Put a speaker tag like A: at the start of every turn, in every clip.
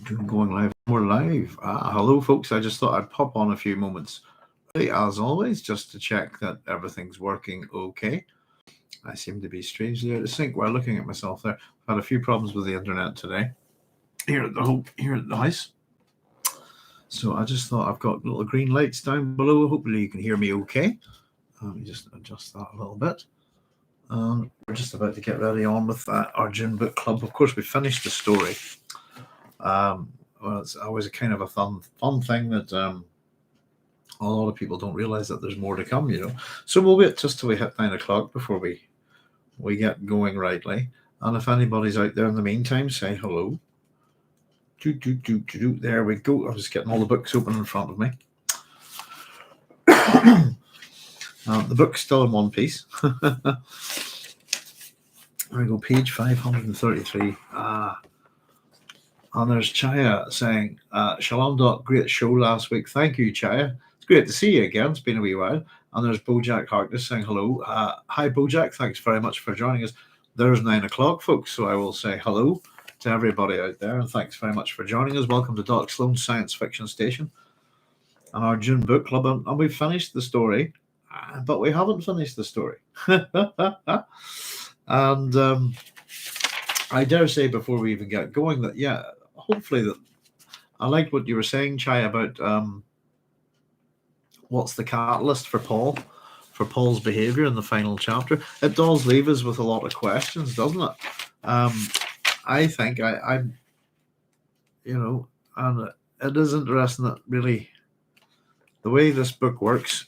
A: Going live. We're live. Hello, folks. I just thought I'd pop on a few moments, as always, just to check that everything's working okay. I seem to be strangely out of sync while looking at myself there. I've had a few problems with the internet today here at the house. So I just thought I've got little green lights down below. Hopefully you can hear me okay. Let me just adjust that a little bit. We're just about to get ready on with our Dune book club. Of course, we finished the story. Well, it's always a kind of a fun thing that a lot of people don't realize that there's more to come, you know. So we'll wait just till we hit 9 o'clock before we get going rightly. And if anybody's out there in the meantime, say hello. There we go. I'm just getting all the books open in front of me. The book's still in one piece. There we go, page 533. And there's Chaya saying, Shalom Doc, great show last week. Thank you, Chaya. It's great to see you again. It's been a wee while. And there's Bojack Harkness saying hello. Hi, Bojack. Thanks very much for joining us. There's 9 o'clock, folks. So I will say hello to everybody out there. And thanks very much for joining us. Welcome to Doc Sloan's Science Fiction Station and our Dune Book Club. And we've finished the story, but we haven't finished the story. And I dare say before we even get going that, yeah, hopefully that I liked what you were saying, Chai, about what's the catalyst for Paul's behavior in the final chapter. It does leave us with a lot of questions, doesn't it? I think I'm, you know, and it is interesting that really the way this book works,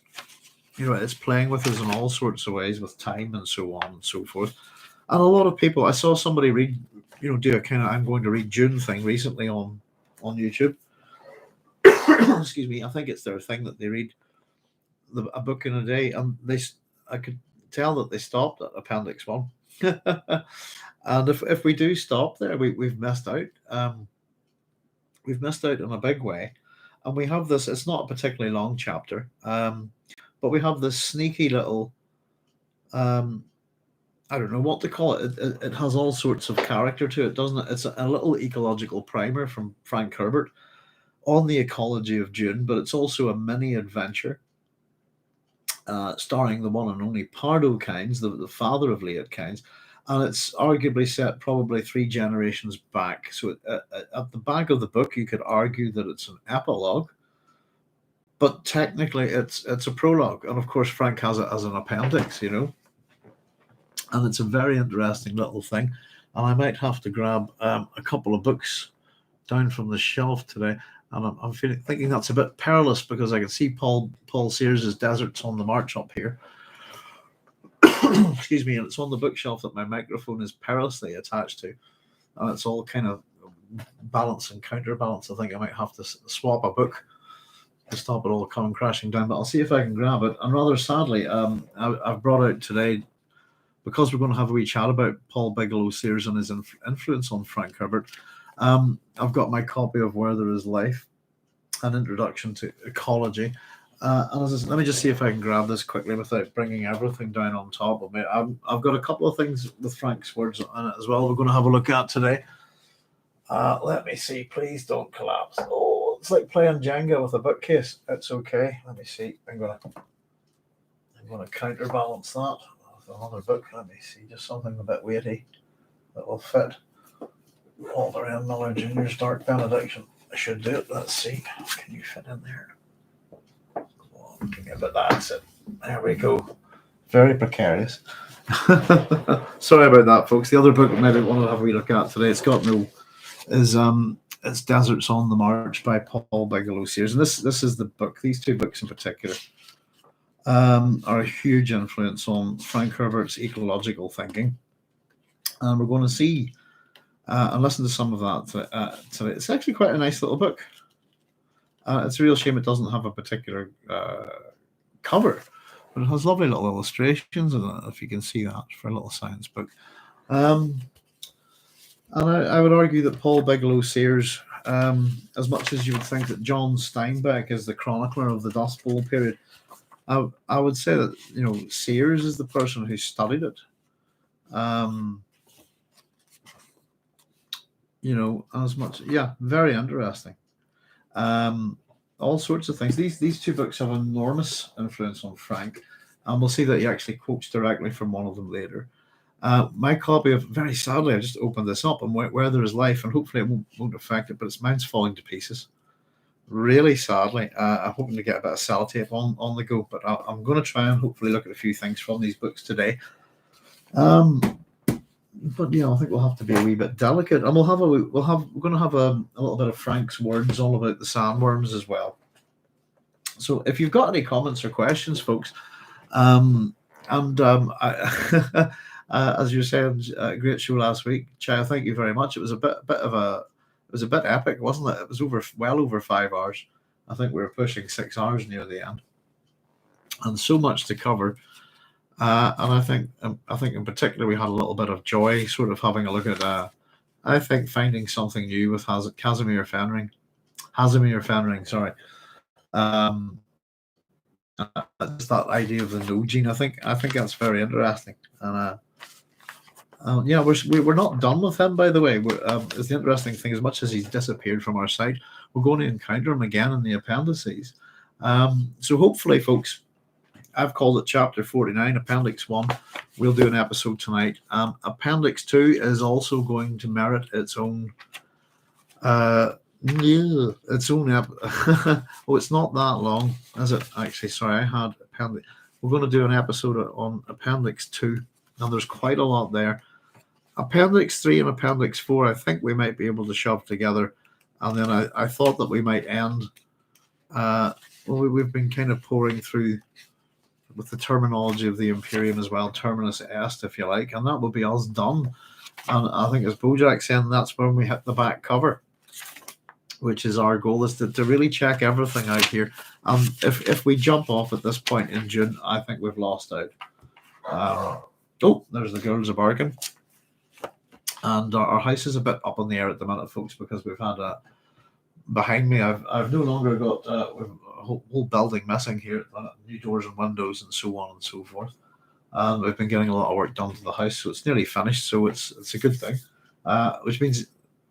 A: you know, it's playing with us in all sorts of ways with time and so on and so forth. And a lot of people, I saw somebody read, you know, do a kind of I'm going to read Dune thing recently on YouTube. Excuse me. I think it's their thing that they read a book in a day, and I could tell that they stopped at Appendix I. And if we do stop there, we've missed out. We've missed out in a big way. And we have this. It's not a particularly long chapter, but we have this sneaky little. I don't know what to call it. It has all sorts of character to it, doesn't it? It's a little ecological primer from Frank Herbert on the ecology of Dune, but it's also a mini adventure starring the one and only Pardot Kynes, the father of Muad'Dib Kynes, and it's arguably set probably 3 generations back. So at the back of the book, you could argue that it's an epilogue, but technically it's a prologue, and of course Frank has it as an appendix, you know. And it's a very interesting little thing. And I might have to grab a couple of books down from the shelf today. And I'm thinking that's a bit perilous because I can see Paul Sears's Deserts on the March up here. Excuse me. And it's on the bookshelf that my microphone is perilously attached to. And it's all kind of balance and counterbalance. I think I might have to swap a book to stop it all coming crashing down. But I'll see if I can grab it. And rather sadly, I've brought out today, because we're going to have a wee chat about Paul Bigelow Sears and his influence on Frank Herbert, I've got my copy of Where There Is Life, an introduction to ecology. Let me just see if I can grab this quickly without bringing everything down on top of me. I've got a couple of things with Frank's words on it as well we're going to have a look at today. Let me see. Please don't collapse. Oh, it's like playing Jenga with a bookcase. It's okay. Let me see. I'm going to counterbalance that. Another book, let me see, just something a bit weighty that will fit. Walter M. Miller Jr.'s Dark Benediction. I should do it. Let's see. Can you fit in there? But that's it. There we go. Very precarious. Sorry about that, folks. The other book I maybe want to have a wee look at today, it's Deserts on the March by Paul Bigelow Sears. And this is the book. These 2 books in particular are a huge influence on Frank Herbert's ecological thinking. And we're going to see and listen to some of that today. It's actually quite a nice little book. It's a real shame it doesn't have a particular cover, but it has lovely little illustrations in it, if you can see that, for a little science book. And I would argue that Paul Bigelow Sears, as much as you would think that John Steinbeck is the chronicler of the Dust Bowl period, I would say that, you know, Sears is the person who studied it. as much. Yeah, very interesting. All sorts of things. These two books have enormous influence on Frank, and we'll see that he actually quotes directly from one of them later. My copy of, very sadly, I just opened this up, and where there is life, and hopefully it won't affect it, but it's mine's falling to pieces. Really sadly, I'm hoping to get a bit of sellotape on the go, but I'm going to try and hopefully look at a few things from these books today. But I think we'll have to be a wee bit delicate, and we're going to have a little bit of Frank's words all about the sandworms as well. So if you've got any comments or questions, folks, as you were saying, great show last week, Chaya. Thank you very much. It was a bit epic, wasn't it? It was well over 5 hours. I think we were pushing 6 hours near the end, and so much to cover. And I think in particular we had a little bit of joy, sort of having a look at. I think finding something new with Casimir Fenring. Sorry. Just that idea of the no gene. I think that's very interesting. And we're not done with him, by the way. It's the interesting thing. As much as he's disappeared from our site, we're going to encounter him again in the appendices. So hopefully, folks, I've called it Chapter 49, Appendix I. We'll do an episode tonight. Appendix II is also going to merit its own. Oh, it's not that long, is it? Actually, sorry, I had appendix. We're going to do an episode on Appendix II, and there's quite a lot there. Appendix III and Appendix IV, I think we might be able to shove together, and then I thought that we might end. We've been kind of pouring through with the terminology of the Imperium as well, terminus est, if you like, and that will be us done. And I think, as Bojack's saying, that's when we hit the back cover, which is our goal, is to really check everything out here. If we jump off at this point in June, I think we've lost out. There's the girls of Bargain. And our house is a bit up in the air at the minute, folks, because we've had behind me, I've no longer got a whole building missing here, new doors and windows and so on and so forth. And we've been getting a lot of work done to the house, so it's nearly finished. So it's a good thing, which means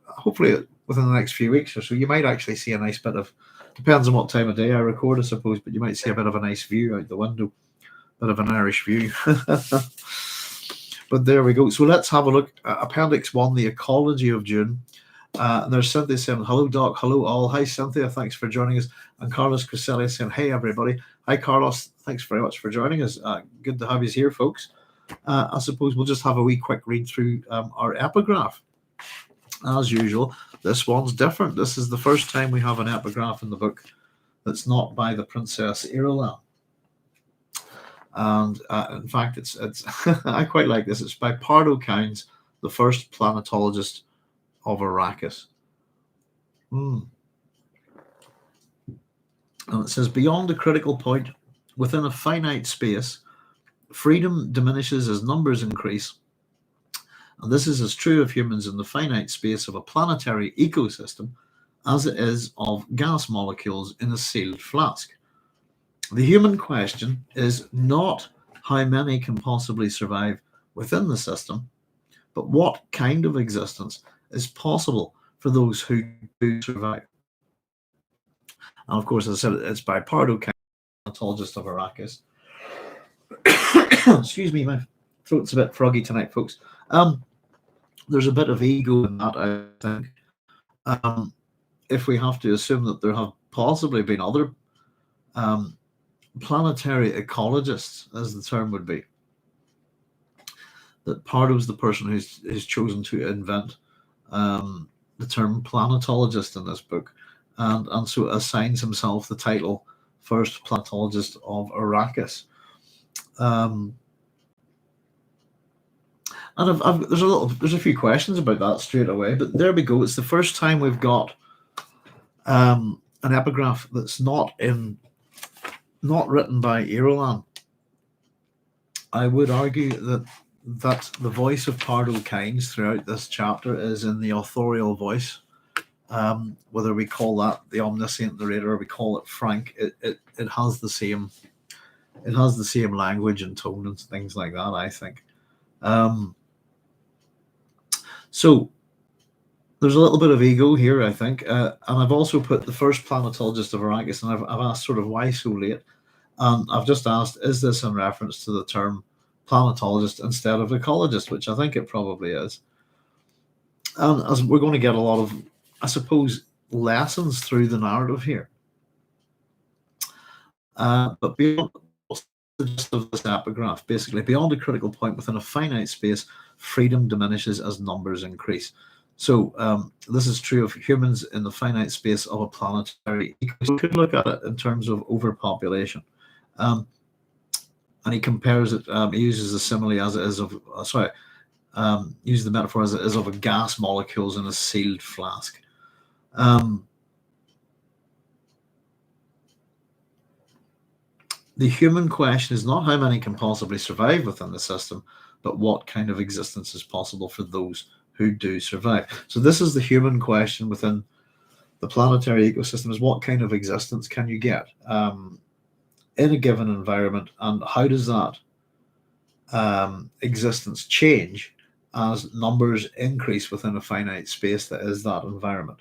A: hopefully within the next few weeks or so, you might actually see a nice bit of, depends on what time of day I record, I suppose, but you might see a bit of a nice view out the window, bit of an Irish view. But there we go. So let's have a look at Appendix I, the Ecology of Dune. And there's Cynthia saying, hello, Doc. Hello, all. Hi, Cynthia. Thanks for joining us. And Carlos Cresselli saying, hey, everybody. Hi, Carlos. Thanks very much for joining us. Good to have you here, folks. I suppose we'll just have a wee quick read through our epigraph. As usual, this one's different. This is the first time we have an epigraph in the book that's not by the Princess Irulan. And in fact, it's I quite like this. It's by Pardot Kynes, the first planetologist of Arrakis. And it says, beyond a critical point, within a finite space, freedom diminishes as numbers increase. And this is as true of humans in the finite space of a planetary ecosystem as it is of gas molecules in a sealed flask. The human question is not how many can possibly survive within the system, but what kind of existence is possible for those who do survive. And of course, as I said, it's by Pardot Kynes, Planetologist of Arrakis. Excuse me, my throat's a bit froggy tonight, folks. There's a bit of ego in that, I think. If we have to assume that there have possibly been other planetary ecologists, as the term would be, that Pardot's the person who's chosen to invent the term planetologist in this book, and so assigns himself the title first planetologist of Arrakis. And there's a few questions about that straight away, but there we go. It's the first time we've got an epigraph that's not written by Irulan. I would argue that the voice of Pardot Kynes throughout this chapter is in the authorial voice. Whether we call that the omniscient narrator or we call it Frank, it has the same language and tone and things like that, I think. So there's a little bit of ego here, I think. And I've also put the first Planetologist of Arrakis, and I've asked sort of why so late. And I've just asked, is this in reference to the term planetologist instead of ecologist, which I think it probably is. And as we're going to get a lot of, I suppose, lessons through the narrative here. But beyond the gist of this epigraph, basically, beyond a critical point within a finite space, freedom diminishes as numbers increase. So this is true of humans in the finite space of a planetary ecosystem. We could look at it in terms of overpopulation. And he compares it, he uses the simile as it is of, uses the metaphor as it is of a gas molecules in a sealed flask. The human question is not how many can possibly survive within the system, but what kind of existence is possible for those who do survive. So this is the human question within the planetary ecosystem, is what kind of existence can you get in a given environment, and how does that existence change as numbers increase within a finite space that is that environment.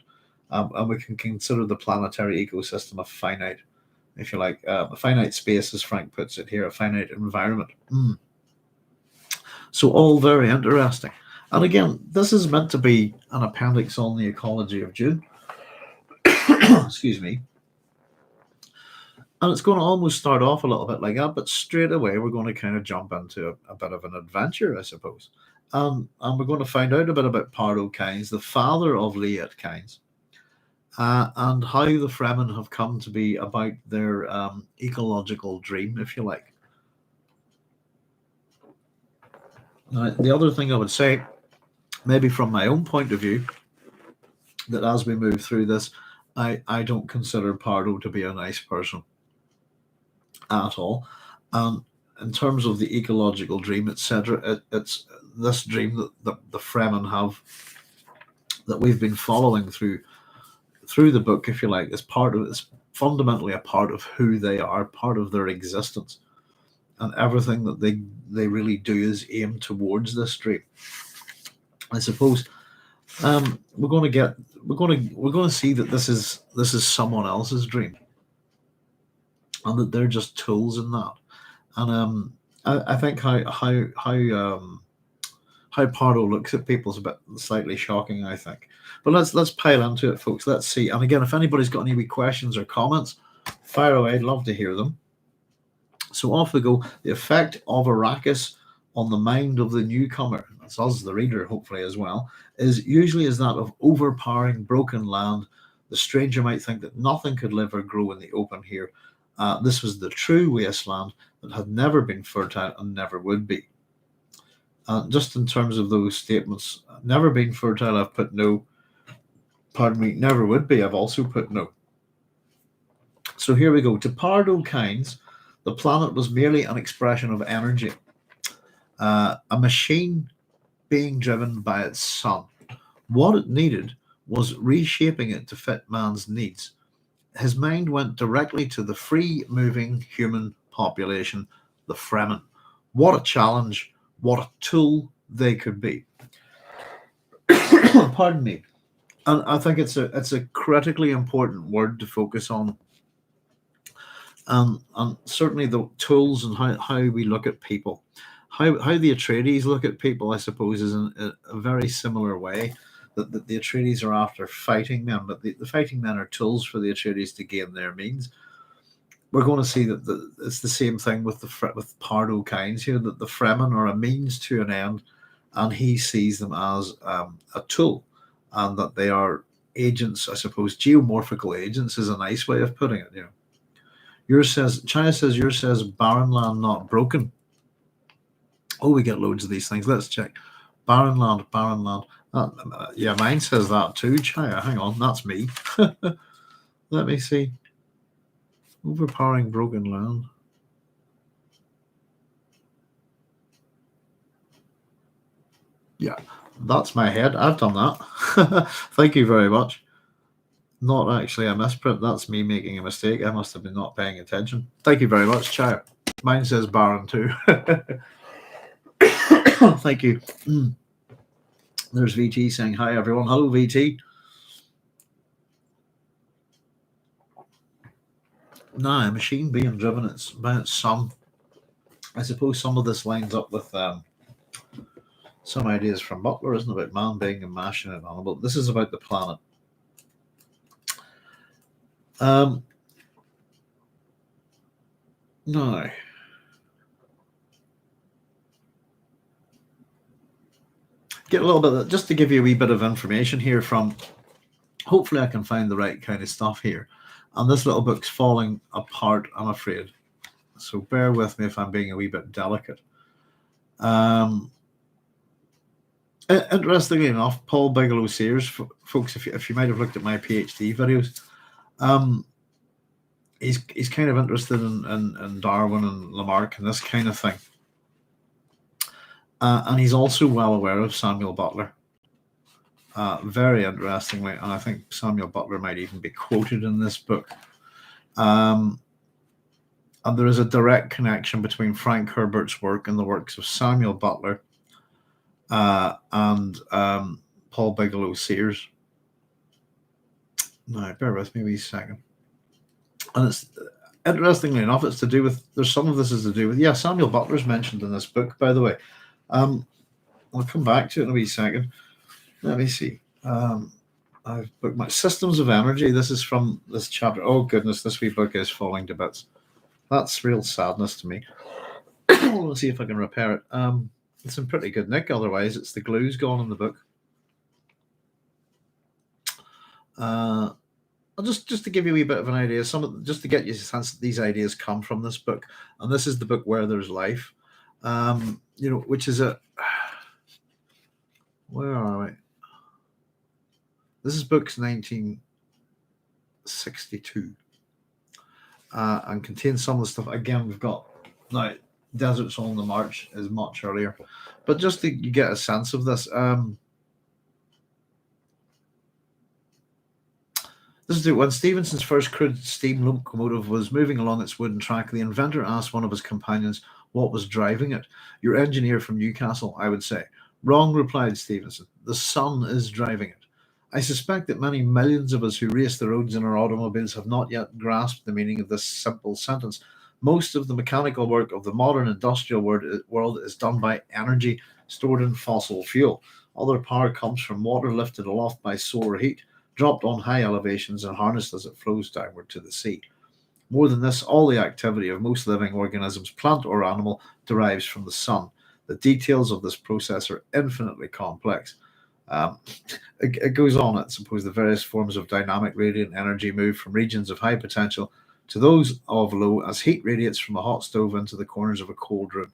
A: And we can consider the planetary ecosystem a finite, if you like, a finite space, as Frank puts it here, a finite environment. So all very interesting. And again, this is meant to be an appendix on the ecology of Dune. Excuse me. And it's going to almost start off a little bit like that, but straight away we're going to kind of jump into a bit of an adventure, I suppose. And we're going to find out a bit about Pardot Kynes, the father of Liet Kynes, and how the Fremen have come to be about their ecological dream, if you like. Now, the other thing I would say, maybe from my own point of view, that as we move through this, I don't consider Pardot to be a nice person at all. In terms of the ecological dream, etc., it's this dream that the Fremen have, that we've been following through the book, if you like, is part of, it's fundamentally a part of who they are, part of their existence, and everything that they really do is aim towards this dream. I suppose we're going to see that this is someone else's dream, and that they're just tools in that. And I think how Pardot looks at people is a bit slightly shocking, I think. But let's pile into it, folks. Let's see. And again, if anybody's got any wee questions or comments, fire away. I'd love to hear them. So off we go. The effect of Arrakis on the mind of the newcomer, that's us, the reader, hopefully as well, is usually as that of overpowering broken land. The stranger might think that nothing could live or grow in the open here. This was the true wasteland that had never been fertile and never would be. Just in terms of those statements, never been fertile, I've put no. Pardon me, never would be, I've also put no. So here we go. To Pardot Kynes, the planet was merely an expression of energy, a machine being driven by its sun. What it needed was reshaping it to fit man's needs. His mind went directly to the free-moving human population, the Fremen. What a challenge, what a tool they could be. Pardon me. And I think it's a critically important word to focus on. And certainly the tools and how we look at people. How the Atreides look at people, I suppose, is in a very similar way. That the Atreides are after fighting men, but the fighting men are tools for the Atreides to gain their means. We're going to see that it's the same thing with Pardot Kynes here, that the Fremen are a means to an end, and he sees them as a tool, and that they are agents, I suppose. Geomorphical agents is a nice way of putting it. You know, China says yours says barren land, not broken. Oh, we get loads of these things. Let's check. Barren land. Yeah, mine says that too, Chaya. Hang on, that's me. Let me see. Overpowering broken land. Yeah, that's my head. I've done that. Thank you very much. Not actually a misprint. That's me making a mistake. I must have been not paying attention. Thank you very much, Chaya. Mine says barren too. Thank you. There's VT saying hi, everyone. Hello, VT. Now, a machine being driven, it's about some. I suppose some of this lines up with some ideas from Butler, isn't it, about man being a machine and animal. This is about the planet. Now, get a little bit, just to give you a wee bit of information here from, hopefully I can find the right kind of stuff here. And this little book's falling apart, I'm afraid. So bear with me if I'm being a wee bit delicate. Interestingly enough, Paul Bigelow Sears, folks, if you might have looked at my PhD videos, he's kind of interested in Darwin and Lamarck and this kind of thing. And he's also well aware of Samuel Butler. Very interestingly, and I think Samuel Butler might even be quoted in this book. And there is a direct connection between Frank Herbert's work and the works of Samuel Butler and Paul Bigelow Sears. Now, bear with me a wee second. And it's interestingly enough, it's to do with, there's some of this is to do with, yeah, Samuel Butler's mentioned in this book, by the way. I'll come back to it in a wee second. Let me see. I've booked my Systems of Energy. This is from this chapter. Oh, goodness, this wee book is falling to bits. That's real sadness to me. Let's see if I can repair it. It's in pretty good nick, otherwise it's the glue's gone in the book. Just to give you a wee bit of an idea, just to get you a sense that these ideas come from this book, and this is the book Where There's Life, which is where are we? This is book's 1962, and contains some of the stuff. Again, we've got now Deserts on the March is much earlier, but just to you get a sense of this. This is when Stephenson's first crude steam locomotive was moving along its wooden track. The inventor asked one of his companions what was driving it. Your engineer from Newcastle, I would say. Wrong, replied Stephenson. The sun is driving it. I suspect that many millions of us who race the roads in our automobiles have not yet grasped the meaning of this simple sentence. Most of the mechanical work of the modern industrial world is done by energy stored in fossil fuel. Other power comes from water lifted aloft by solar heat, dropped on high elevations and harnessed as it flows downward to the sea. More than this, all the activity of most living organisms, plant or animal, derives from the sun. The details of this process are infinitely complex. It goes on, I suppose, the various forms of dynamic radiant energy move from regions of high potential to those of low as heat radiates from a hot stove into the corners of a cold room.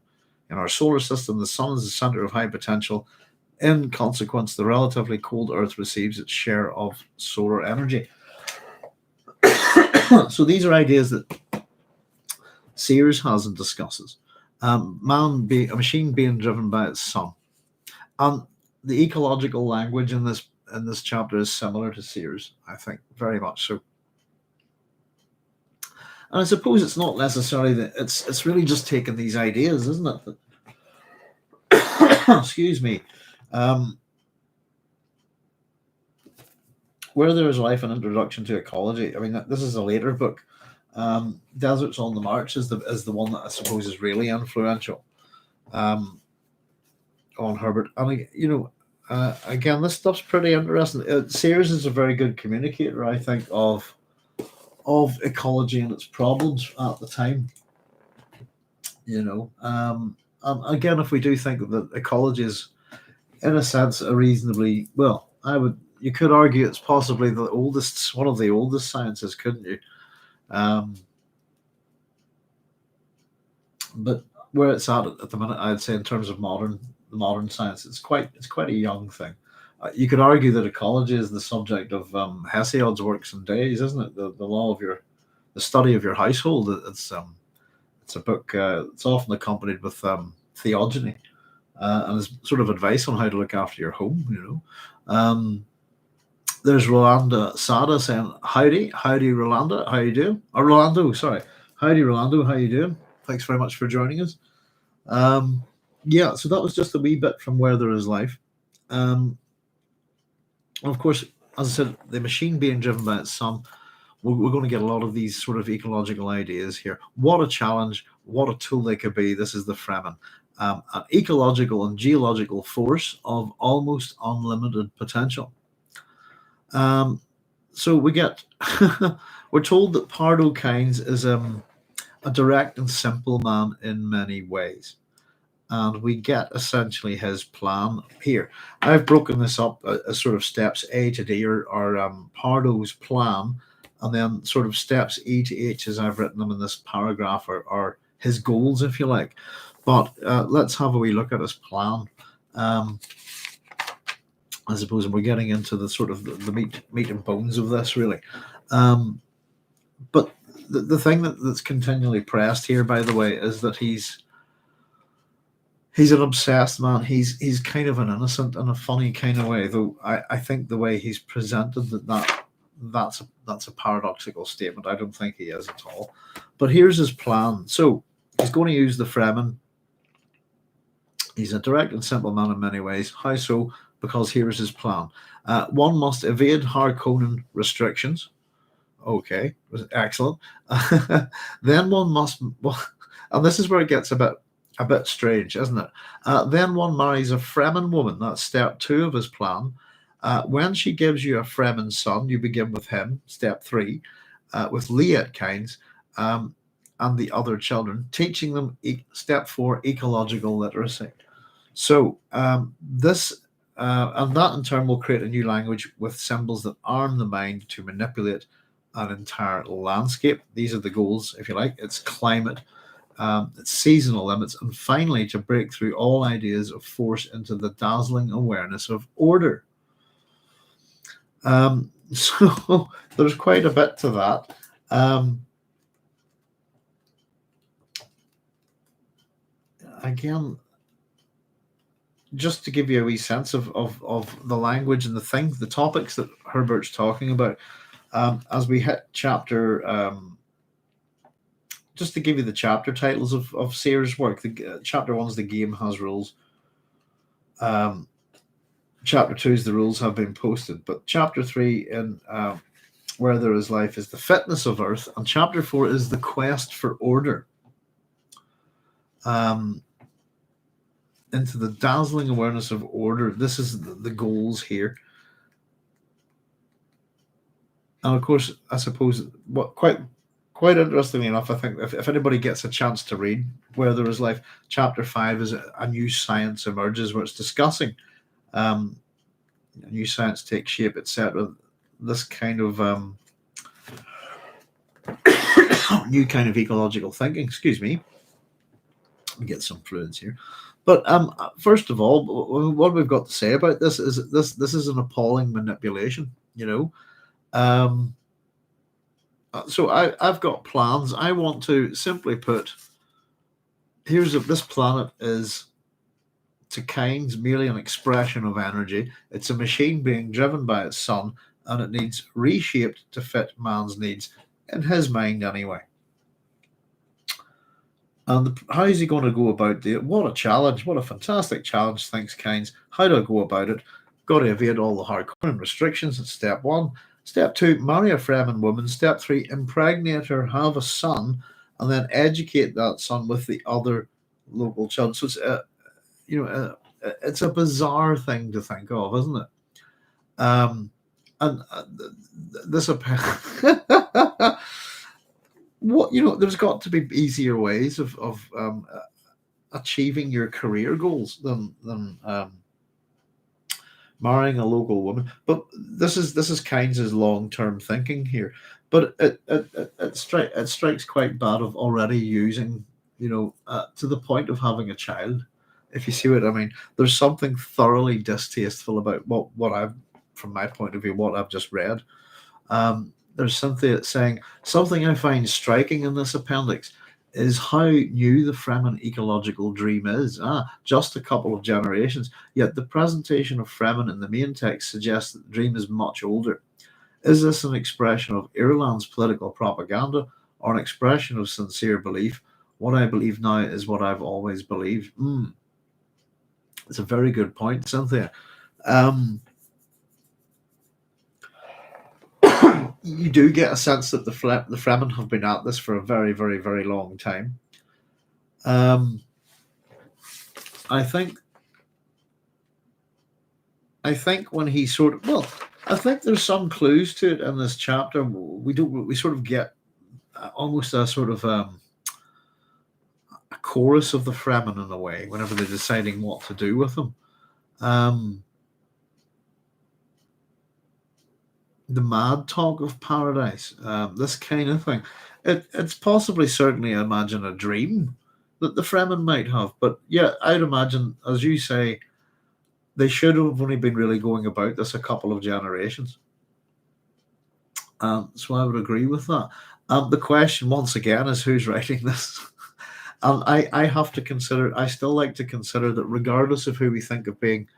A: In our solar system, the sun is the center of high potential. In consequence, the relatively cold Earth receives its share of solar energy. So these are ideas that Sears has and discusses. A machine being driven by its sun. And the ecological language in this chapter is similar to Sears, I think, very much so. And I suppose it's not necessarily that it's really just taking these ideas, isn't it? Excuse me. Where There Is Life, an Introduction to Ecology. I mean, this is a later book. Deserts on the March is the one that I suppose is really influential on Herbert. And again, this stuff's pretty interesting. Sears is a very good communicator, I think, of ecology and its problems at the time. And again, if we do think that ecology is, in a sense, a reasonably you could argue it's possibly one of the oldest sciences, couldn't you? But where it's at the minute, I'd say in terms of modern science, it's quite a young thing. You could argue that ecology is the subject of Hesiod's works and days, isn't it? The law of the study of your household. It's a book. It's often accompanied with theogony and is sort of advice on how to look after your home. There's Rolanda Sada saying, howdy Rolanda, how you doing? Or Rolando, sorry. Howdy Rolando, how you doing? Thanks very much for joining us. So that was just a wee bit from Where There Is Life. Of course, as I said, the machine being driven by its sun, we're going to get a lot of these sort of ecological ideas here. What a challenge, what a tool they could be. This is the Fremen. An ecological and geological force of almost unlimited potential. So we get, we're told that Pardot Kynes is a direct and simple man in many ways. And we get essentially his plan here. I've broken this up as sort of steps A to D, or Pardot's plan, and then sort of steps E to H as I've written them in this paragraph, are his goals, if you like. But let's have a wee look at his plan. I suppose we're getting into the sort of the meat and bones of this, really. But the thing that's continually pressed here, by the way, is that he's an obsessed man. He's kind of an innocent in a funny kind of way, though I think the way he's presented that's a paradoxical statement. I don't think he is at all. But here's his plan. So he's going to use the Fremen. He's a direct and simple man in many ways. How so? Because here's his plan. One must evade Harkonnen restrictions. Okay, excellent. Then one must, and this is where it gets a bit strange, isn't it? Then one marries a Fremen woman. That's step 2 of his plan. When she gives you a Fremen son, you begin with him. Step 3, with Liet Kynes and the other children, teaching them. Step 4, ecological literacy. So this and that in turn will create a new language with symbols that arm the mind to manipulate an entire landscape. These are the goals, if you like. It's climate, it's seasonal limits, and finally to break through all ideas of force into the dazzling awareness of order. So there's quite a bit to that. Again, just to give you a wee sense of the language and the topics that Herbert's talking about, as we hit chapter, just to give you the chapter titles of Sayre's work. Chapter 1 is The Game Has Rules. Chapter 2 is The Rules Have Been Posted. But chapter 3 in Where There Is Life is The Fitness of Earth. And chapter 4 is The Quest for Order. Into the dazzling awareness of order. This is the goals here. And of course, I suppose what quite interestingly enough, I think if anybody gets a chance to read Where There Is Life, chapter 5 is a new science emerges, where it's discussing new science takes shape, etc. This kind of new kind of ecological thinking. Excuse me. Let me get some fluids here. But first of all, what we've got to say about this is this is an appalling manipulation, So I've got plans. I want to simply put, this planet is to Kynes merely an expression of energy. It's a machine being driven by its sun, and it needs reshaped to fit man's needs, in his mind anyway. And how is he going to go about it? What a challenge. What a fantastic challenge, thinks Kynes. How do I go about it? Got to evade all the Harkonnen restrictions. It's step 1. Step 2, marry a Fremen woman. Step 3, impregnate her, have a son, and then educate that son with the other local children. So it's it's a bizarre thing to think of, isn't it? And this there's got to be easier ways of achieving your career goals than marrying a local woman. But this is Kynes' long-term thinking here. But it strikes quite bad of already using, to the point of having a child. If you see what I mean, there's something thoroughly distasteful about what I've, from my point of view, what I've just read. There's Cynthia saying, something I find striking in this appendix is how new the Fremen ecological dream is. Just a couple of generations, yet the presentation of Fremen in the main text suggests that the dream is much older. Is this an expression of Ireland's political propaganda, or an expression of sincere belief? What I believe now is what I've always believed. It's a very good point, Cynthia. you do get a sense that the Fremen have been at this for a very, very, very long time. I think when he sort of, well, I think there's some clues to it in this chapter. We sort of get almost a sort of a chorus of the Fremen in a way whenever they're deciding what to do with them. The mad talk of paradise, this kind of thing. It's possibly, certainly, I imagine, a dream that the Fremen might have. But yeah, I'd imagine, as you say, they should have only been really going about this a couple of generations. So I would agree with that. The question, once again, is who's writing this? And I have to consider, I still like to consider that regardless of who we think of being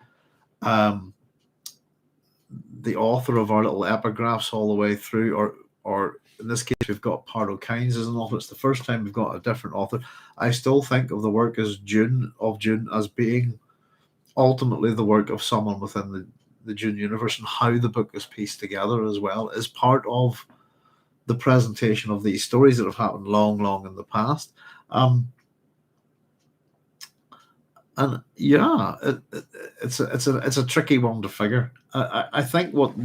A: the author of our little epigraphs all the way through, or in this case, we've got Pardot Kynes as an author. It's the first time we've got a different author. I still think of the work as Dune as being ultimately the work of someone within the Dune universe, and how the book is pieced together as well is part of the presentation of these stories that have happened long in the past. And yeah, it's a tricky one to figure. I think what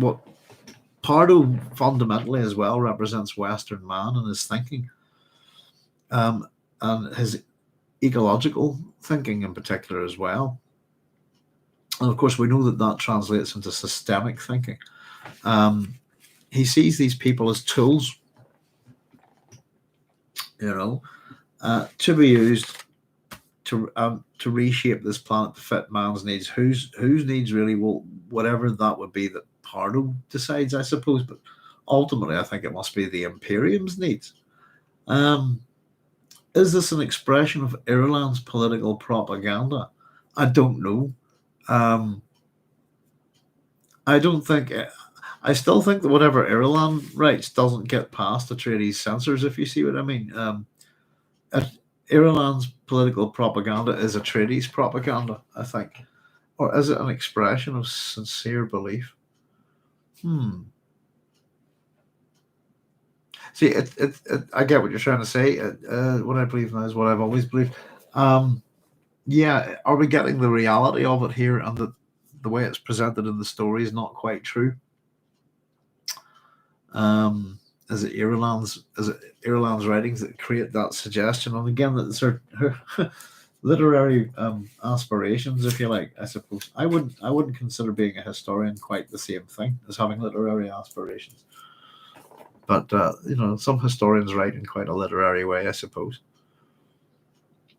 A: Pardot fundamentally as well represents Western man and his thinking, and his ecological thinking in particular as well. And of course, we know that translates into systemic thinking. He sees these people as tools, to be used to reshape this planet to fit man's needs. Whose needs really? Well, whatever that would be that Pardot decides, I suppose. But ultimately, I think it must be the Imperium's needs. Is this an expression of Ireland's political propaganda? I don't know. I don't think. I still think that whatever Ireland writes doesn't get past the Atreides censors, if you see what I mean. Ireland's political propaganda is Atreides propaganda, I think. Or is it an expression of sincere belief? See, I get what you're trying to say. What I believe now is what I've always believed. Yeah, are we getting the reality of it here, and the way it's presented in the story is not quite true? Is it Ireland's writings that create that suggestion? And again, that her literary aspirations, if you like, I suppose. I wouldn't consider being a historian quite the same thing as having literary aspirations. But some historians write in quite a literary way, I suppose.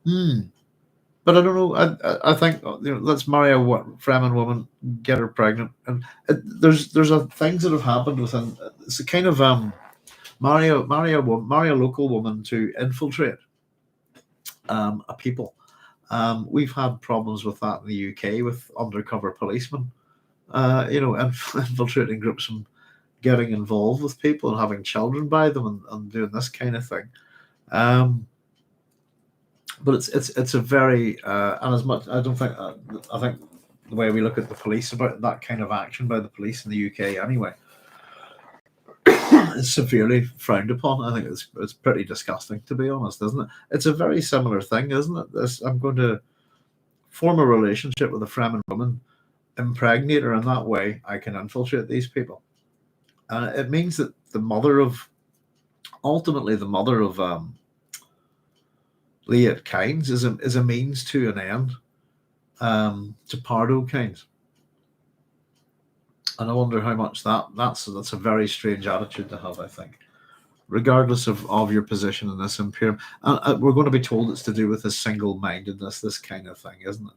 A: But I don't know. I think let's marry a Fremen woman, get her pregnant, and there's things that have happened within. It's a kind of marry a local woman to infiltrate a people. We've had problems with that in the UK with undercover policemen, infiltrating groups and getting involved with people and having children by them and doing this kind of thing. But it's a very and as much I don't think I think the way we look at the police about that kind of action by the police in the UK anyway is severely frowned upon. I think it's pretty disgusting, to be honest, isn't it? It's a very similar thing, isn't it? I'm going to form a relationship with a Fremen woman, impregnate her, and that way I can infiltrate these people. It means that ultimately the mother of Leah Kynes is a means to an end to Pardot Kynes. And I wonder how much that's a very strange attitude to have, I think, regardless of your position in this Imperium. And we're going to be told it's to do with his single-mindedness, this kind of thing, isn't it?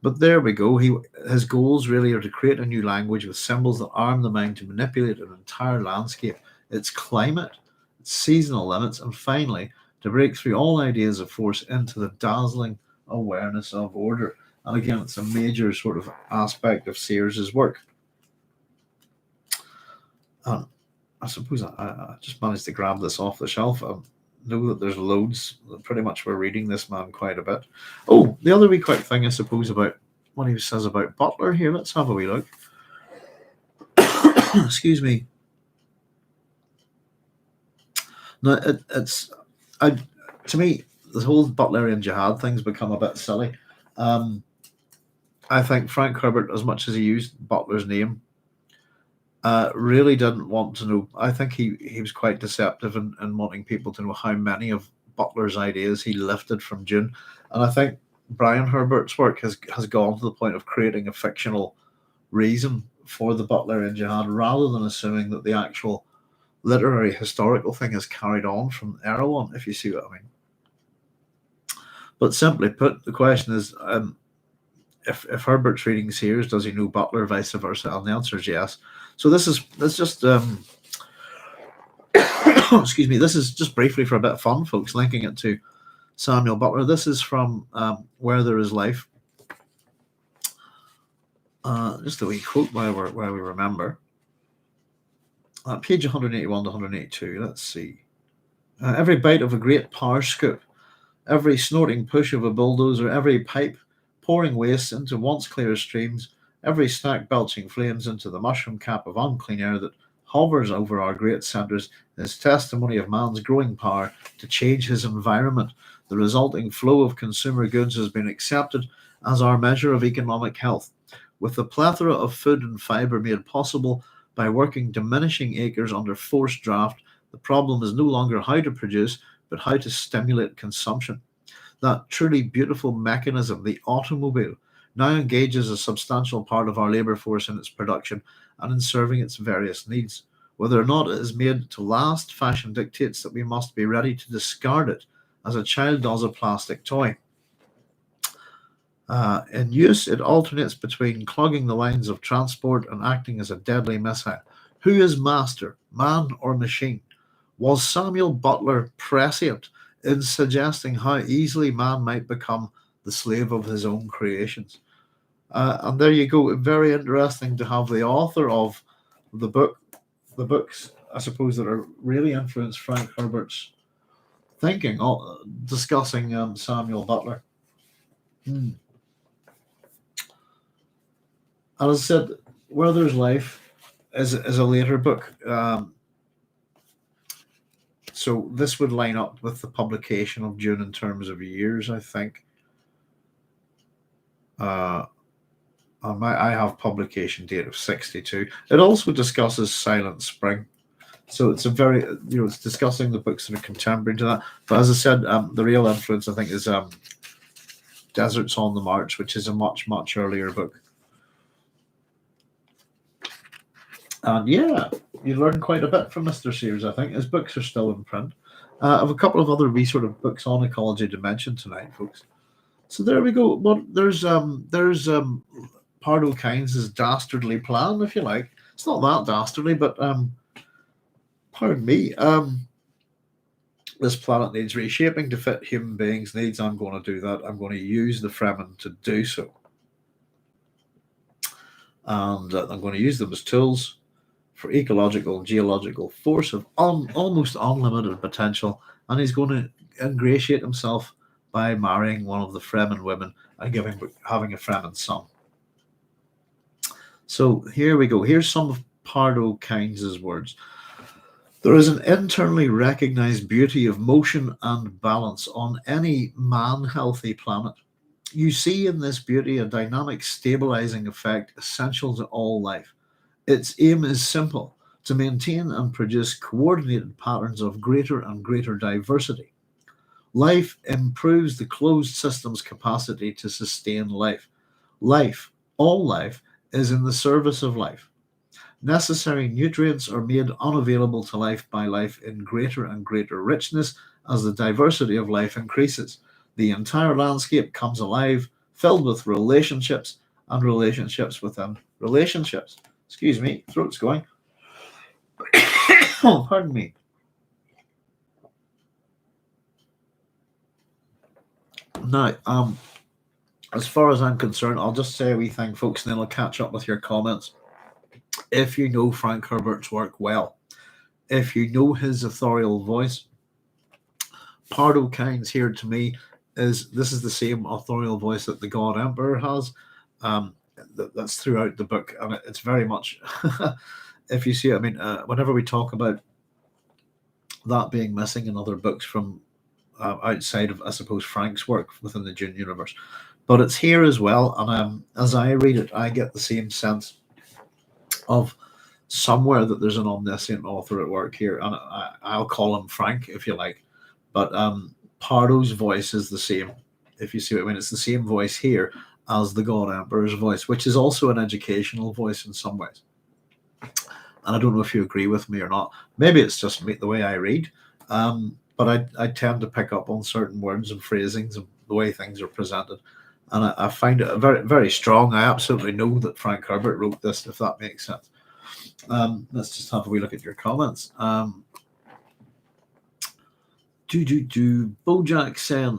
A: But there we go. His goals really are to create a new language with symbols that arm the mind to manipulate an entire landscape, its climate, its seasonal limits, and finally, to break through all ideas of force into the dazzling awareness of order. And again, it's a major sort of aspect of Sears's work. I suppose I just managed to grab this off the shelf. I know that there's loads. Pretty much we're reading this man quite a bit. Oh, the other wee quick thing, I suppose, about what he says about Butler here. Let's have a wee look. Excuse me. No, to me, the whole Butlerian jihad thing's become a bit silly. I think Frank Herbert, as much as he used Butler's name, really didn't want to know. I think he was quite deceptive in wanting people to know how many of Butler's ideas he lifted from Dune. And I think Brian Herbert's work has gone to the point of creating a fictional reason for the Butlerian jihad rather than assuming that the actual literary historical thing is carried on from Erewhon, if you see what I mean. But simply put, the question is, if Herbert's reading Sears, does he know Butler, vice versa? And the answer is yes. So this is just excuse me. This is just briefly for a bit of fun, folks, linking it to Samuel Butler. This is from Where There Is Life. Just a wee quote while we remember. Page 181 to 182. Let's see. Every bite of a great power scoop, every snorting push of a bulldozer, every pipe pouring waste into once clear streams, every stack belching flames into the mushroom cap of unclean air that hovers over our great centres is testimony of man's growing power to change his environment. The resulting flow of consumer goods has been accepted as our measure of economic health. With the plethora of food and fibre made possible by working diminishing acres under forced draft, the problem is no longer how to produce, but how to stimulate consumption. That truly beautiful mechanism, the automobile, now engages a substantial part of our labour force in its production and in serving its various needs. Whether or not it is made to last, fashion dictates that we must be ready to discard it as a child does a plastic toy. In use, it alternates between clogging the lines of transport and acting as a deadly missile. Who is master, man or machine? Was Samuel Butler prescient in suggesting how easily man might become the slave of his own creations? And there you go. Very interesting to have the author of the books, I suppose, that are really influenced Frank Herbert's thinking, discussing Samuel Butler. And as I said, Where There's Life is a later book. So this would line up with the publication of Dune in terms of years, I think. I have publication date of 62. It also discusses Silent Spring. So it's it's discussing the books that are contemporary to that. But as I said, the real influence, I think, is Deserts on the March, which is a much, much earlier book. And yeah, you learn quite a bit from Mr. Sears, I think. His books are still in print. I have a couple of other wee sort of books on ecology to mention tonight, folks. So there we go. Well, there's Pardot Kynes' dastardly plan, if you like. It's not that dastardly, but pardon me. This planet needs reshaping to fit human beings' needs. I'm going to do that. I'm going to use the Fremen to do so. And I'm going to use them as tools for ecological and geological force of almost unlimited potential. And he's going to ingratiate himself by marrying one of the Fremen women and having a Fremen son. So here we go. Here's some of Pardot Kynes' words. There is an internally recognized beauty of motion and balance on any man-healthy planet. You see in this beauty a dynamic stabilizing effect essential to all life. Its aim is simple: to maintain and produce coordinated patterns of greater and greater diversity. Life improves the closed system's capacity to sustain life. Life, all life, is in the service of life. Necessary nutrients are made unavailable to life by life in greater and greater richness as the diversity of life increases. The entire landscape comes alive, filled with relationships and relationships within relationships. Excuse me, throat's going. Oh, pardon me. Now, as far as I'm concerned, I'll just say a wee thing, folks, and then I'll catch up with your comments. If you know Frank Herbert's work well, if you know his authorial voice, Pardot Kynes here to me is the same authorial voice that the God Emperor has. That's throughout the book, and it's very much, if you see it, I mean, whenever we talk about that being missing in other books from outside of, I suppose, Frank's work within the Dune universe. But it's here as well, and as I read it, I get the same sense of somewhere that there's an omniscient author at work here, and I'll call him Frank if you like. But Pardot's voice is the same, if you see what I mean. It's the same voice here as the God Emperor's voice, which is also an educational voice in some ways. And I don't know if you agree with me or not. Maybe it's just me, the way I read. But I tend to pick up on certain words and phrasings and the way things are presented. And I find it very, very strong. I absolutely know that Frank Herbert wrote this, if that makes sense. Let's just have a wee look at your comments. Bojack saying,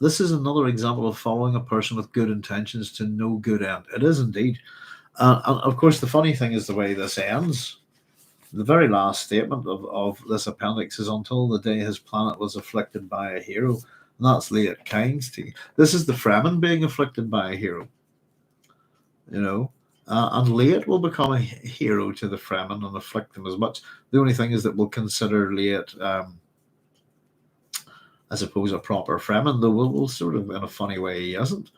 A: this is another example of following a person with good intentions to no good end. It is indeed. And of course, the funny thing is the way this ends. The very last statement of this appendix is until the day his planet was afflicted by a hero. And that's Pardot Kynes. This is the Fremen being afflicted by a hero. You know, and Leat will become a hero to the Fremen and afflict them as much. The only thing is that we'll consider Leat, I suppose, a proper Fremen, though we'll sort of, in a funny way, he isn't.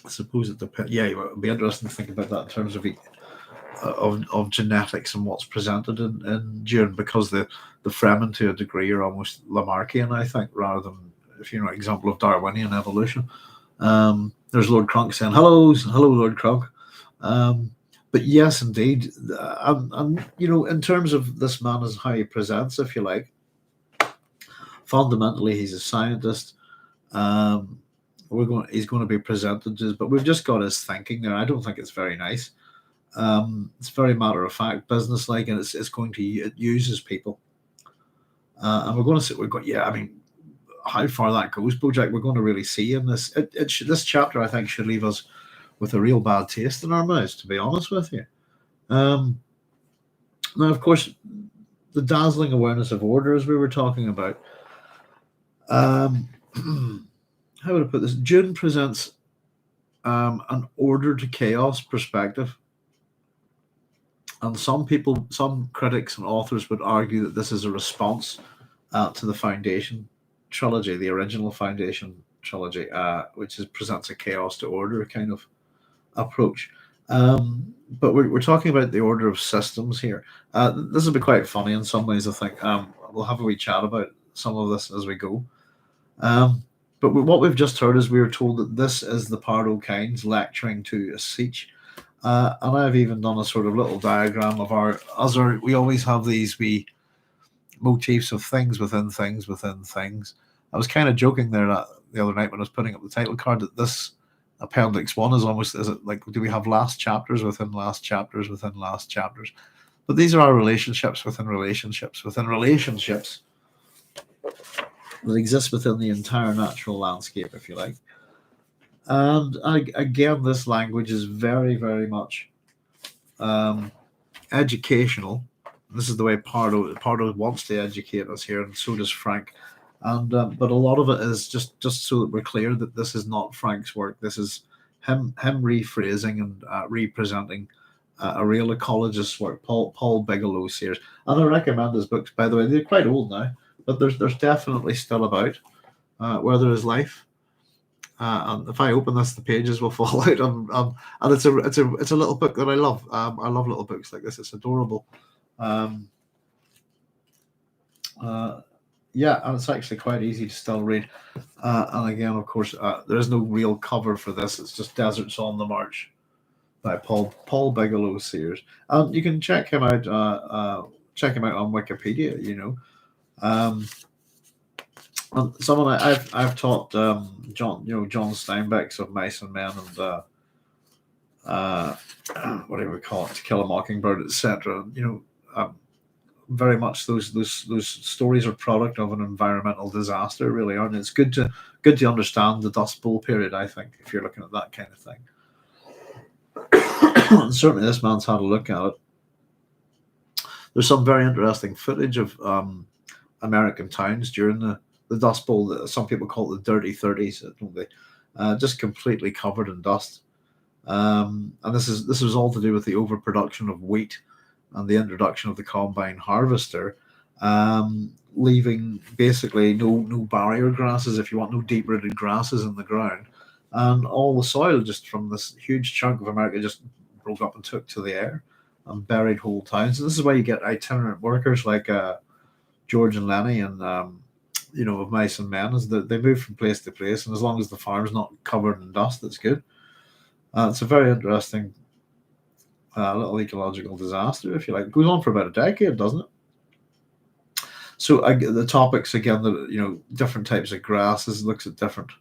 A: I suppose it depends. Yeah, it would be interesting to think about that in terms of genetics and what's presented in Dune, because the Fremen to a degree are almost Lamarckian, I think, rather than, if you know, example of Darwinian evolution. There's Lord Crunk saying hello, Lord Crunk. But yes, indeed, and you know, in terms of this man as how he presents, if you like, fundamentally he's a scientist. He's going to be presented as, but we've just got his thinking there. I don't think it's very nice. It's very matter of fact, business-like, and it uses people. And we're going to see. I mean, how far that goes, Bojack, we're going to really see in this. This chapter, I think, should leave us with a real bad taste in our mouths, to be honest with you. Now, of course, the dazzling awareness of order, as we were talking about. How would I put this? Dune presents an order to chaos perspective. And some critics and authors would argue that this is a response to the Foundation trilogy, the original Foundation trilogy, which presents a chaos to order kind of approach. But we're talking about the order of systems here. This will be quite funny in some ways, I think. We'll have a wee chat about some of this as we go. But what we've just heard is we were told that this is the Pardot Kynes lecturing to a siege. And I've even done a sort of little diagram of we always have these wee motifs of things within things within things. I was kind of joking there the other night when I was putting up the title card that this Appendix I is it like, do we have last chapters within last chapters within last chapters? But these are our relationships within relationships within relationships that exist within the entire natural landscape, if you like. And again, this language is very, very much educational. This is the way Pardot wants to educate us here, and so does Frank. And but a lot of it is just so that we're clear that this is not Frank's work. This is him rephrasing and representing a real ecologist's work. Paul Bigelow's series, and I recommend his books. By the way, they're quite old now, but there's definitely still about Where There Is Life. And if I open this, the pages will fall out. And it's a little book that I love. I love little books like this. It's adorable. Yeah, and it's actually quite easy to still read. And again, of course, there is no real cover for this. It's just Deserts on the March by Paul Bigelow series. You can check him out. Check him out on Wikipedia. You know. Someone I've taught John Steinbeck's of Mice and Men and whatever we call it, To Kill a Mockingbird, etc. You know, very much those stories are product of an environmental disaster, really, aren't they? It's good to understand the Dust Bowl period, I think, if you're looking at that kind of thing. And certainly, this man's had a look at it. There's some very interesting footage of American towns during the Dust Bowl, that some people call it the Dirty 30s, don't they? Just completely covered in dust. And this was all to do with the overproduction of wheat and the introduction of the combine harvester, leaving basically no barrier grasses, if you want, no deep-rooted grasses in the ground. And all the soil just from this huge chunk of America just broke up and took to the air and buried whole towns. And this is why you get itinerant workers like George and Lenny and of Mice and Men, is that they move from place to place, and as long as the farm's not covered in dust, that's good. It's a very interesting little ecological disaster, if you like. It goes on for about a decade, doesn't it? So the topics again, different types of grasses, looks at different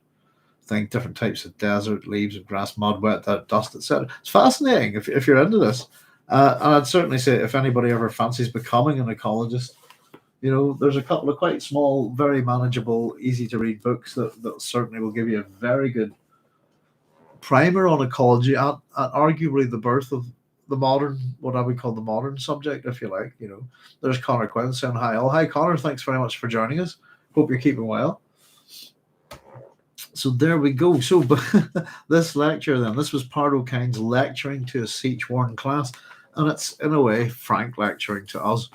A: things, different types of desert, leaves of grass, mud, wet, dust, etc. It's fascinating if you're into this. And I'd certainly say if anybody ever fancies becoming an ecologist, there's a couple of quite small, very manageable, easy to read books that certainly will give you a very good primer on ecology at arguably the birth of the modern, what I would call the modern subject, if you like. There's Connor Quinn saying hi. Oh, hi, Connor. Thanks very much for joining us. Hope you're keeping well. So there we go. So this lecture then, this was Pardot Kynes lecturing to a siege-worn class, and it's in a way Frank lecturing to us.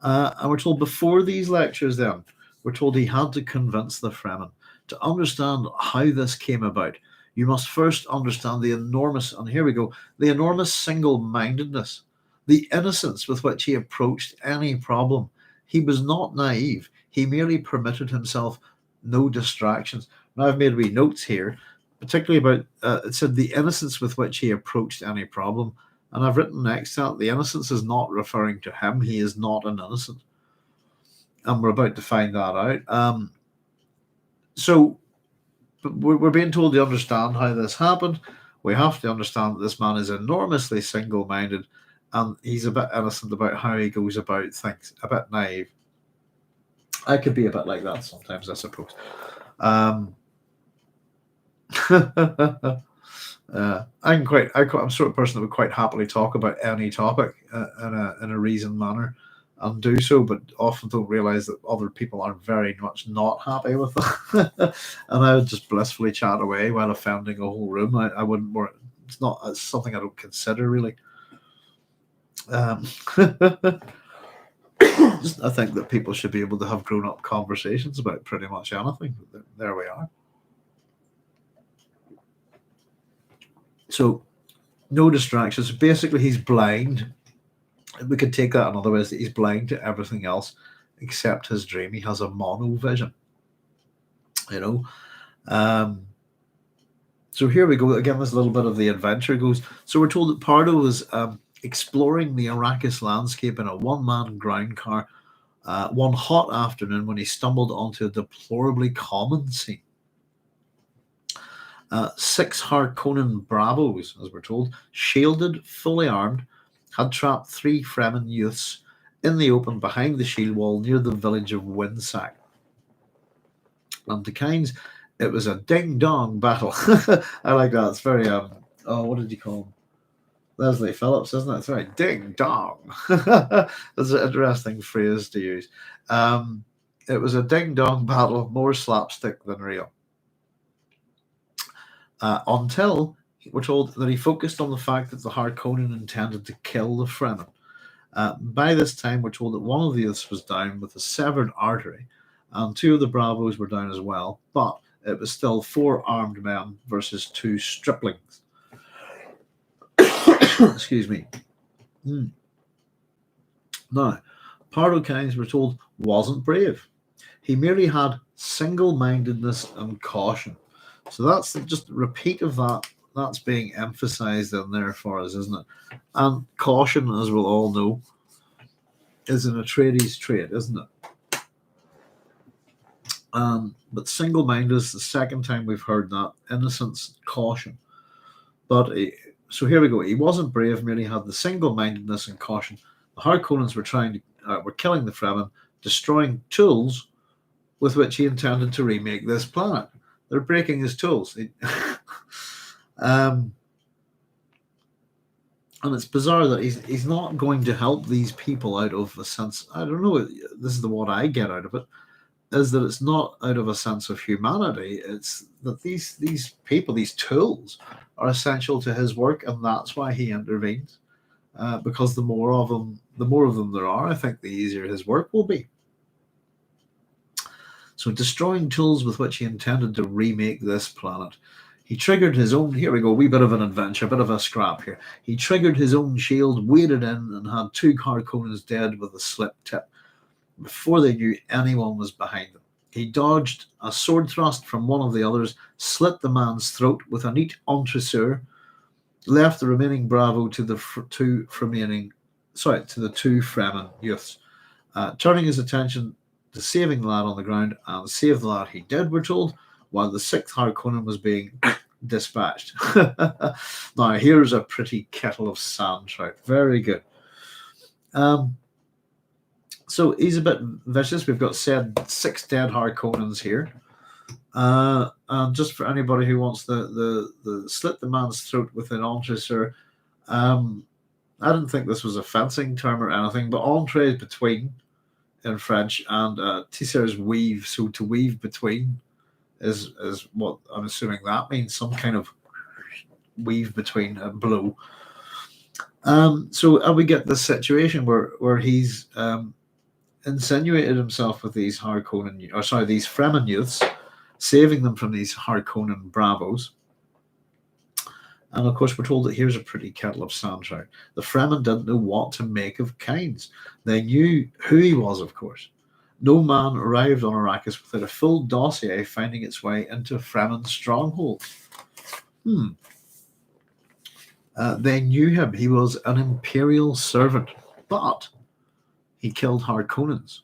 A: And we're told before these lectures then, we're told he had to convince the Fremen to understand how this came about. You must first understand the enormous, and here we go, the enormous single-mindedness, the innocence with which he approached any problem. He was not naive. He merely permitted himself no distractions. Now I've made wee notes here, particularly about, it said the innocence with which he approached any problem. And I've written next to that, the innocence is not referring to him. He is not an innocent. And we're about to find that out. So we're being told to understand how this happened. We have to understand that this man is enormously single-minded, and he's a bit innocent about how he goes about things, a bit naive. I could be a bit like that sometimes, I suppose. I'm I'm sort of person that would quite happily talk about any topic in a reasoned manner and do so, but often don't realize that other people are very much not happy with it. And I would just blissfully chat away while offending a whole room. I wouldn't worry. It's something I don't consider really. I think that people should be able to have grown-up conversations about pretty much anything. There we are. So, no distractions. Basically, he's blind. We could take that in other ways, that he's blind to everything else except his dream. He has a mono vision. So here we go. Again, this little bit of the adventure goes. So we're told that Pardot was exploring the Arrakis landscape in a one-man ground car one hot afternoon when he stumbled onto a deplorably common scene. 6 Harkonnen bravos, as we're told, shielded, fully armed, had trapped 3 Fremen youths in the open behind the shield wall near the village of Windsack. And to Kynes, it was a ding-dong battle. I like that. It's very, what did you call him? Leslie Phillips, isn't it? It's right. Ding-dong. That's an interesting phrase to use. It was a ding-dong battle, more slapstick than real. Until we're told that he focused on the fact that the Harkonnen intended to kill the Fremen. By this time, we're told that one of the youths was down with a severed artery, and 2 of the bravos were down as well, but it was still 4 armed men versus 2 striplings. Excuse me. Now, Pardot Kynes, we're told, wasn't brave. He merely had single-mindedness and caution. So that's just a repeat of that. That's being emphasized in there for us, isn't it? And caution, as we'll all know, is an Atreides trait, isn't it? But single-minded is the second time we've heard that. Innocence, caution. But so here we go. He wasn't brave, merely had the single-mindedness and caution. The Harkonnens were killing the Fremen, destroying tools with which he intended to remake this planet. They're breaking his tools. And it's bizarre that he's not going to help these people out of a sense, I don't know, this is what I get out of it, is that it's not out of a sense of humanity. It's that these people, these tools, are essential to his work, and that's why he intervenes. because the more of them there are, I think the easier his work will be. So destroying tools with which he intended to remake this planet. He triggered his own, here we go, wee bit of an adventure, a bit of a scrap here. He triggered his own shield, waded in, and had 2 Harkonnens dead with a slip tip before they knew anyone was behind them. He dodged a sword thrust from one of the others, slit the man's throat with a neat entreseur, left the remaining bravo to the two Fremen youths, turning his attention to saving the lad on the ground, and save the lad he did, we're told, while the 6th Harkonnen was being dispatched. Now, here's a pretty kettle of sand trout. Very good. So he's a bit vicious. We've got 6 dead Harkonnens here. And just for anybody who wants the slit the man's throat with an entreseur, I didn't think this was a fencing term or anything, but entre is between in French, and tisser is weave. So to weave between is what I'm assuming that means, some kind of weave between a blow. So we get this situation where he's insinuated himself with these these Fremen youths, saving them from these Harkonnen bravos. And of course, we're told that here's a pretty kettle of sand trout. The Fremen didn't know what to make of Kynes. They knew who he was, of course. No man arrived on Arrakis without a full dossier finding its way into a Fremen stronghold. They knew him. He was an imperial servant, but he killed Harkonnens.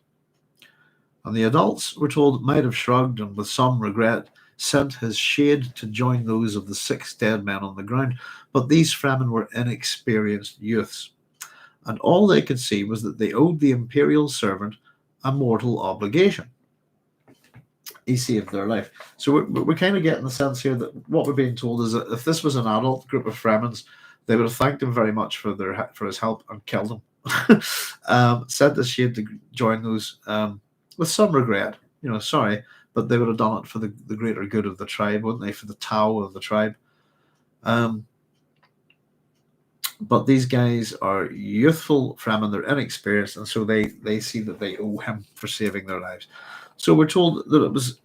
A: And the adults, we're told, might have shrugged and with some regret sent his shade to join those of the 6 dead men on the ground. But these Fremen were inexperienced youths, and all they could see was that they owed the imperial servant a mortal obligation. He saved their life. So we're kind of getting the sense here that what we're being told is that if this was an adult group of Fremens, they would have thanked him very much for his help and killed him. Sent the shade to join those with some regret. Sorry, but they would have done it for the greater good of the tribe, wouldn't they? For the Tao of the tribe. But these guys are youthful Fremen, they're inexperienced, and so they see that they owe him for saving their lives. So we're told that it was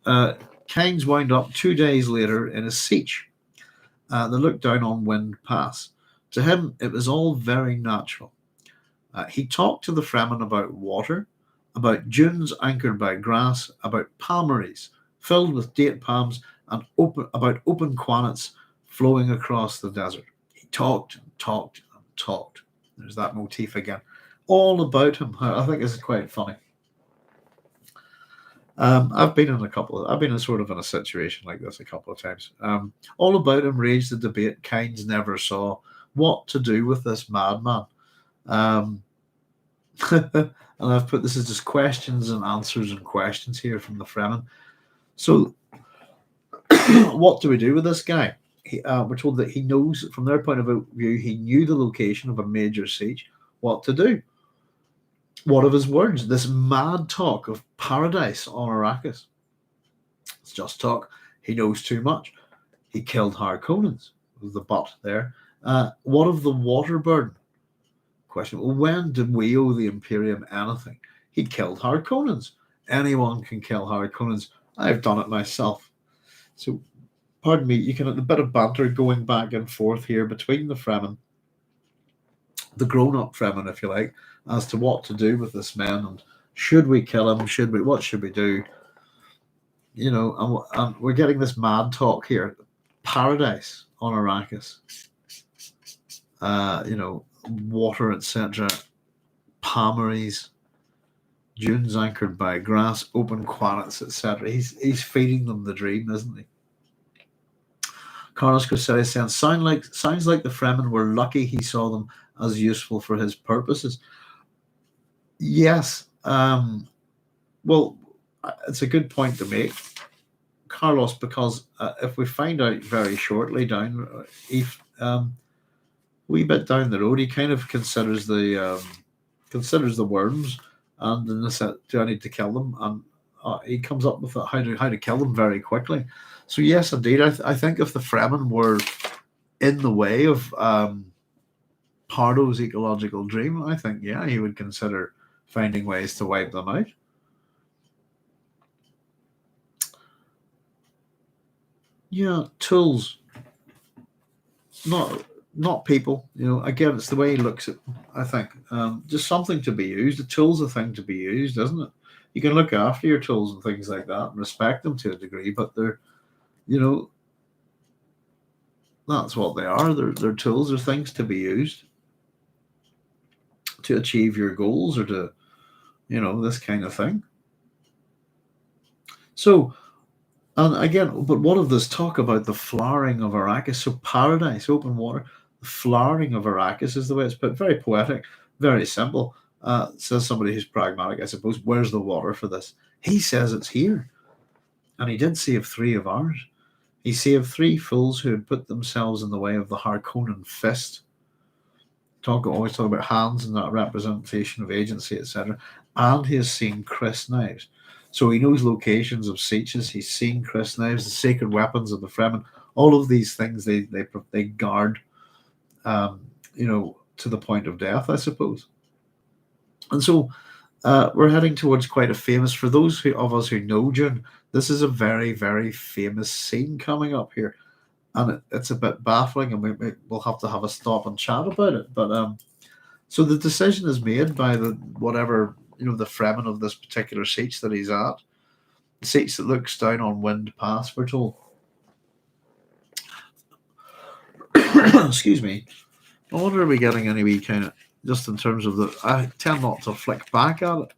A: Kynes wound up 2 days later in a siege. They looked down on Wind Pass. To him, it was all very natural. He talked to the Fremen about water, about dunes anchored by grass, about palmeries filled with date palms, and about open quanets flowing across the desert. He talked and talked and talked. There's that motif again. All about him. I think this is quite funny. I've been in sort of in a situation like this a couple of times. All about him raged the debate Kynes never saw. What to do with this madman? And I've put this as just questions and answers and questions here from the Fremen. So, what do we do with this guy? We're told that he knows, from their point of view, he knew the location of a major siege. What to do? What of his words? This mad talk of paradise on Arrakis. It's just talk. He knows too much. He killed Harkonnens. With the but there. What of the water burden? Question. Well, when did we owe the Imperium anything? He killed Harkonnens. Anyone can kill Harkonnens. I've done it myself. So, pardon me, you can have a bit of banter going back and forth here between the Fremen, the grown-up Fremen, if you like, as to what to do with this man, and should we kill him? What should we do? And we're getting this mad talk here. Paradise on Arrakis. Water, etc. Palmeries, dunes anchored by grass, open quanets, etc. He's feeding them the dream, isn't he? Carlos Crucetti saying, sounds like the Fremen were lucky he saw them as useful for his purposes. Yes. Well, it's a good point to make, Carlos, because if we find out very shortly down, wee bit down the road, he kind of considers the worms and do I need to kill them? And he comes up with how to kill them very quickly. So yes, indeed, I think if the Fremen were in the way of Pardot's ecological dream, I think, yeah, he would consider finding ways to wipe them out. Yeah, tools, not people. Again, it's the way he looks at. I think just something to be used. A tool's a thing to be used, isn't it? You can look after your tools and things like that and respect them to a degree, but they're, that's what they are. They're tools. They're things to be used to achieve your goals or to, this kind of thing. So, and again, but what of this talk about the flowering of Arrakis? So paradise, open water, the flowering of Arrakis is the way it's put. Very poetic, very simple. Says somebody who's pragmatic, I suppose. Where's the water for this? He says it's here. And he did save 3 of ours. He saved 3 fools who had put themselves in the way of the Harkonnen fist. Always talk about hands and that representation of agency, etc. And he has seen Chris knives. So he knows locations of sieges. He's seen Chris knives, the sacred weapons of the Fremen. All of these things they guard, to the point of death, I suppose. And so we're heading towards quite a famous, for those of us who know Dune, this is a very, very famous scene coming up here. And it's a bit baffling, and we'll have to have a stop and chat about it. But so the decision is made by the Fremen of this particular siege that he's at, the siege that looks down on Wind Pass, we're told. Excuse me. I wonder are we getting any wee kind of, just in terms of I tend not to flick back at it.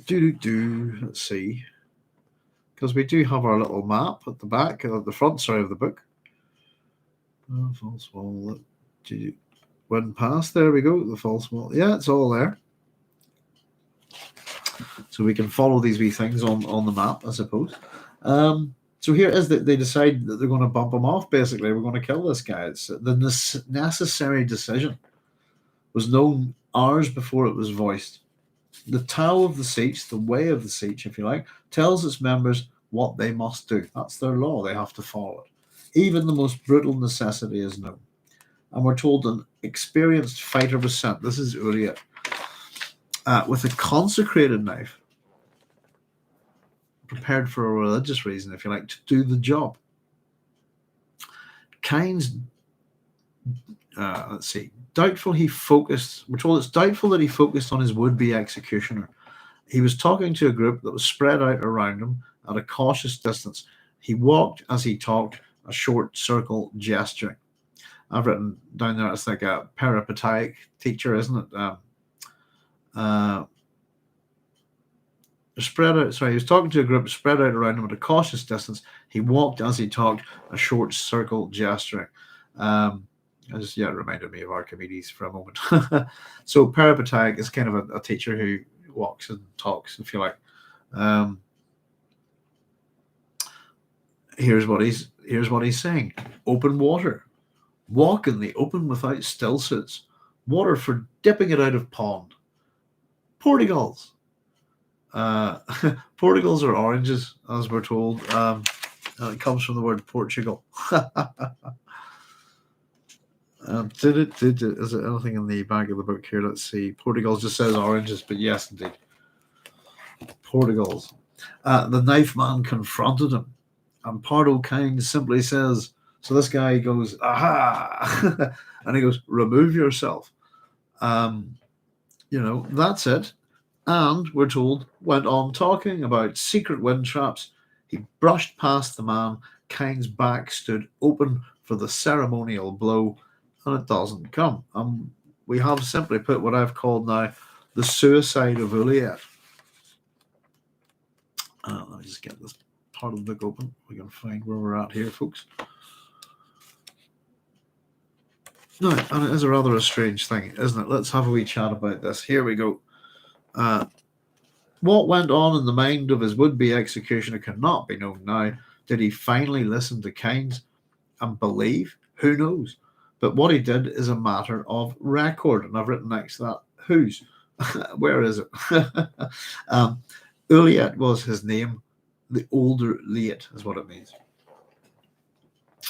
A: Let's see. Because we do have our little map at the back, at the front, of the book. False wall. Wind Pass, there we go, the false wall. Yeah, it's all there. So we can follow these wee things on the map, I suppose. So here is that they decide that they're going to bump him off, basically. We're going to kill this guy. It's the necessary decision was known hours before it was voiced. The Tao of the siege, the way of the siege, if you like, tells its members what they must do. That's their law. They have to follow it. Even the most brutal necessity is known. And we're told an experienced fighter was sent. This is Uriat. With a consecrated knife, prepared for a religious reason, if you like, to do the job. Kynes, doubtful he focused, we're told it's doubtful that he focused on his would-be executioner. He was talking to a group that was spread out around him at a cautious distance. He walked as he talked, a short circle gesturing. I've written down there, it's like a peripatetic teacher, isn't it? Spread out. Sorry, he was talking to a group spread out around him at a cautious distance. He walked as he talked, a short circle gesturing. It reminded me of Archimedes for a moment. So peripatetic is kind of a teacher who walks and talks, if you like. Here's what he's saying: open water, walk in the open without still suits, water for dipping it out of pond. Portugals. Portugals are oranges, as we're told. It comes from the word Portugal. Is it anything in the back of the book here? Let's see. Portugals just says oranges, but yes, indeed. Portugals. The knife man confronted him, and Pardot Kynes simply says, so this guy goes, aha, and he goes, remove yourself. That's it. And we're told, went on talking about secret wind traps. He brushed past the man. Kynes' back stood open for the ceremonial blow, and it doesn't come. We have simply put what I've called now the suicide of Uriat. Let me just get this part of the book open. We can find where we're at here, folks. No, and it is a strange thing, isn't it? Let's have a wee chat about this. Here we go. What went on in the mind of his would-be executioner cannot be known now. Did he finally listen to Kynes and believe? Who knows? But what he did is a matter of record, and I've written next to that, whose? Where is it? Uriat was his name. The older Liat is what it means.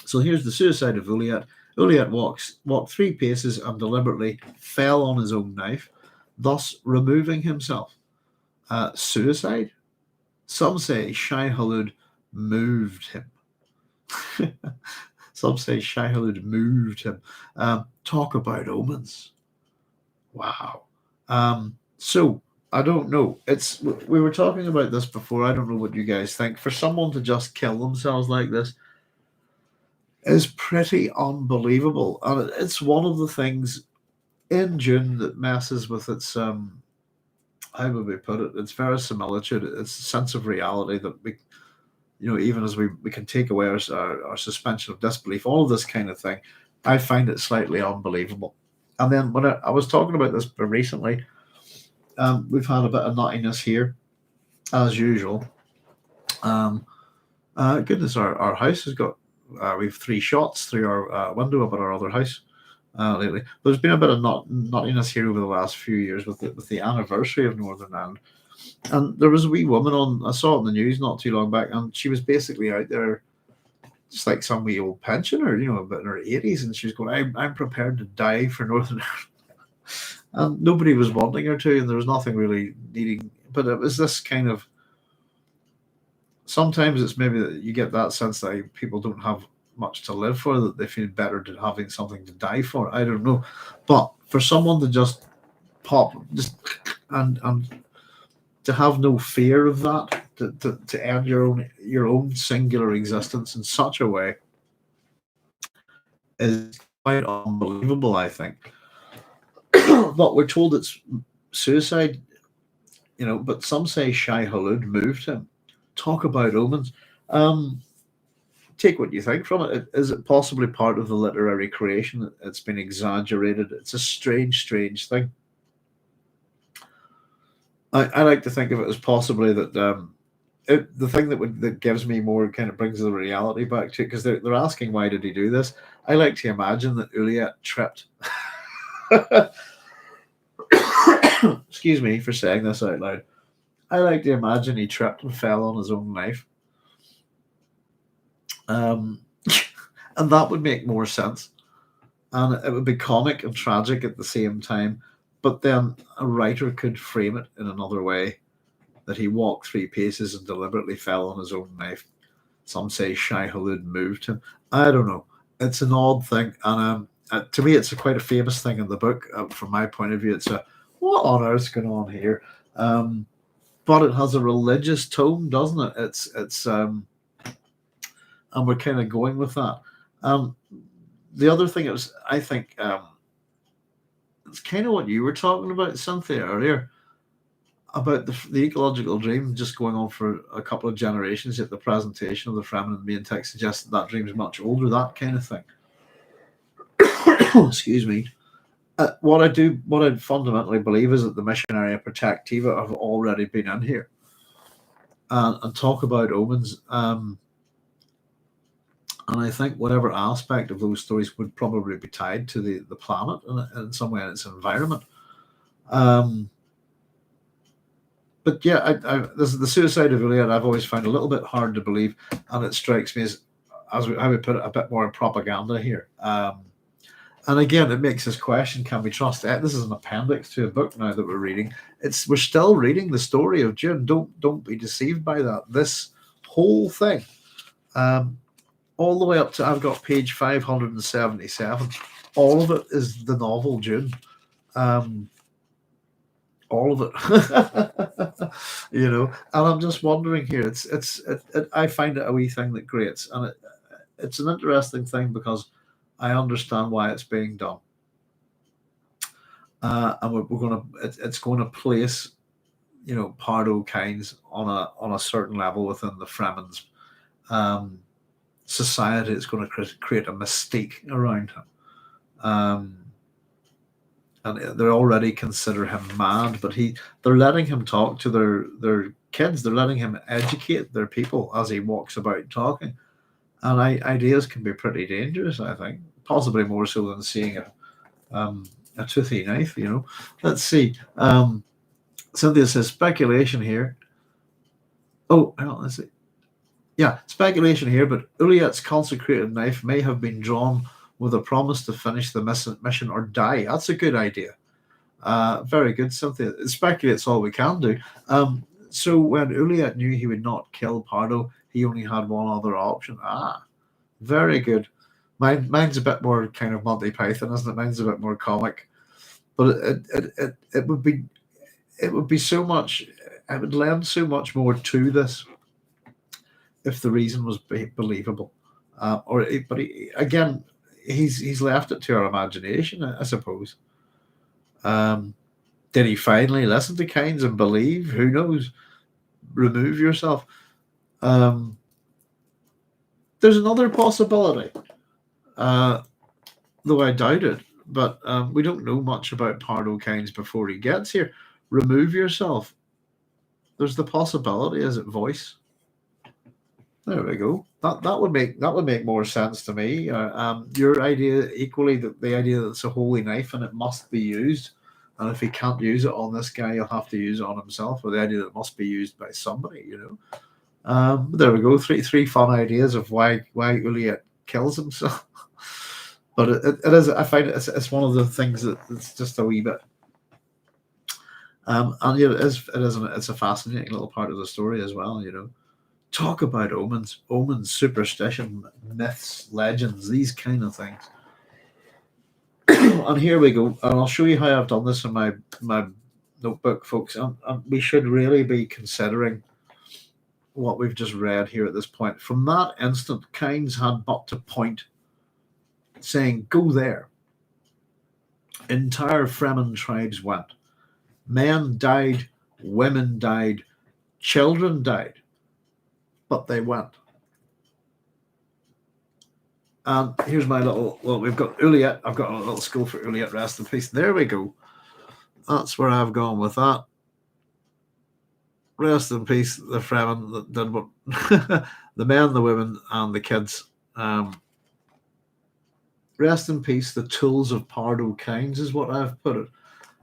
A: So here's the suicide of Uriat. Uliet walked 3 paces and deliberately fell on his own knife, thus removing himself. Suicide? Some say Shai-Hulud moved him. Some say Shai-Hulud moved him. Talk about omens. Wow. So I don't know. We were talking about this before. I don't know what you guys think. For someone to just kill themselves like this is pretty unbelievable, and it's one of the things in Dune that messes with its how would we put it? Its verisimilitude, its sense of reality that we, even as we can take away our suspension of disbelief, all of this kind of thing. I find it slightly unbelievable. And then when I was talking about this recently, we've had a bit of nuttiness here, as usual. Goodness, our house has got, we've 3 shots through our window up at our other house lately. There's been a bit of nuttiness here over the last few years with the anniversary of Northern Ireland. And there was a wee woman I saw it in the news not too long back, and she was basically out there just like some wee old pensioner, about in her 80s, and she was going, I'm prepared to die for Northern Ireland. And nobody was wanting her to, and there was nothing really needing. But it was this kind of, sometimes it's maybe that you get that sense that people don't have much to live for, that they feel better to having something to die for. I don't know. But for someone to just pop, and to have no fear of that, to end your own singular existence in such a way is quite unbelievable, I think. But we're told it's suicide, but some say Shai-Hulud moved him. Talk about omens. Take what you think from it. Is it possibly part of the literary creation? It's been exaggerated. It's a strange thing. I like to think of it as possibly that the thing that gives me more, kind of brings the reality back to it, because they're asking why did he do this. I like to imagine that Uliet tripped. Excuse me for saying this out loud. I like to imagine he tripped and fell on his own knife. And that would make more sense. And it would be comic and tragic at the same time. But then a writer could frame it in another way, that he walked 3 paces and deliberately fell on his own knife. Some say Shai-Hulud moved him. I don't know. It's an odd thing. And to me, it's quite a famous thing in the book. From my point of view, it's what on earth's going on here? But it has a religious tone, doesn't it? It's and we're kind of going with that. The other thing is, I think, it's kind of what you were talking about, Cynthia, earlier, about the ecological dream just going on for a couple of generations, yet the presentation of the Fremen in the main text suggests that dream is much older, that kind of thing. Excuse me. What I fundamentally believe is that the missionary protectiva have already been in here and talk about omens. And I think whatever aspect of those stories would probably be tied to the planet in some way, in its environment. But yeah, the suicide of Uliet I've always found a little bit hard to believe, and it strikes me as I would put it, a bit more propaganda here. And again, it makes us question: can we trust it? This is an appendix to a book now that we're reading. We're still reading the story of Dune. Don't be deceived by that. This whole thing, all the way up to, I've got page 577. All of it is the novel Dune. All of it, and I'm just wondering here. I find it a wee thing that grates, and it's an interesting thing because I understand why it's being done, and it's going to place, Pardot Kynes on a certain level within the Fremen's society. It's going to create a mystique around him. And they already consider him mad, but they're letting him talk to their kids. They're letting him educate their people as he walks about talking. And ideas can be pretty dangerous, I think, possibly more so than seeing a toothy knife. Let's see. Cynthia says speculation here. Oh, hang on, let's see. Yeah, speculation here, but Uliet's consecrated knife may have been drawn with a promise to finish the mission or die. That's a good idea. Very good. Something it speculates all we can do. So when Uliet knew he would not kill Pardot, he only had one other option. Very good. Mine's a bit more kind of Monty Python, isn't it? Mine's a bit more comic, but it would be so much. It would lend so much more to this if the reason was believable. Again, he's left it to our imagination, I suppose. Did he finally listen to Kynes and believe? Who knows? Remove yourself. There's another possibility, though I doubt it. But we don't know much about Pardot Kynes before he gets here. Remove yourself. There's the possibility. Is it voice? There we go. That would make more sense to me. Your idea equally, the idea that it's a holy knife and it must be used, and if he can't use it on this guy, he'll have to use it on himself, or the idea that it must be used by somebody. There we go. Three fun ideas of why Uliet kills himself. But it is. I find it's one of the things that's just a wee bit. And it's a fascinating little part of the story as well. Talk about omens, superstition, myths, legends, these kind of things. And here we go. And I'll show you how I've done this in my notebook, folks. And we should really be considering what we've just read here at this point. From that instant, Kynes had but to point, saying, "Go there." Entire Fremen tribes went. Men died, women died, children died. But they went. And here's my we've got Uliet. I've got a little skull for Uliet, rest in peace. There we go. That's where I've gone with that. Rest in peace, the Fremen that did what the men, the women, and the kids. Rest in peace, the tools of Pardot Kynes is what I've put it.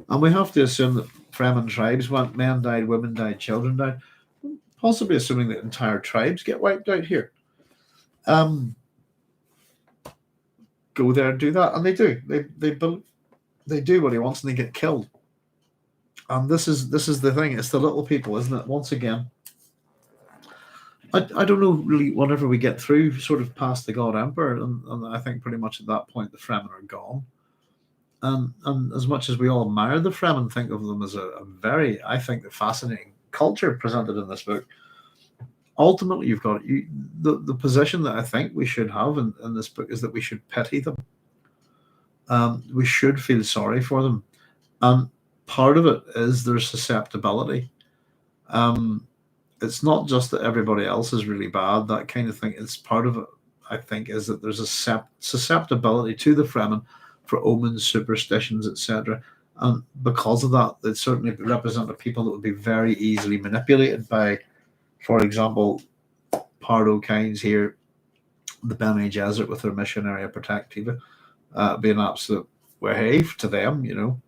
A: And we have to assume that Fremen tribes went, men died, women died, children died. Possibly assuming that entire tribes get wiped out here. Go there and do that, and they do. They do what he wants, and they get killed. And this is the thing. It's the little people, isn't it? Once again, I don't know really. Whenever we get through, sort of past the God Emperor, and I think pretty much at that point the Fremen are gone. And as much as we all admire the Fremen, think of them as a very, I think, fascinating culture presented in this book. Ultimately, you've got the position that I think we should have in this book is that we should pity them. We should feel sorry for them, and part of it is their susceptibility. It's not just that everybody else is really bad, that kind of thing. It's part of it, I think, is that there's a susceptibility to the Fremen for omens, superstitions, etc. And because of that, it certainly represented people that would be very easily manipulated by, for example, Pardot Kynes here, the Bene Gesserit with their missionary protectiva, being an absolute wahave to them, And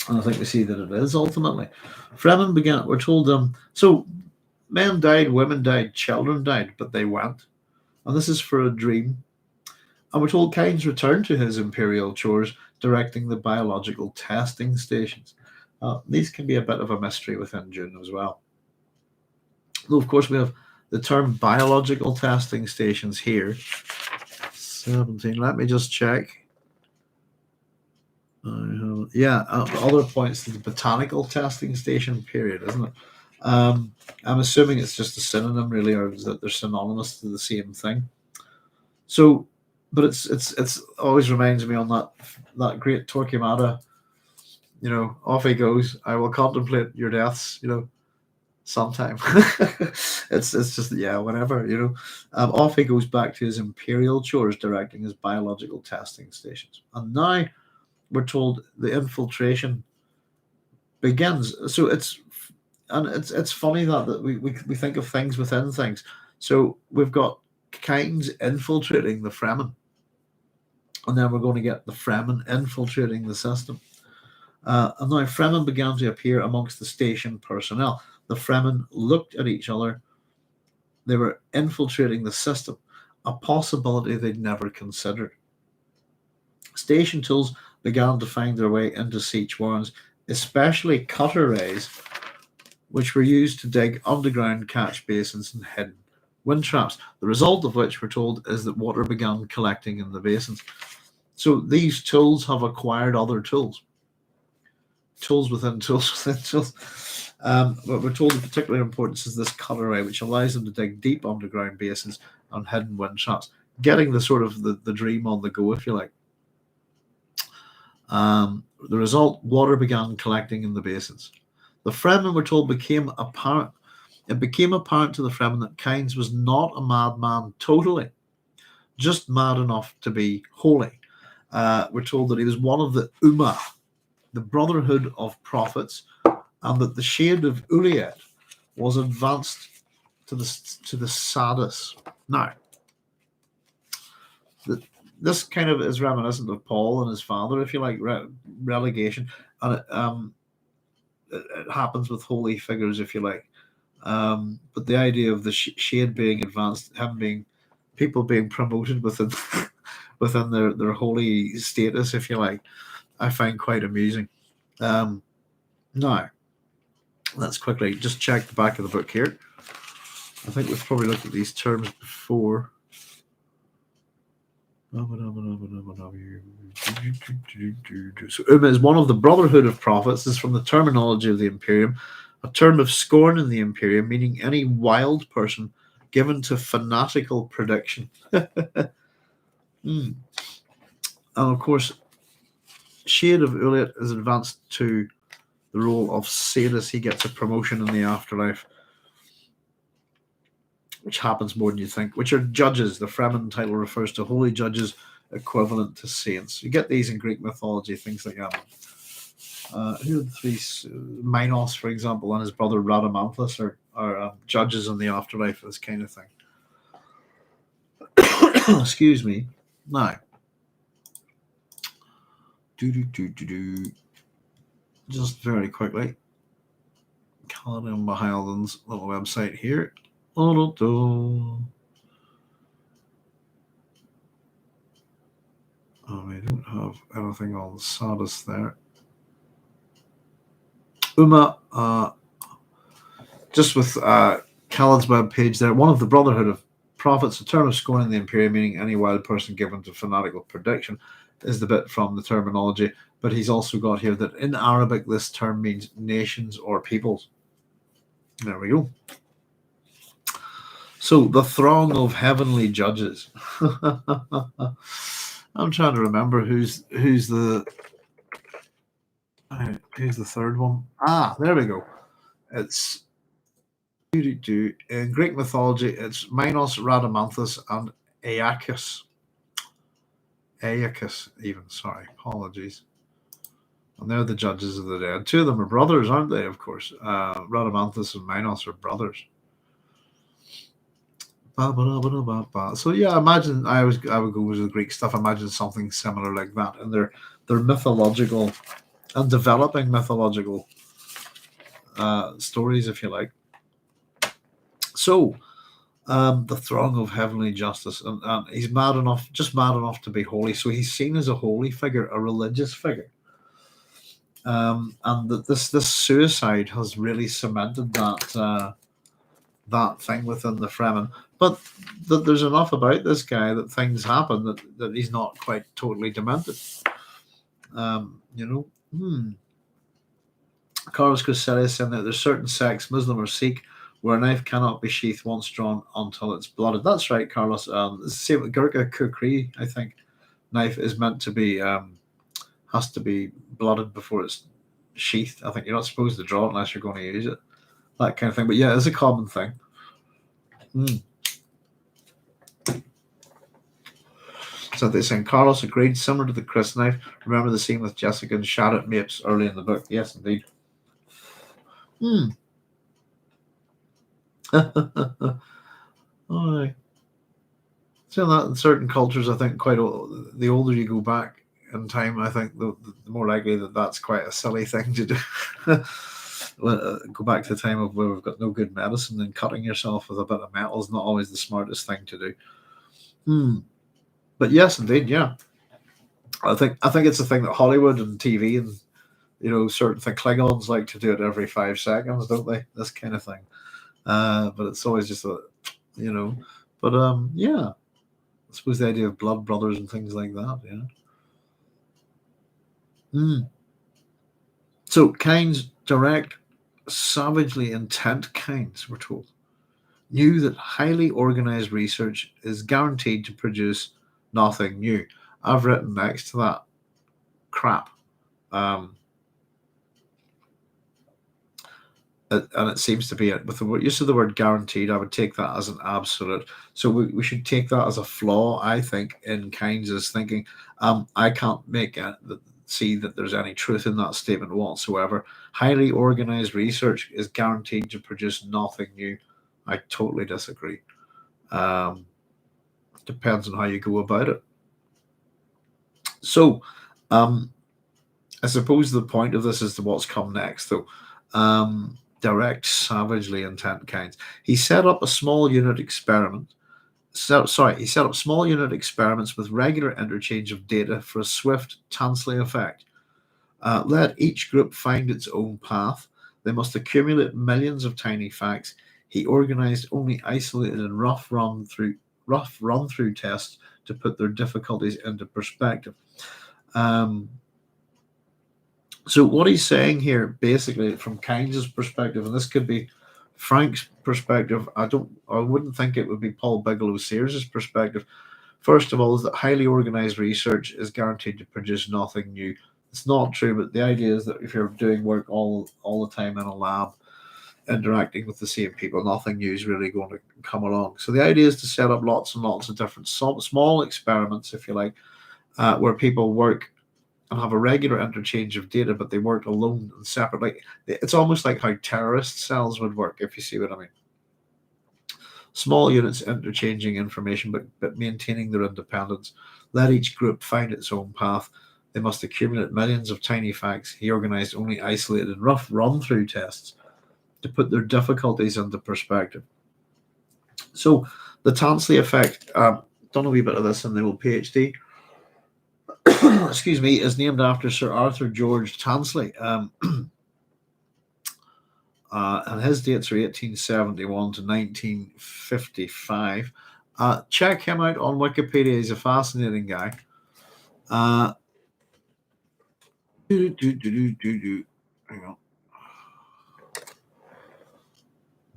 A: I think we see that it is ultimately. Fremen began, we're told so men died, women died, children died, but they went. And this is for a dream. And we're told Kynes returned to his imperial chores, directing the biological testing stations. These can be a bit of a mystery within Dune as well. Though, of course, we have the term biological testing stations here. 17. Let me just check. Other points to the botanical testing station period, isn't it? I'm assuming it's just a synonym, really, or that they're synonymous to the same thing. So, but it's always reminds me on that great Torquemada, off he goes. I will contemplate your deaths, sometime. it's just whenever, off he goes back to his imperial chores, directing his biological testing stations. And now we're told the infiltration begins. So it's funny that we think of things within things. So we've got Kynes infiltrating the Fremen, and then we're going to get the Fremen infiltrating the system. And now Fremen began to appear amongst the station personnel. The Fremen looked at each other. They were infiltrating the system. a possibility they'd never considered. Station tools began to find their way into siege warrens, especially cutter rays, which were used to dig underground catch basins and hidden wind traps. The result of which, we're told, is that water began collecting in the basins. So these tools have acquired other tools. Tools within tools within tools. But we're told the particular importance is this cutter ray, which allows them to dig deep underground basins and hidden wind traps, getting the sort of the dream on the go, if you like. The result, water began collecting in the basins. The Fremen, we're told, became apparent. It became apparent to the Fremen that Kynes was not a madman totally, just mad enough to be holy. We're told that he was one of the Ummah, the Brotherhood of Prophets, and that the shade of Uliet was advanced to the Sadis. Now, this kind of is reminiscent of Paul and his father, if you like, relegation, and it happens with holy figures, if you like. But the idea of the shade being advanced, people being promoted within within their holy status, if you like, I find quite amusing. Now, let's quickly just check the back of the book here. I think we've probably looked at these terms before. So Ummah is one of the Brotherhood of Prophets. This is from the terminology of the Imperium, a term of scorn in the Imperium, meaning any wild person given to fanatical prediction. And of course, Shade of Uliet is advanced to the role of Sadis. He gets a promotion in the afterlife, which happens more than you think, which are judges. The Fremen title refers to holy judges equivalent to saints. You get these in Greek mythology, things like that. Who are the three? Minos, for example, and his brother Radamanthus are judges in the afterlife, this kind of thing. Excuse me. Now, just very quickly, Caladan Bahildon's little website here. I don't have anything on Sadis there. Ummah, just with Khaled's web page there, one of the Brotherhood of Prophets, a term of scorn in the Imperium, meaning any wild person given to fanatical prediction, is the bit from the terminology. But he's also got here that in Arabic this term means nations or peoples. There we go. So the throng of heavenly judges. I'm trying to remember who's the third one. There we go. It's in Greek mythology. It's Minos, Radamanthus, and Aeacus. Even. Sorry, apologies. And they're the judges of the dead. Two of them are brothers, aren't they? Of course, Radamanthus and Minos are brothers. So yeah, imagine I would go with the Greek stuff. Imagine something similar like that, and they're mythological and developing mythological stories, if you like. So the throng of heavenly justice, and he's just mad enough to be holy. So he's seen as a holy figure, a religious figure, and that this suicide has really cemented that thing within the Fremen. But that there's enough about this guy that things happen that he's not quite totally demented. Carlos Cosselli saying that there's certain sects, Muslim or Sikh, where a knife cannot be sheathed once drawn until it's blooded. That's right, Carlos. It's the same with Gurkha Kukri, I think. Knife is meant to be has to be blooded before it's sheathed. I think you're not supposed to draw it unless you're going to use it. That kind of thing. But yeah, it's a common thing. So they're saying Carlos agreed, similar to the Chris knife. Remember the scene with Jessica and Sharad Mapes early in the book? Yes, indeed. All right. So that in certain cultures, I think the older you go back in time, I think the more likely that's quite a silly thing to do. Go back to the time of where we've got no good medicine, and cutting yourself with a bit of metal is not always the smartest thing to do. But yes, indeed, yeah. I think it's a thing that Hollywood and TV and certain thing Klingons like to do it every 5 seconds, don't they? This kind of thing. But it's always just a you know. But yeah. I suppose the idea of blood brothers and things like that, yeah. So Kynes, direct, savagely intent Kynes, we're told, knew that highly organized research is guaranteed to produce nothing new. I've written next to that crap. And it seems to be it. With the use of the word guaranteed, I would take that as an absolute. So we should take that as a flaw, I think, in Kynes' thinking. I can't see that there's any truth in that statement whatsoever. Highly organized research is guaranteed to produce nothing new. I totally disagree. Depends on how you go about it. So, I suppose the point of this is to what's come next, though. Direct, savagely intent Kynes. He set up a small unit experiment. He set up small unit experiments with regular interchange of data for a swift Tansley effect. Let each group find its own path. They must accumulate millions of tiny facts. He organized only isolated and rough run-through tests to put their difficulties into perspective. So what he's saying here, basically, from Kynes' perspective, and this could be Frank's perspective, I wouldn't think it would be Paul Bigelow Sears' perspective. First of all, is that highly organized research is guaranteed to produce nothing new. It's not true, but the idea is that if you're doing work all the time in a lab, interacting with the same people, nothing new is really going to come along. So the idea is to set up lots and lots of different small experiments, if you like, where people work and have a regular interchange of data, but they work alone and separately. It's almost like how terrorist cells would work, if you see what I mean. Small units interchanging information, but maintaining their independence. Let each group find its own path. They must accumulate millions of tiny facts. He organized only isolated and rough run-through tests to put their difficulties into perspective. So the Tansley effect, done a wee bit of this in the old PhD, excuse me, is named after Sir Arthur George Tansley. And his dates are 1871 to 1955. Check him out on Wikipedia. He's a fascinating guy. Hang on.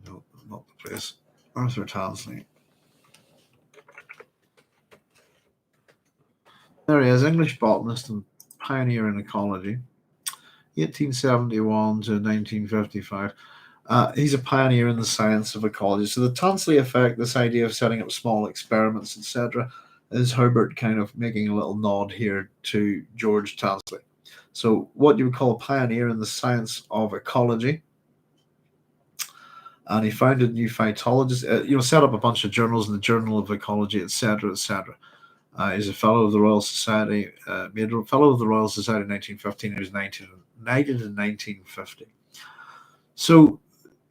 A: No, not the place. Arthur Tansley. There he is, English botanist and pioneer in ecology. 1871 to 1955. He's a pioneer in the science of ecology. So the Tansley effect, this idea of setting up small experiments, etc., is Herbert kind of making a little nod here to George Tansley. So what you would call a pioneer in the science of ecology. And he founded new phytologists, set up a bunch of journals in the Journal of Ecology, etc., etc. He's a fellow of the Royal Society, made a fellow of the Royal Society in 1915. He was knighted in 1950. So,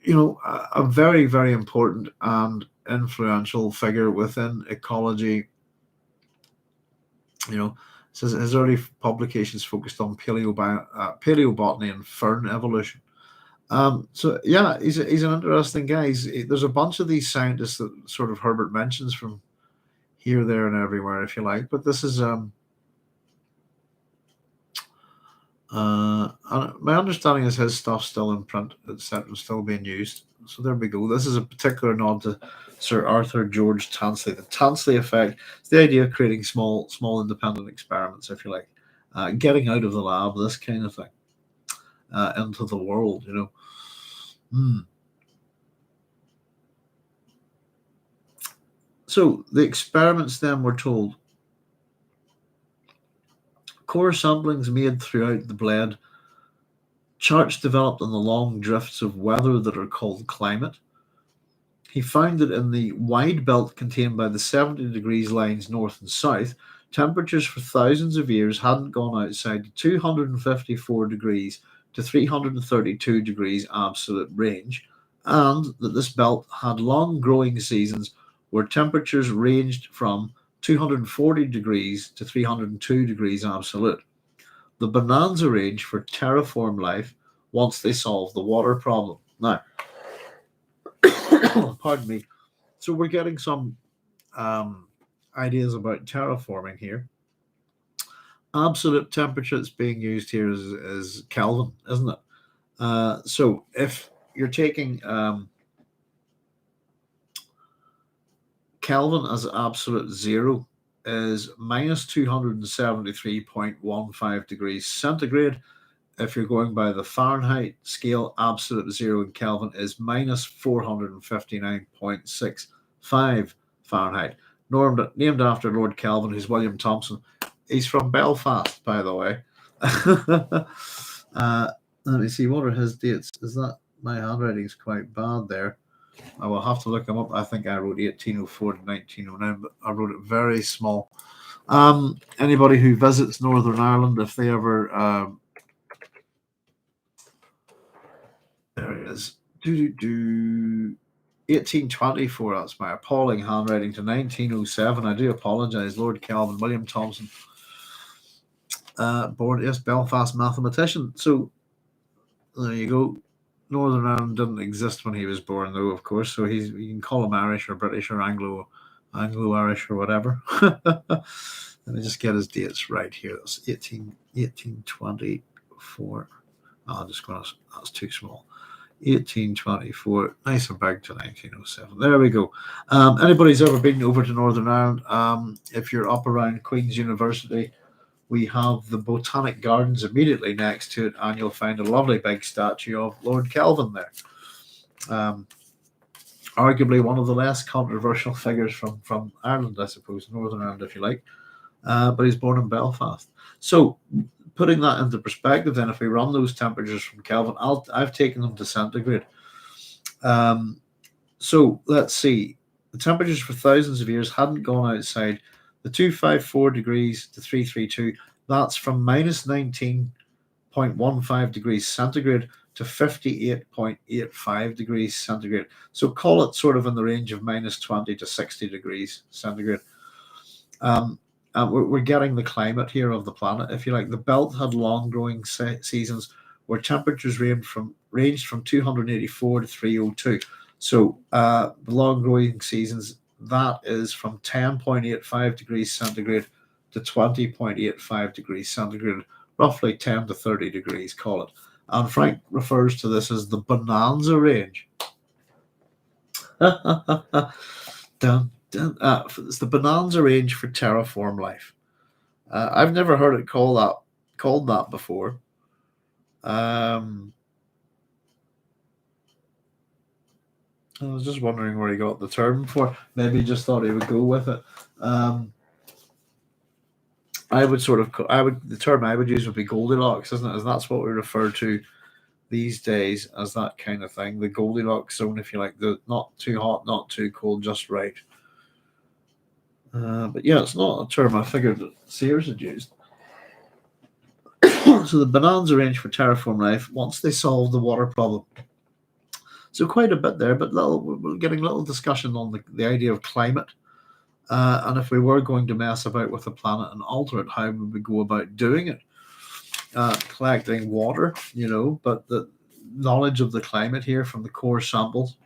A: a very, very important and influential figure within ecology. Says his early publications focused on paleobotany and fern evolution. So yeah, he's an interesting guy. There's a bunch of these scientists that sort of Herbert mentions from here, there, and everywhere, if you like. But this is my understanding is his stuff's still in print, etc., still being used. So there we go. This is a particular nod to Sir Arthur George Tansley. The Tansley effect is the idea of creating small independent experiments, if you like, getting out of the lab, this kind of thing, into the world. So the experiments then were told. Core samplings made throughout the bled, charts developed on the long drifts of weather that are called climate. He found that in the wide belt contained by the 70 degrees lines north and south, temperatures for thousands of years hadn't gone outside the 254 degrees to 332 degrees absolute range, and that this belt had long growing seasons where temperatures ranged from 240 degrees to 302 degrees absolute. The bonanza range for terraform life once they solve the water problem. Now, pardon me. So we're getting some ideas about terraforming here. Absolute temperature that's being used here is Kelvin, isn't it? So if you're taking Kelvin as absolute zero, is minus 273.15 degrees centigrade. If you're going by the Fahrenheit scale, absolute zero in Kelvin is minus 459.65 Fahrenheit. Named after Lord Kelvin, who's William Thomson. He's from Belfast, by the way. Let me see, what are his dates? Is that, my handwriting's quite bad there. I will have to look him up. I think I wrote 1804 to 1909, but I wrote it very small. Anybody who visits Northern Ireland, if they ever... there it is. 1824, that's my appalling handwriting, to 1907. I do apologise. Lord Kelvin, William Thomson. Born, yes, Belfast mathematician. So, there you go. Northern Ireland didn't exist when he was born, though, of course. So you can call him Irish or British or Anglo-Irish or whatever. Let me just get his dates right here. That's 1824. Oh, that's too small. 1824, nice and big, to 1907. There we go. Anybody's ever been over to Northern Ireland, if you're up around Queen's University, we have the Botanic Gardens immediately next to it, and you'll find a lovely big statue of Lord Kelvin there. Arguably one of the less controversial figures from Ireland, I suppose, Northern Ireland, if you like. But he's born in Belfast. So, putting that into perspective, then, if we run those temperatures from Kelvin, I've taken them to centigrade. So, let's see. The temperatures for thousands of years hadn't gone outside the 254 degrees to 332, that's from minus 19.15 degrees centigrade to 58.85 degrees centigrade. So call it sort of in the range of minus 20 to 60 degrees centigrade. We're getting the climate here of the planet, if you like. The belt had long growing seasons where temperatures ranged from 284 to 302. So the long growing seasons, that is from 10.85 degrees centigrade to 20.85 degrees centigrade, roughly 10 to 30 degrees, call it. And Frank refers to this as the bonanza range. It's the bonanza range for terraform life. I've never heard it called that before. I was just wondering where he got the term for. Maybe he just thought he would go with it. The term I would use would be Goldilocks, isn't it? As that's what we refer to these days as that kind of thing. The Goldilocks zone, if you like, the not too hot, not too cold, just right. But yeah, it's not a term I figured that Sears had used. So the bonanza range for terraform life once they solve the water problem. So quite a bit there, but we're getting a little discussion on the idea of climate. And if we were going to mess about with the planet and alter it, how would we go about doing it? Collecting water, but the knowledge of the climate here from the core samples.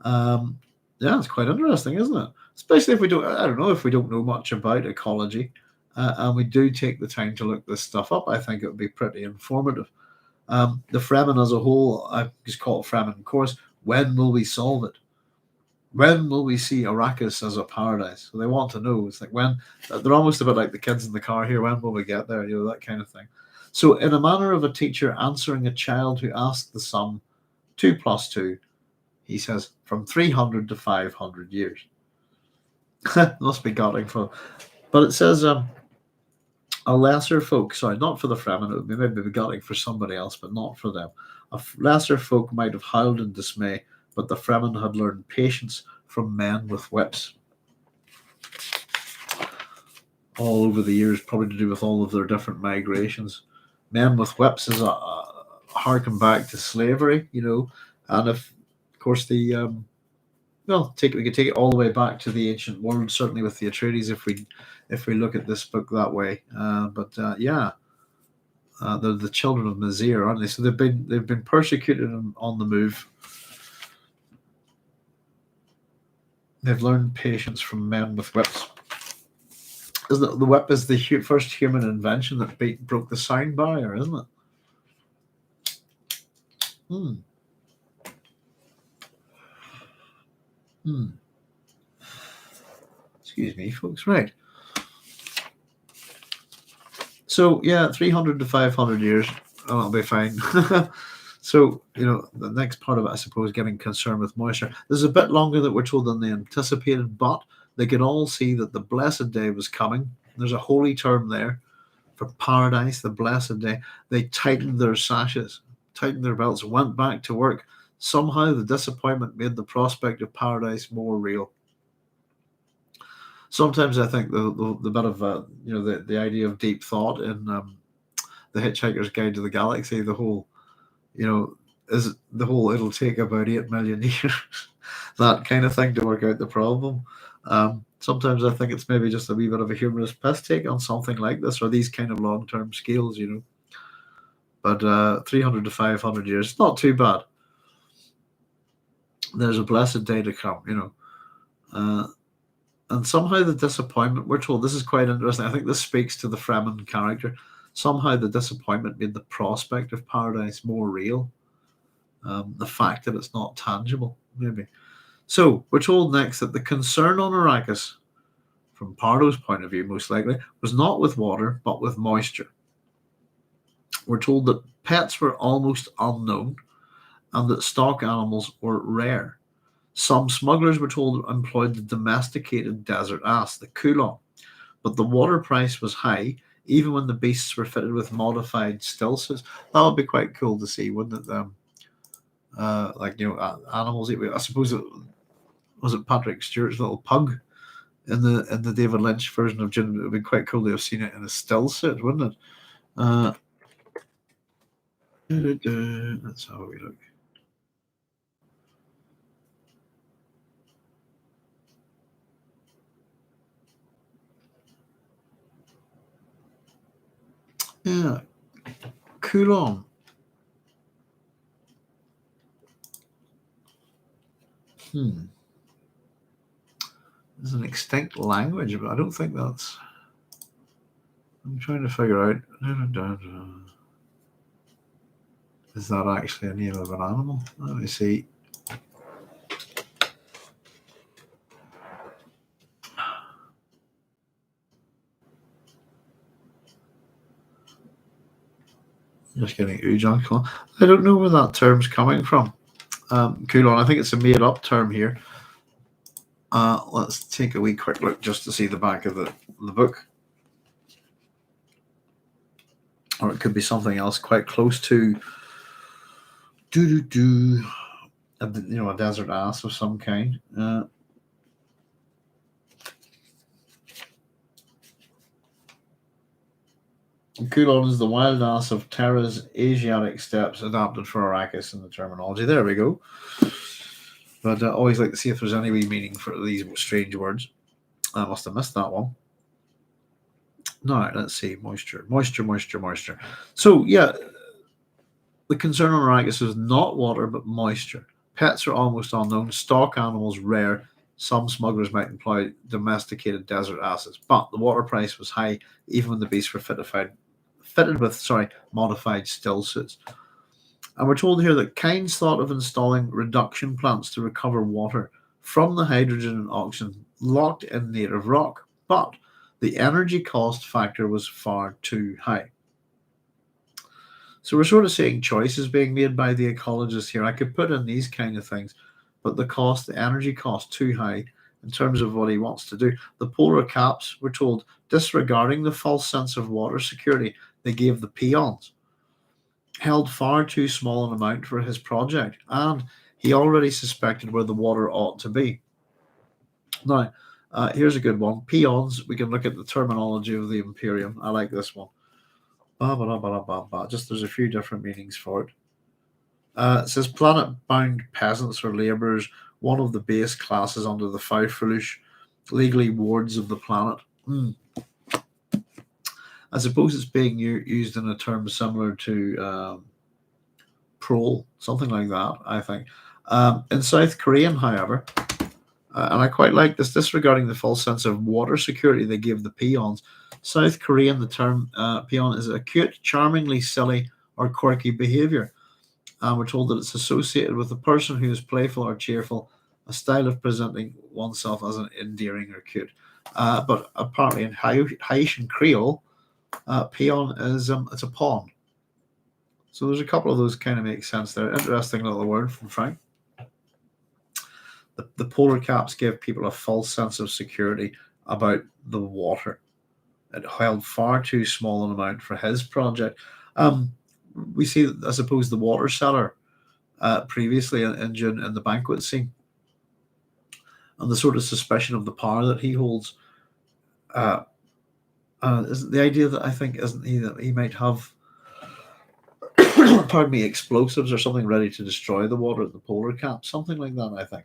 A: It's quite interesting, isn't it? Especially if we don't know much about ecology, and we do take the time to look this stuff up. I think it would be pretty informative. The Fremen as a whole, I just call it Fremen, of course. When will we solve it? When will we see Arrakis as a paradise? So they want to know. It's like when they're almost a bit like the kids in the car here. When will we get there? That kind of thing. So, in a manner of a teacher answering a child who asked the sum 2 plus 2, he says from 300 to 500 years. Must be gutting for, but it says a lesser folk. Sorry, not for the Fremen. It would maybe be gutting for somebody else, but not for them. A lesser folk might have howled in dismay, but the Fremen had learned patience from men with whips. All over the years, probably to do with all of their different migrations. Men with whips is a harken back to slavery, and if, of course, the well, we could take it all the way back to the ancient world, certainly with the Atreides, if we look at this book that way. Yeah, they're the children of Nazir, aren't they? So they've been persecuted and on the move. They've learned patience from men with whips. Isn't it, the whip is the first human invention that broke the sound barrier, isn't it? Hmm. Hmm. Excuse me, folks. Right. So yeah, 300 to 500 years, that'll be fine. So, the next part of it, I suppose, getting concerned with moisture. This is a bit longer that we're told than they anticipated, but they could all see that the blessed day was coming. There's a holy term there for paradise, the blessed day. They tightened their sashes, tightened their belts, went back to work. Somehow the disappointment made the prospect of paradise more real. Sometimes I think the bit of the idea of deep thought in the Hitchhiker's Guide to the Galaxy, the whole it'll take about 8 million years, that kind of thing to work out the problem. Sometimes I think it's maybe just a wee bit of a humorous piss take on something like this, or these kind of long-term scales, But 300 to 500 years, not too bad. There's a blessed day to come, and somehow the disappointment, we're told, this is quite interesting. I think this speaks to the Fremen character. Somehow the disappointment made the prospect of paradise more real. The fact that it's not tangible, maybe. So we're told next that the concern on Arrakis, from Pardot's point of view most likely, was not with water, but with moisture. We're told that pets were almost unknown and that stock animals were rare. Some smugglers, were told, employed the domesticated desert ass, the Kulon, but the water price was high, even when the beasts were fitted with modified still suits. That would be quite cool to see, wouldn't it? Animals. I suppose was it Patrick Stewart's little pug in the David Lynch version of Dune. It would be quite cool to have seen it in a still suit, wouldn't it? Let's have a wee look. Yeah, Kulon. It's an extinct language, but I don't think that's. I'm trying to figure out. Is that actually a name of an animal? Let me see. Just getting Ujan. I don't know where that term's coming from. Kulon. I think it's a made-up term here. Let's take a wee quick look just to see the back of the book. Or it could be something else quite close to a desert ass of some kind. Kulon is the wild ass of Terra's Asiatic steppes, adapted for Arrakis in the terminology. There we go. But I always like to see if there's any wee meaning for these strange words. I must have missed that one. Now, let's see. Moisture. So, yeah, the concern on Arrakis is not water, but moisture. Pets are almost unknown. Stock animals rare. Some smugglers might employ domesticated desert asses. But the water price was high, even when the beasts were fitted with modified still suits. And we're told here that Kynes thought of installing reduction plants to recover water from the hydrogen and oxygen locked in native rock, but the energy cost factor was far too high. So we're sort of seeing choices being made by the ecologist here. I could put in these kind of things, but the energy cost too high in terms of what he wants to do. The polar caps, we're told, disregarding the false sense of water security they gave the peons, held far too small an amount for his project, and he already suspected where the water ought to be. Now, here's a good one. Peons, we can look at the terminology of the Imperium. I like this one. Just there's a few different meanings for it. It says planet-bound peasants or laborers one of the base classes under the Faufreluche, legally wards of the planet. I suppose it's being used in a term similar to Prologue, something like that, I think. In South Korean, however, and I quite like this, disregarding the false sense of water security they give the peons, South Korean, the term peon is acute, charmingly silly, or quirky behavior. And we're told that it's associated with a person who is playful or cheerful, a style of presenting oneself as an endearing or cute. But apparently in Haitian Creole, peon is it's a pawn. So there's a couple of those kind of make sense there. Interesting little word from Frank. The polar caps give people a false sense of security about the water. It held far too small an amount for his project. We see, I suppose, the water cellar previously in Dune in the banquet scene, and the sort of suspicion of the power that he holds. Is the idea that I think, isn't he, that he might have, pardon me, explosives or something ready to destroy the water at the polar cap, something like that, I think.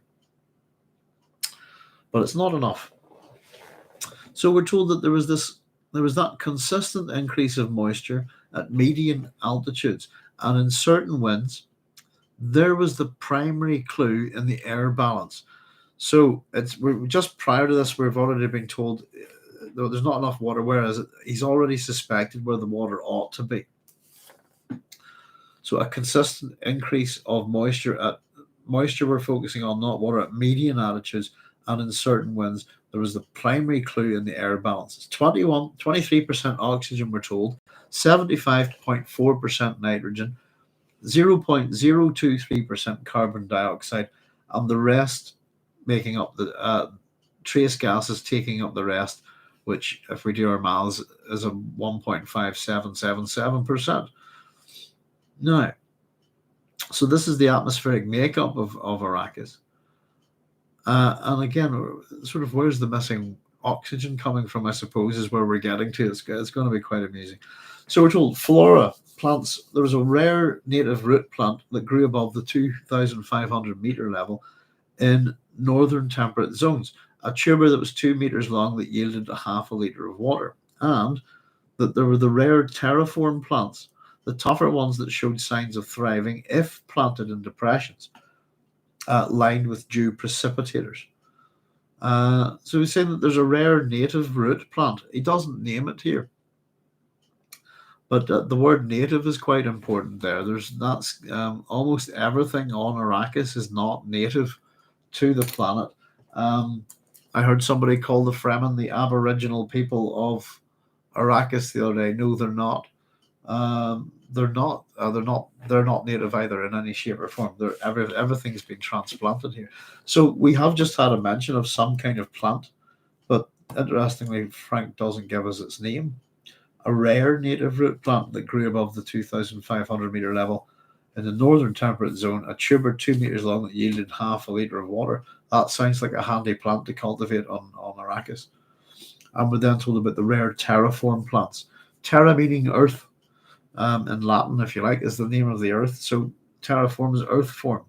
A: But it's not enough. So we're told that there was that consistent increase of moisture at median altitudes, and in certain winds, there was the primary clue in the air balance. So we're just prior to this, we've already been told there's not enough water, whereas he's already suspected where the water ought to be. So a consistent increase of moisture we're focusing on, not water, at median altitudes, and in certain winds, there was the primary clue in the air balance. It's 23% oxygen, we're told, 75.4% nitrogen, 0.023% carbon dioxide, and the rest making up the trace gases, taking up the rest, which, if we do our maths, is a 1.5777%. Now, so this is the atmospheric makeup of Arrakis. And again, sort of where's the missing oxygen coming from, I suppose, is where we're getting to. It's going to be quite amusing. So we're told flora, plants, there was a rare native root plant that grew above the 2,500 meter level in northern temperate zones, a tuber that was 2 meters long that yielded a half a liter of water, and that there were the rare terraform plants, the tougher ones that showed signs of thriving if planted in depressions, lined with dew precipitators. So he's saying that there's a rare native root plant. He doesn't name it here, but the word native is quite important there. That's almost everything on Arrakis is not native to the planet. I heard somebody call the Fremen the Aboriginal people of Arrakis the other day. No, they're not. They're not native either in any shape or form. Everything's been transplanted here. So we have just had a mention of some kind of plant, but interestingly, Frank doesn't give us its name. A rare native root plant that grew above the 2,500 meter level in the northern temperate zone, a tuber 2 meters long that yielded half a liter of water. That sounds like a handy plant to cultivate on Arrakis. And we're then told about the rare terraform plants. Terra meaning earth, in Latin, if you like, is the name of the earth. So terraform is earth form.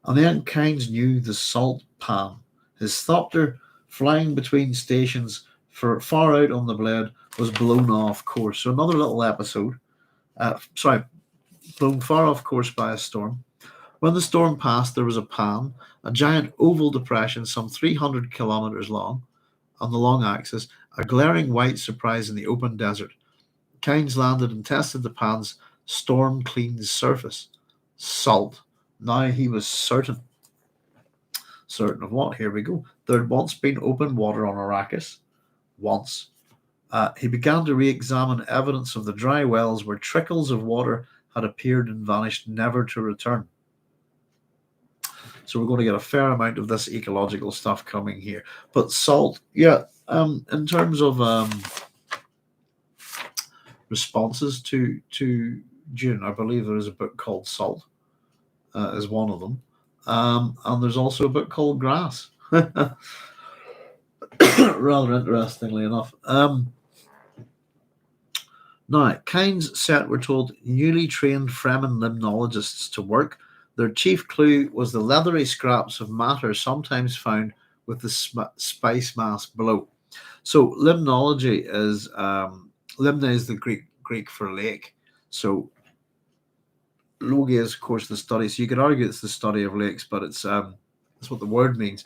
A: And then Kynes knew the salt pan. His thopter, flying between stations for far out on the blade, was blown off course. So another little episode. Blown far off course by a storm. When the storm passed, there was a pan, a giant oval depression some 300 kilometers long on the long axis, a glaring white surprise in the open desert. Kynes landed and tested the pan's storm-clean surface. Salt. Now he was certain. Certain of what? Here we go. There had once been open water on Arrakis. Once. He began to re-examine evidence of the dry wells where trickles of water had appeared and vanished, never to return. So we're going to get a fair amount of this ecological stuff coming here. But salt, yeah, in terms of responses to Dune, I believe there is a book called Salt, is one of them. And there's also a book called Grass. Rather interestingly enough. Now, Kynes set, we're told, newly trained Fremen limnologists to work Their chief clue was the leathery scraps of matter sometimes found with the spice mass below. So limnology is limna is the Greek for lake. So logia is, of course, the study. So you could argue it's the study of lakes, but it's that's what the word means.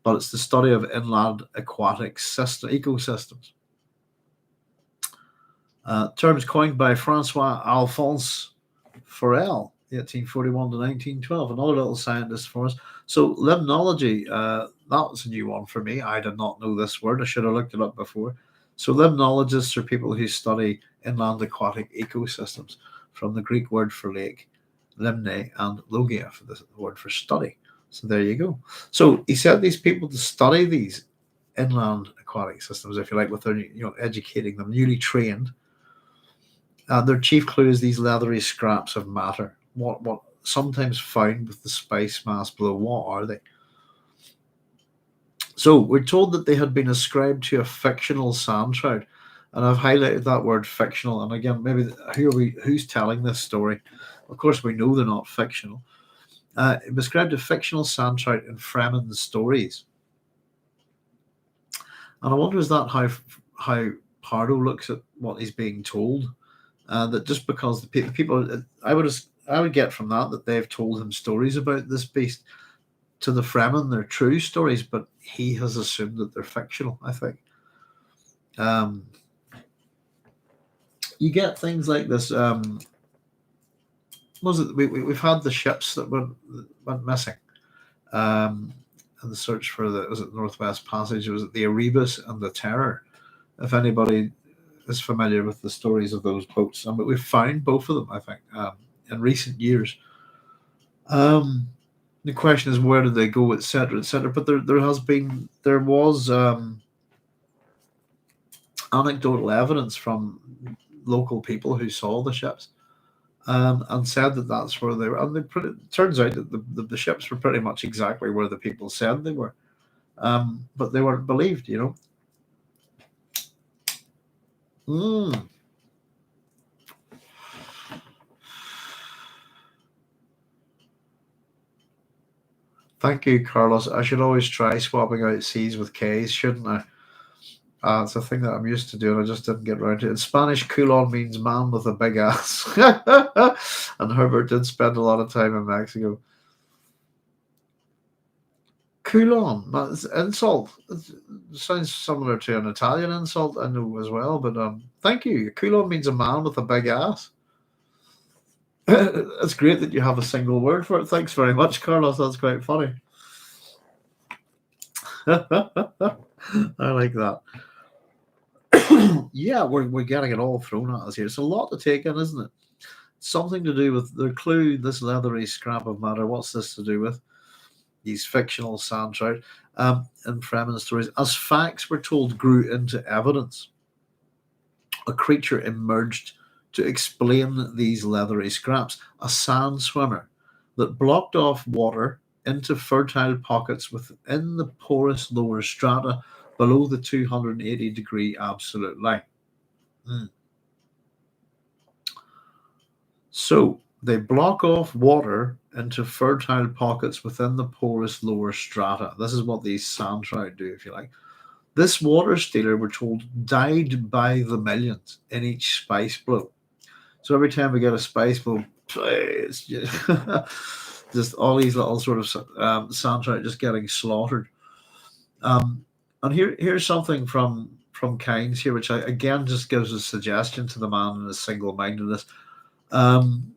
A: But it's the study of inland aquatic ecosystems. Terms coined by Francois Alphonse Forel, 1841 to 1912, another little scientist for us. So limnology, that was a new one for me. I did not know this word. I should have looked it up before. So limnologists are people who study inland aquatic ecosystems, from the Greek word for lake, limne, and logia for the word for study. So there you go. So he said these people to study these inland aquatic systems, if you like, with their, educating them, newly trained. Their chief clue is these leathery scraps of matter. What sometimes found with the spice mass below. What are they? So we're told that they had been ascribed to a fictional sand shroud, and I've highlighted that word fictional. And again, maybe who's telling this story? Of course, we know they're not fictional. It described a fictional sand shroud in Fremen stories, and I wonder, is that how Pardot looks at what he's being told? That just because the people, I would get from that they've told him stories about this beast. To the Fremen, they're true stories, but he has assumed that they're fictional, I think. You get things like this. We've had the ships that went missing, and the search for was it Northwest Passage? Was it the Erebus and the Terror? If anybody is familiar with the stories of those boats, but we've found both of them, I think, in recent years. The question is, where did they go, etc., etc. But there was anecdotal evidence from local people who saw the ships, and said that that's where they were. And it turns out that the ships were pretty much exactly where the people said they were, but they weren't believed. Thank you, Carlos. I should always try swapping out C's with K's, shouldn't I? It's a thing that I'm used to doing. I just didn't get around to it. In Spanish, culon means man with a big ass. And Herbert did spend a lot of time in Mexico. Culon, that's an insult. It sounds similar to an Italian insult, I know as well. But thank you. Culon means a man with a big ass. It's great that you have a single word for it. Thanks very much, Carlos. That's quite funny. I like that. Yeah, we're getting it all thrown at us here. It's a lot to take in, isn't it? Something to do with the clue, this leathery scrap of matter. What's this to do with? These fictional sand trout and Fremen stories. As facts, we're told, grew into evidence, a creature emerged to explain these leathery scraps, a sand swimmer that blocked off water into fertile pockets within the porous lower strata below the 280-degree absolute line. So they block off water into fertile pockets within the porous lower strata. This is what these sand trout do, if you like. This water stealer, we're told, died by the millions in each spice blow. So every time we get a spice blow, it's just all these little sort of sand trout just getting slaughtered. And here's something from Kynes here, which again just gives a suggestion to the man in his single-mindedness.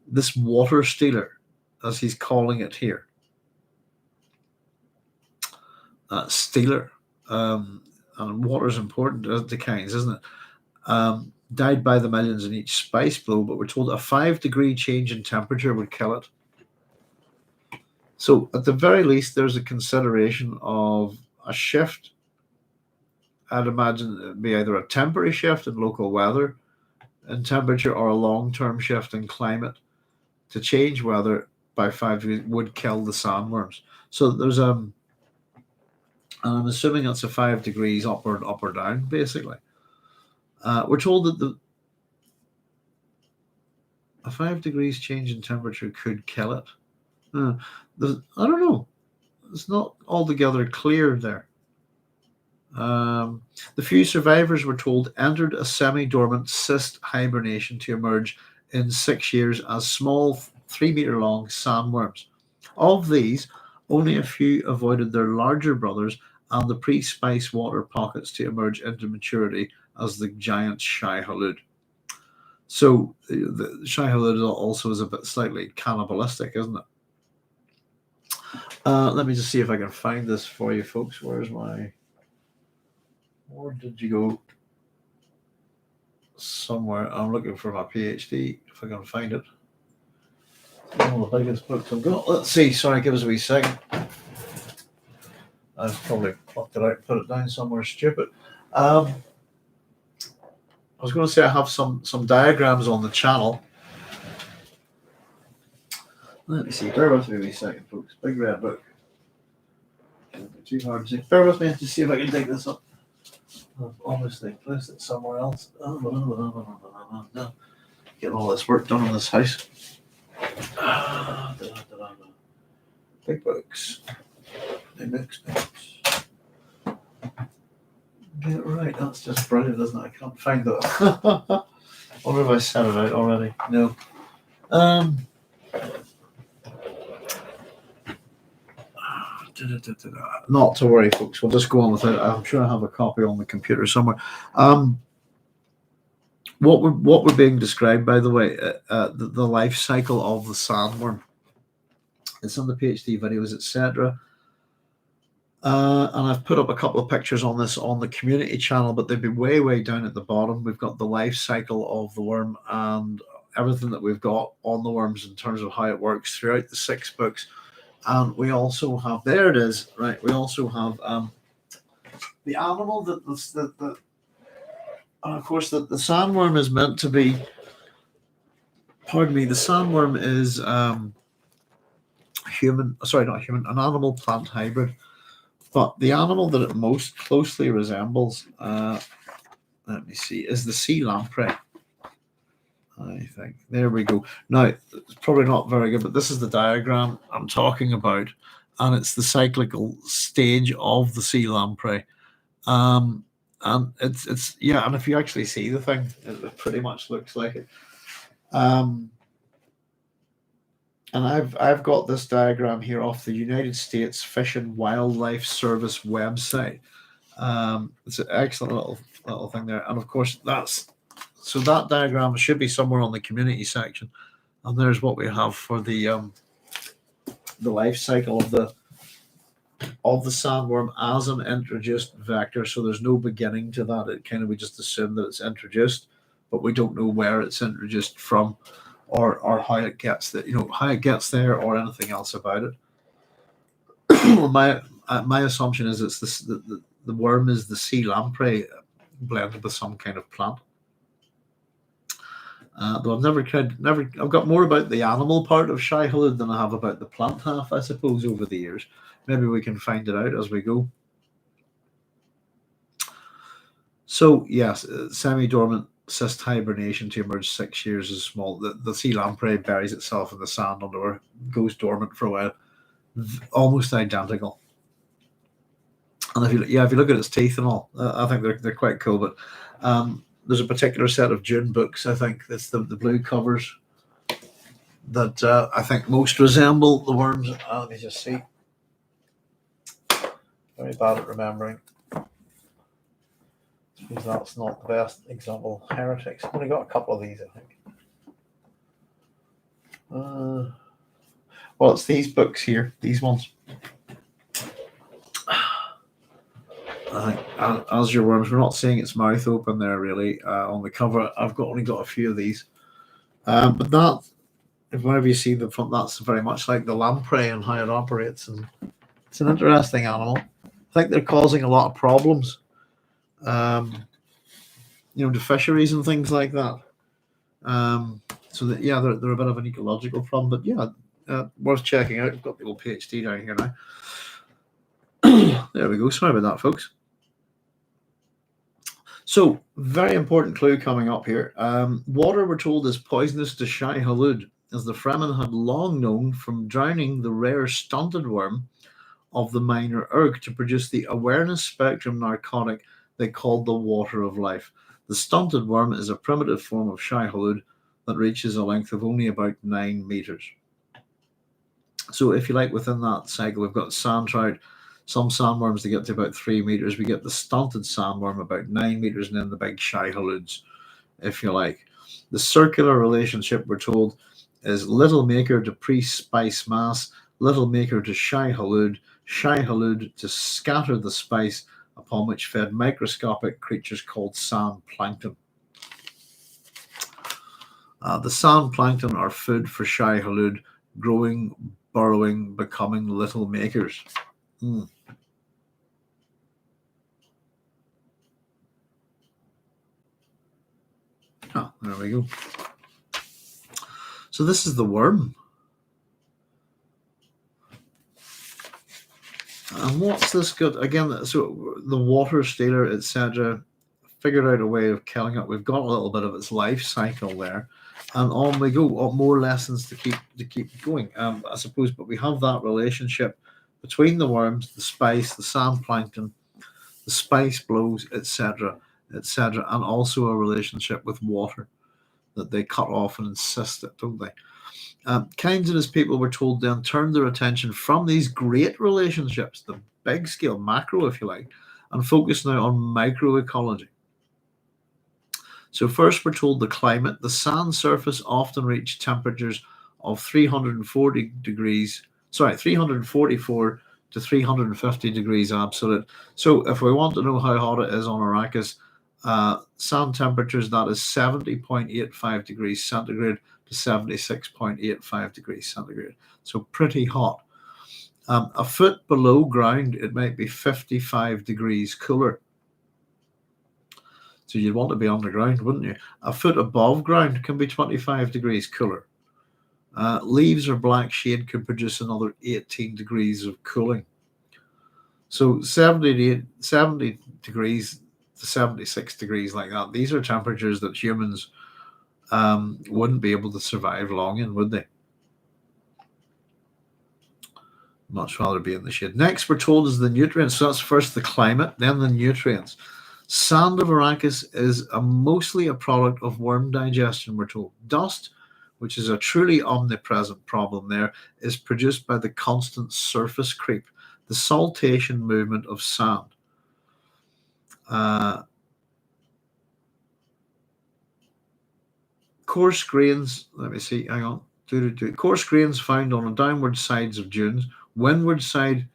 A: This water stealer, as he's calling it here, stealer, and water's important to Kynes, isn't it? Died by the millions in each spice blow, but we're told a 5-degree change in temperature would kill it. So at the very least, there's a consideration of a shift. I'd imagine it'd be either a temporary shift in local weather and temperature or a long-term shift in climate. To change weather by 5 degrees would kill the sandworms. So there's and I'm assuming that's a 5 degrees up or down, basically. We're told that a 5 degrees change in temperature could kill it. I don't know. It's not altogether clear there. The few survivors, were told, entered a semi-dormant cyst hibernation to emerge in 6 years as small 3-meter-long sandworms. Of these, only a few avoided their larger brothers and the pre-spice water pockets to emerge into maturity as the giant Shai-Hulud. So the Shai-Hulud also is a bit slightly cannibalistic, isn't it? Let me just see if I can find this for you, folks. Where did you go? Somewhere. I'm looking for my PhD, if I can find it. One of the biggest books I've got. Let's see. Sorry, give us a wee second. I've probably plucked it out and put it down somewhere stupid. I was going to say I have some diagrams on the channel. Let me see. Bear with me a wee second, folks. Big red book. Too hard to see. Bear with me to see if I can dig this up. I've obviously placed it somewhere else. Getting all this work done in this house. Big books. Big books. Get it right. That's just brilliant, isn't it? I can't find that. I wonder if I set it out already. No. Not to worry, folks. We'll just go on with it. I'm sure I have a copy on the computer somewhere. What we're being described, by the way, the life cycle of the sandworm. It's on the PhD videos, etc. And I've put up a couple of pictures on this on the community channel, but they'd be way down at the bottom. We've got the life cycle of the worm and everything that we've got on the worms in terms of how it works throughout the 6 books. And we also have, there it is, right? We also have the animal that and of course, the sandworm is meant to be, pardon me, the sandworm is human, sorry, not human, an animal plant hybrid. But the animal that it most closely resembles, let me see, is the sea lamprey. I think. There we go. Now, it's probably not very good, but this is the diagram I'm talking about, and it's the cyclical stage of the sea lamprey. And it's yeah, and if you actually see the thing, it pretty much looks like it. And I've got this diagram here off the United States Fish and Wildlife Service website. It's an excellent little thing there, and of course so that diagram should be somewhere on the community section, and there's what we have for the life cycle of the sandworm as an introduced vector. So there's no beginning to that. It kind of, we just assume that it's introduced, but we don't know where it's introduced from, or how it gets there, how it gets there, or anything else about it. my assumption is it's the worm is the sea lamprey blended with some kind of plant. Though I've got more about the animal part of Shai-Hulud than I have about the plant half, I suppose, over the years. Maybe we can find it out as we go. So, yes, semi-dormant cyst hibernation to emerge 6 years is small. The sea lamprey buries itself in the sand underwear, goes dormant for a while. Almost identical. And if you look at its teeth and all, I think they're quite cool. But there's a particular set of Dune books, I think, that's the blue covers, that I think most resemble the worms. Let me just see. Very bad at remembering. I suppose that's not the best example. Heretics. I've only got a couple of these, I think. Well, it's these books here, these ones. As your worms, we're not seeing its mouth open there really on the cover. I've only got a few of these, but that, whenever you see the front, that's very much like the lamprey and how it operates, and it's an interesting animal. I think they're causing a lot of problems, to fisheries and things like that. So that, yeah, they're a bit of an ecological problem, but yeah, worth checking out. I've got the old PhD down here now. There we go. Sorry about that, folks. So, very important clue coming up here. Water, we're told, is poisonous to Shai-Hulud. as the Fremen had long known from drowning the rare stunted worm of the minor erg to produce the awareness spectrum narcotic they called the water of life. The stunted worm is a primitive form of Shai-Hulud that reaches a length of only about 9 meters. So if you like, within that cycle, we've got sand trout, some sandworms that get to about 3 meters. We get the stunted sandworm about 9 meters, and then the big Shai-Huluds, if you like. The circular relationship, we're told, is little maker to pre-spice mass, little maker to Shai-Hulud, Shai-Hulud to scatter the spice upon which fed microscopic creatures called sand plankton. The sand plankton are food for Shai-Hulud, growing, burrowing, becoming little makers. There we go. So this is the worm. And what's this got? Again, so the water stealer, etc., figured out a way of killing it. We've got a little bit of its life cycle there. And on we go. More lessons to keep going, I suppose. But we have that relationship between the worms, the spice, the sand plankton, the spice blows, etc., etc., and also a relationship with water that they cut off and insist it, don't they? Kynes and his people were told then turned their attention from these great relationships, the big scale macro, if you like, and focus now on microecology. So first we're told the climate. The sand surface often reached temperatures of 344 to 350 degrees absolute. So if we want to know how hot it is on Arrakis, sand temperatures, that is 70.85 degrees centigrade to 76.85 degrees centigrade. So pretty hot. A foot below ground, it might be 55 degrees cooler. So you'd want to be underground, wouldn't you? A foot above ground can be 25 degrees cooler. Leaves or black shade could produce another 18 degrees of cooling. So 70 degrees to 76 degrees like that. These are temperatures that humans wouldn't be able to survive long in, would they? Much rather be in the shade. Next, we're told is the nutrients. So that's first the climate, then the nutrients. Sand of Arrakis is mostly a product of worm digestion, we're told. Dust, which is a truly omnipresent problem there, is produced by the constant surface creep, the saltation movement of sand. Coarse grains, let me see, hang on. Coarse grains found on the downward sides of dunes. Windward side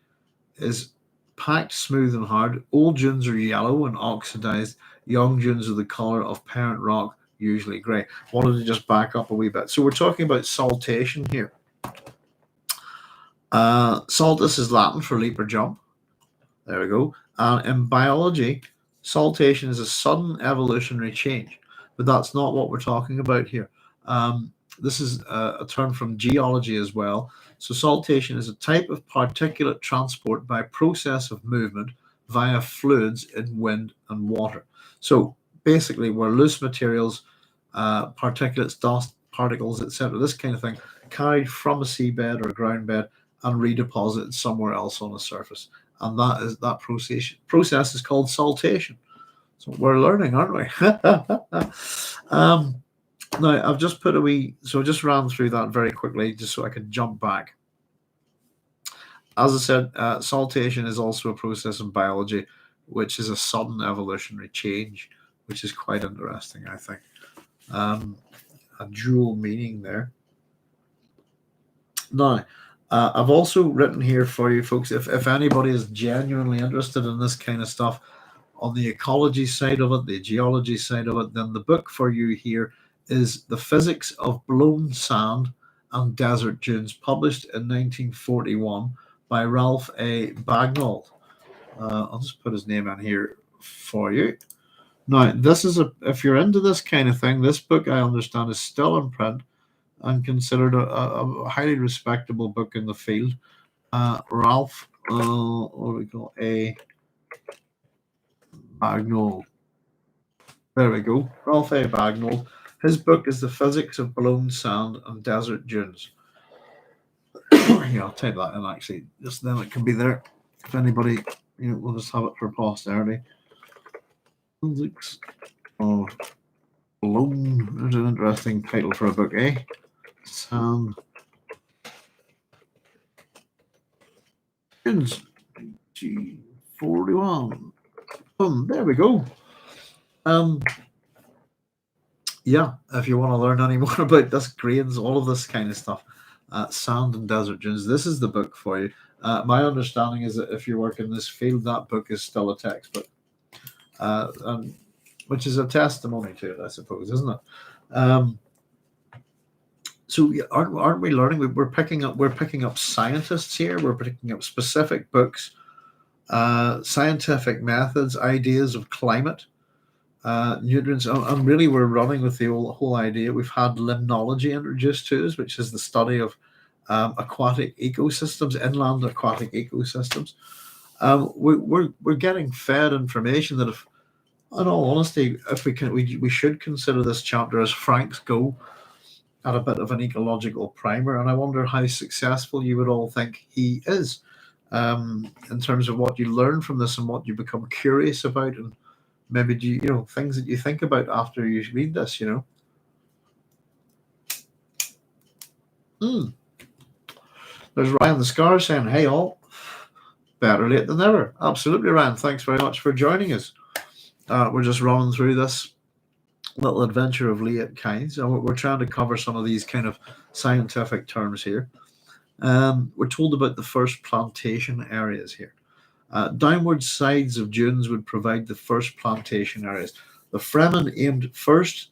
A: is packed smooth and hard. Old dunes are yellow and oxidized. Young dunes are the color of parent rock, usually gray. Wanted to just back up a wee bit. So we're talking about saltation here. Saltus is Latin for leap or jump. There we go. And in biology, saltation is a sudden evolutionary change. But that's not what we're talking about here. This is a term from geology as well. So saltation is a type of particulate transport by process of movement via fluids in wind and water. So basically, where loose materials, particulates, dust, particles, etc., this kind of thing, carried from a seabed or ground bed and redeposited somewhere else on the surface. And that process is called saltation. So we're learning, aren't we? Now, I've just put so I just ran through that very quickly just so I could jump back. As I said, saltation is also a process in biology, which is a sudden evolutionary change, which is quite interesting, I think. A dual meaning there. Now, I've also written here for you folks, if anybody is genuinely interested in this kind of stuff, on the ecology side of it, the geology side of it, then the book for you here is The Physics of Blown Sand and Desert Dunes, published in 1941 by Ralph A. Bagnall. I'll just put his name in here for you. Now, this is if you're into this kind of thing, this book, I understand, is still in print and considered a highly respectable book in the field. Ralph, what do we call A. Bagnall. There we go. Ralph A. Bagnall. His book is The Physics of Blown Sand and Desert Dunes. Yeah, I'll take that, and actually, just then it can be there. If anybody, we'll just have it for posterity. Physics of Blown. There's an interesting title for a book, eh? Sand Dunes. G41. There we go. Yeah, if you want to learn any more about this, grains, all of this kind of stuff, sand and desert dunes, this is the book for you. My understanding is that if you work in this field, that book is still a textbook, which is a testimony to it, I suppose, isn't it? So aren't we learning? We're picking up scientists here. We're picking up specific books, scientific methods, ideas of climate, nutrients, and really we're running with the whole idea. We've had limnology introduced to us, which is the study of aquatic ecosystems, inland aquatic ecosystems. We're getting fed information that, if, in all honesty, if we should consider this chapter as Frank's go at a bit of an ecological primer, and I wonder how successful you would all think he is, in terms of what you learn from this and what you become curious about, and maybe things that you think about after you read this. There's Ryan the Scar saying, "Hey all, better late than never." Absolutely, Ryan. Thanks very much for joining us. We're just running through this little adventure of Pardot Kynes. We're trying to cover some of these kind of scientific terms here. We're told about the first plantation areas here. Downward sides of dunes would provide the first plantation areas. The Fremen aimed first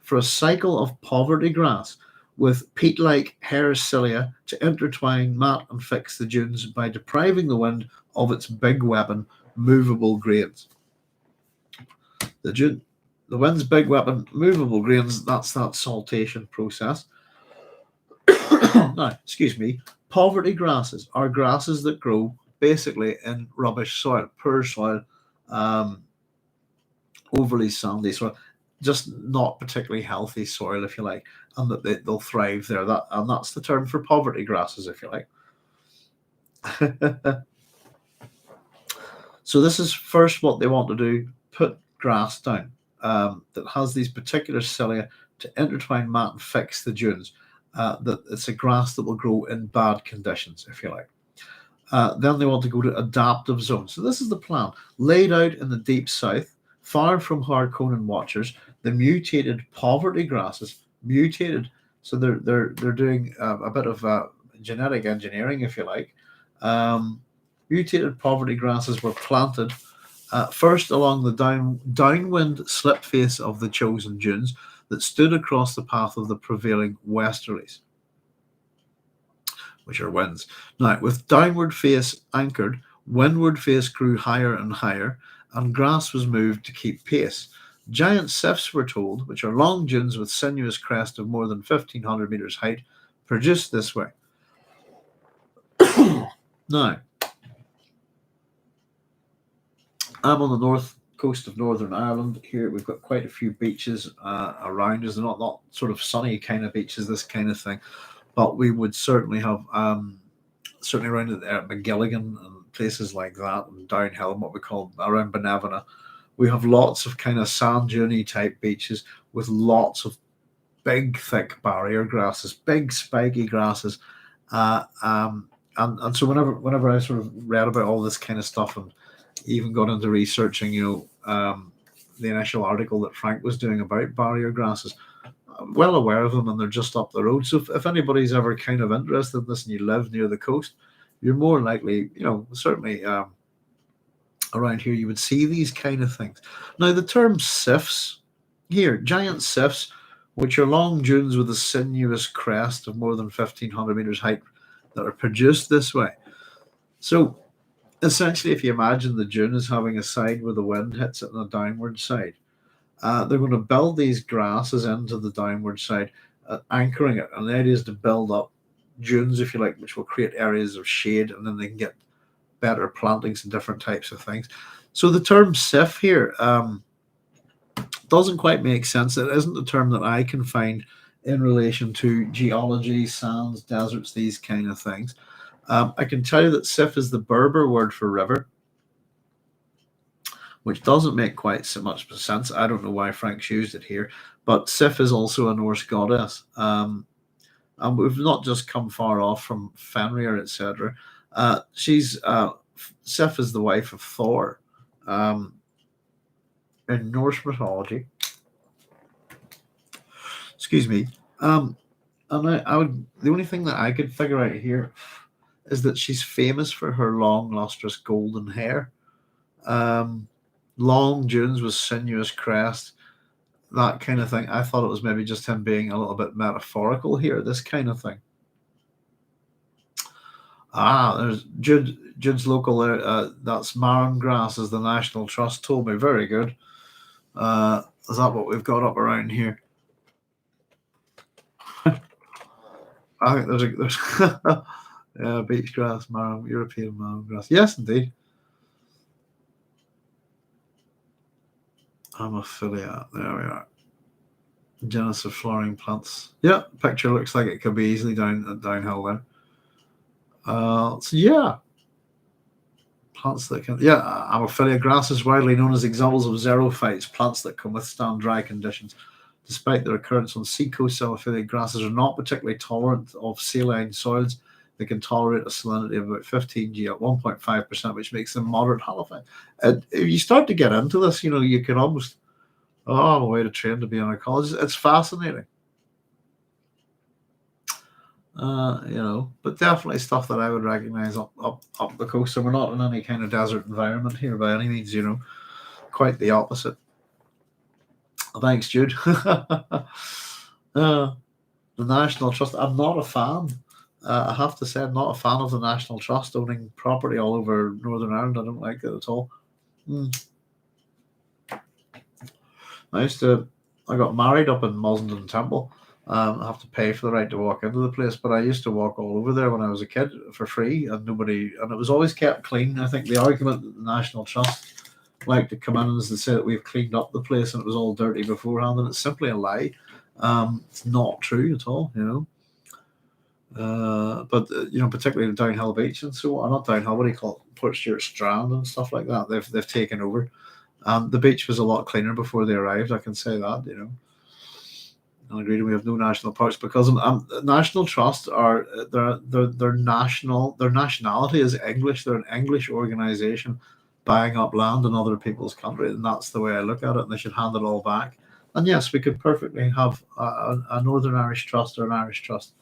A: for a cycle of poverty grass with peat-like hair cilia to intertwine, mat, and fix the dunes by depriving the wind of its big weapon, movable grains. The wind's big weapon, movable grains, that's that saltation process. Now, excuse me, poverty grasses are grasses that grow basically in rubbish soil, poor soil, overly sandy soil, just not particularly healthy soil, if you like, and that they'll thrive there. And that's the term for poverty grasses, if you like. So this is first what they want to do: put grass down that has these particular cilia to intertwine, mat, and fix the dunes. That it's a grass that will grow in bad conditions, if you like. Then they want to go to adaptive zones. So this is the plan. Laid out in the deep south, far from Harkonnen watchers, the mutated poverty grasses, mutated. So they're doing a bit of genetic engineering, if you like. Mutated poverty grasses were planted first along the downwind slip face of the chosen dunes that stood across the path of the prevailing westerlies, which are winds. Now, with downward face anchored, windward face grew higher and higher, and grass was moved to keep pace. Giant sifts were told, which are long dunes with sinuous crest of more than 1,500 meters height, produced this way. Now, I'm on the north coast of Northern Ireland. Here we've got quite a few beaches around us. They're not sort of sunny kind of beaches, this kind of thing, but we would certainly have certainly around there at McGilligan and places like that, and downhill, what we call around Benevena, we have lots of kind of sand dune type beaches with lots of big thick barrier grasses, big spiky grasses, and so whenever I sort of read about all this kind of stuff and even got into researching, the initial article that Frank was doing about barrier grasses, I'm well aware of them, and they're just up the road. So if anybody's ever kind of interested in this and you live near the coast, you're more likely, certainly around here you would see these kind of things. Now, the term sifts here, giant sifts, which are long dunes with a sinuous crest of more than 1,500 meters height that are produced this way. So essentially, if you imagine the dune is having a side where the wind hits it on a downward side, they're going to build these grasses into the downward side, anchoring it. And the idea is to build up dunes, if you like, which will create areas of shade, and then they can get better plantings and different types of things. So the term SIF here doesn't quite make sense. It isn't a term that I can find in relation to geology, sands, deserts, these kind of things. I can tell you that Sif is the Berber word for river, which doesn't make quite so much sense. I don't know why Frank's used it here, but Sif is also a Norse goddess. And we've not just come far off from Fenrir, etc. Sif is the wife of Thor. In Norse mythology, excuse me, and I would, the only thing that I could figure out here is that she's famous for her long, lustrous golden hair, long dunes with sinuous crest, that kind of thing. I thought it was maybe just him being a little bit metaphorical here, this kind of thing. There's Jude's local there. That's marron grass, as the National Trust told me. Very good. Is that what we've got up around here? I think there's yeah, beach grass, marron, European marron grass. Yes, indeed. Amophilia. There we are. Genus of flowering plants. Yeah, picture looks like it could be easily downhill there. So yeah, plants that can, Amophilia grass is widely known as examples of xerophytes, plants that can withstand dry conditions. Despite their occurrence on seacoast, Amophilia grasses are not particularly tolerant of saline soils. They can tolerate a salinity of about 15 G at 1.5%, which makes them moderate halophyte. If you start to get into this, you can almost, I'm a way to train to be an ecologist. It's fascinating. But definitely stuff that I would recognize up the coast. So we're not in any kind of desert environment here by any means, quite the opposite. Thanks, Jude. The National Trust, I'm not a fan. I have to say, I'm not a fan of the National Trust owning property all over Northern Ireland. I don't like it at all. I got married up in Muad'Dib Temple. I have to pay for the right to walk into the place, but I used to walk all over there when I was a kid for free, and it was always kept clean. I think the argument that the National Trust like to come in is to say that we've cleaned up the place and it was all dirty beforehand, and it's simply a lie. It's not true at all, but particularly the Downhill Beach and so on, not Downhill, what do you call it, Portstewart Strand and stuff like that. They've taken over. The beach was a lot cleaner before they arrived. I can say that, I agree. We have no national parks because National Trust are their nationality is English. They're an English organization buying up land in other people's country, and that's the way I look at it. And they should hand it all back. And yes, we could perfectly have a Northern Irish Trust or an Irish Trust,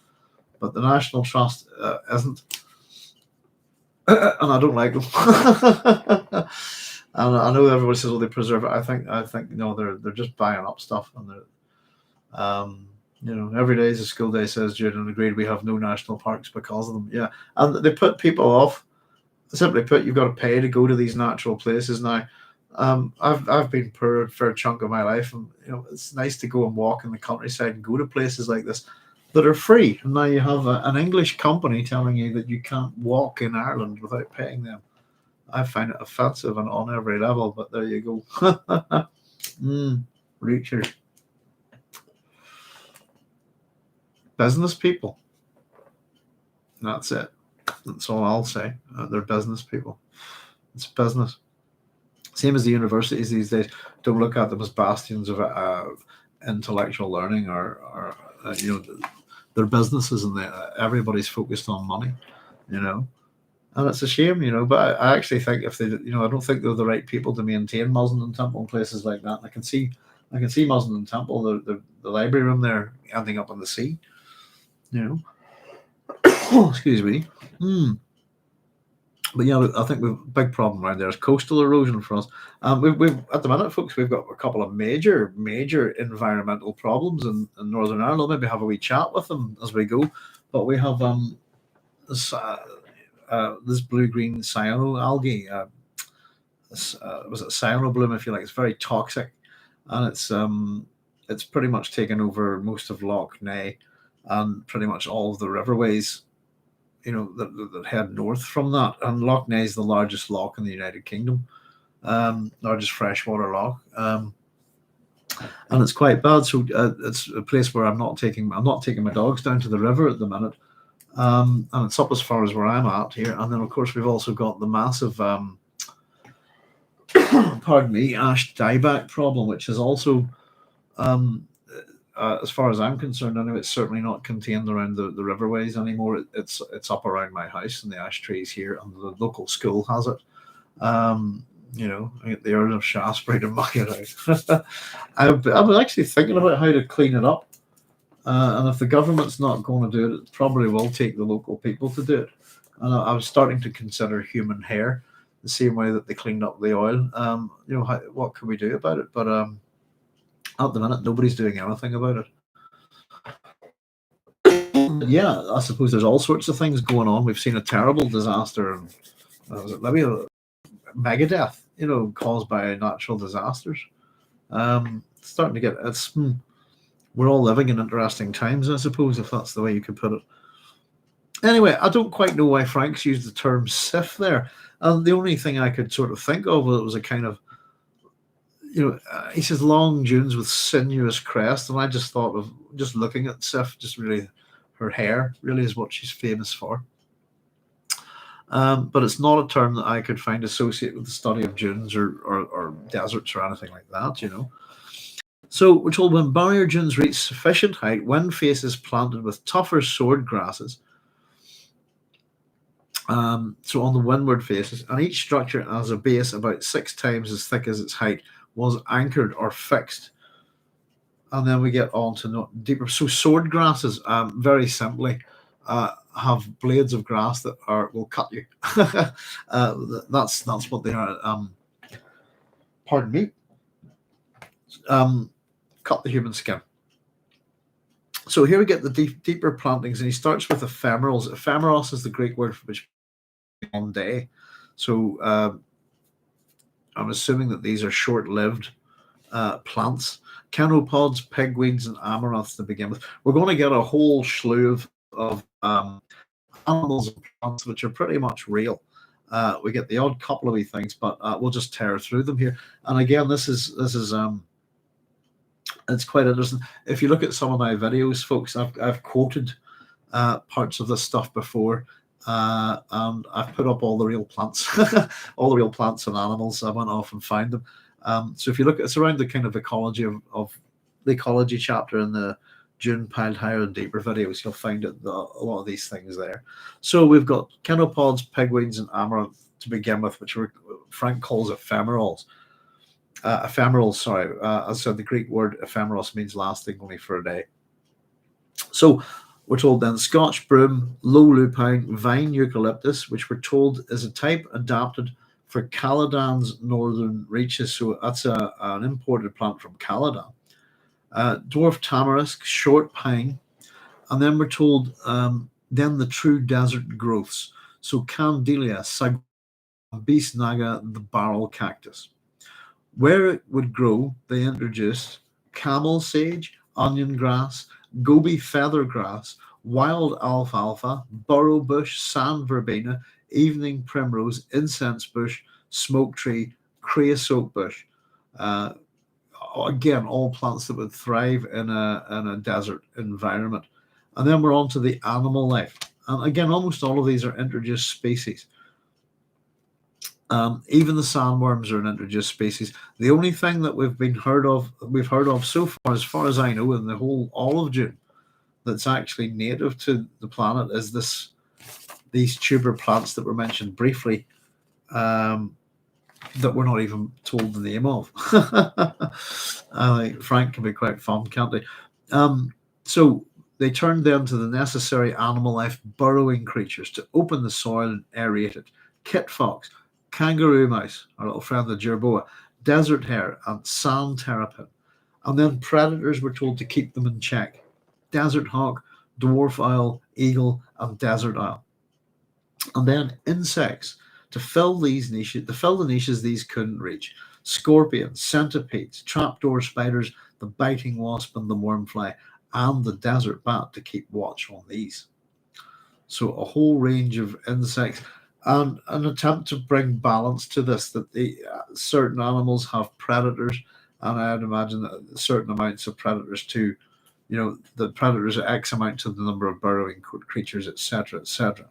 A: but the National Trust isn't, and I don't like them. And I know everybody says, "Oh, they preserve it." I think no, they're just buying up stuff, and they're. Every day is a school day, says Jude, and agreed. We have no national parks because of them. Yeah, and they put people off. Simply put, you've got to pay to go to these natural places now. I've been poor for a chunk of my life, and it's nice to go and walk in the countryside and go to places like this that are free. And now you have an English company telling you that you can't walk in Ireland without paying them. I find it offensive and on every level. But there you go. Reachers. Business people. That's it. That's all I'll say. They're business people. It's business. Same as the universities these days. Don't look at them as bastions of intellectual learning or they're businesses, and everybody's focused on money, and it's a shame, But I actually think if they, I don't think they're the right people to maintain Muad'Dib Temple and places like that. And I can see Muad'Dib Temple, the library room there, ending up in the sea. Excuse me. But yeah, I think we've a big problem around there is coastal erosion for us. We've at the minute, folks, we've got a couple of major environmental problems in Northern Ireland. I'll maybe have a wee chat with them as we go. But we have this blue-green cyano algae. Was it cyano bloom, if you like? It's very toxic, and it's pretty much taken over most of Loch Ness and pretty much all of the riverways, that head north from that. And Loch Ness is the largest loch in the United Kingdom, largest freshwater loch. and it's quite bad. So it's a place where I'm not taking my dogs down to the river at the minute, and it's up as far as where I'm at here. And then of course we've also got the massive, pardon me, ash dieback problem, which is also, as far as I'm concerned, anyway, it's certainly not contained around the riverways anymore. It's up around my house and the ash trees here, and the local school has it. I get the Earl of Shaftesbury to muck it out. I was actually thinking about how to clean it up, and if the government's not going to do it, it probably will take the local people to do it. And I was starting to consider human hair, the same way that they cleaned up the oil. What can we do about it? But at the minute, nobody's doing anything about it. Yeah, I suppose there's all sorts of things going on. We've seen a terrible disaster, and was it maybe a megadeath, caused by natural disasters. Starting to get we're all living in interesting times, I suppose, if that's the way you could put it. Anyway, I don't quite know why Frank's used the term Sith there, and the only thing I could sort of think of was a kind of, he says long dunes with sinuous crest, and I just thought of just looking at Sif, just really her hair really is what she's famous for. But it's not a term that I could find associated with the study of dunes or deserts or anything like that, So we're told when barrier dunes reach sufficient height, wind faces planted with tougher sword grasses, so on the windward faces, and each structure has a base about 6 times as thick as its height, was anchored or fixed. And then we get on to deeper. So sword grasses, very simply, have blades of grass that will cut you. That's what they are. Pardon me. Cut the human skin. So here we get the deeper plantings, and he starts with ephemerals. Ephemeros is the Greek word for which one day. So I'm assuming that these are short-lived plants. Canopods, pigweeds, and amaranths to begin with. We're going to get a whole slew of animals and plants which are pretty much real. We get the odd couple of wee things, but we'll just tear through them here. And again, this is it's quite interesting. If you look at some of my videos, folks, I've quoted parts of this stuff before. And I've put up all the real plants, all the real plants and animals. I went off and found them. So if you look, it's around the kind of ecology of the ecology chapter in the Dune Piled Higher and Deeper videos. You'll find a lot of these things there. So we've got canopods, pigweeds, and amaranth to begin with, which Frank calls ephemerals. Ephemerals, sorry. As I said, the Greek word ephemeros means lasting only for a day. So we're told then Scotch broom, low lupine, vine eucalyptus, which we're told is a type adapted for Caladan's northern reaches. So that's an imported plant from Caladan. Dwarf tamarisk, short pine, and then we're told then the true desert growths. So Candelia, Saguaro, Beast Naga, the barrel cactus. Where it would grow, they introduced camel sage, onion grass, goby feather grass, wild alfalfa, burrow bush, sand verbena, evening primrose, incense bush, smoke tree, creosote bush. Again, all plants that would thrive in a desert environment. And then we're on to the animal life. And again, almost all of these are introduced species. Even the sandworms are an introduced species. The only thing that we've heard of so far as I know, in the whole olive Dune, that's actually native to the planet is these tuber plants that were mentioned briefly, that we're not even told the name of. Frank can be quite fond, can't he? So they turned them to the necessary animal life burrowing creatures to open the soil and aerate it. Kit fox, kangaroo mouse, our little friend the jerboa, desert hare, and sand terrapin. And then predators were told to keep them in check. Desert hawk, dwarf owl, eagle, and desert owl. And then insects to fill the niches these couldn't reach. Scorpions, centipedes, trapdoor spiders, the biting wasp and the wormfly, and the desert bat to keep watch on these. So a whole range of insects, and an attempt to bring balance to this, that certain animals have predators and I'd imagine that certain amounts of predators too. The predators are X amount to the number of burrowing creatures, etc., etc.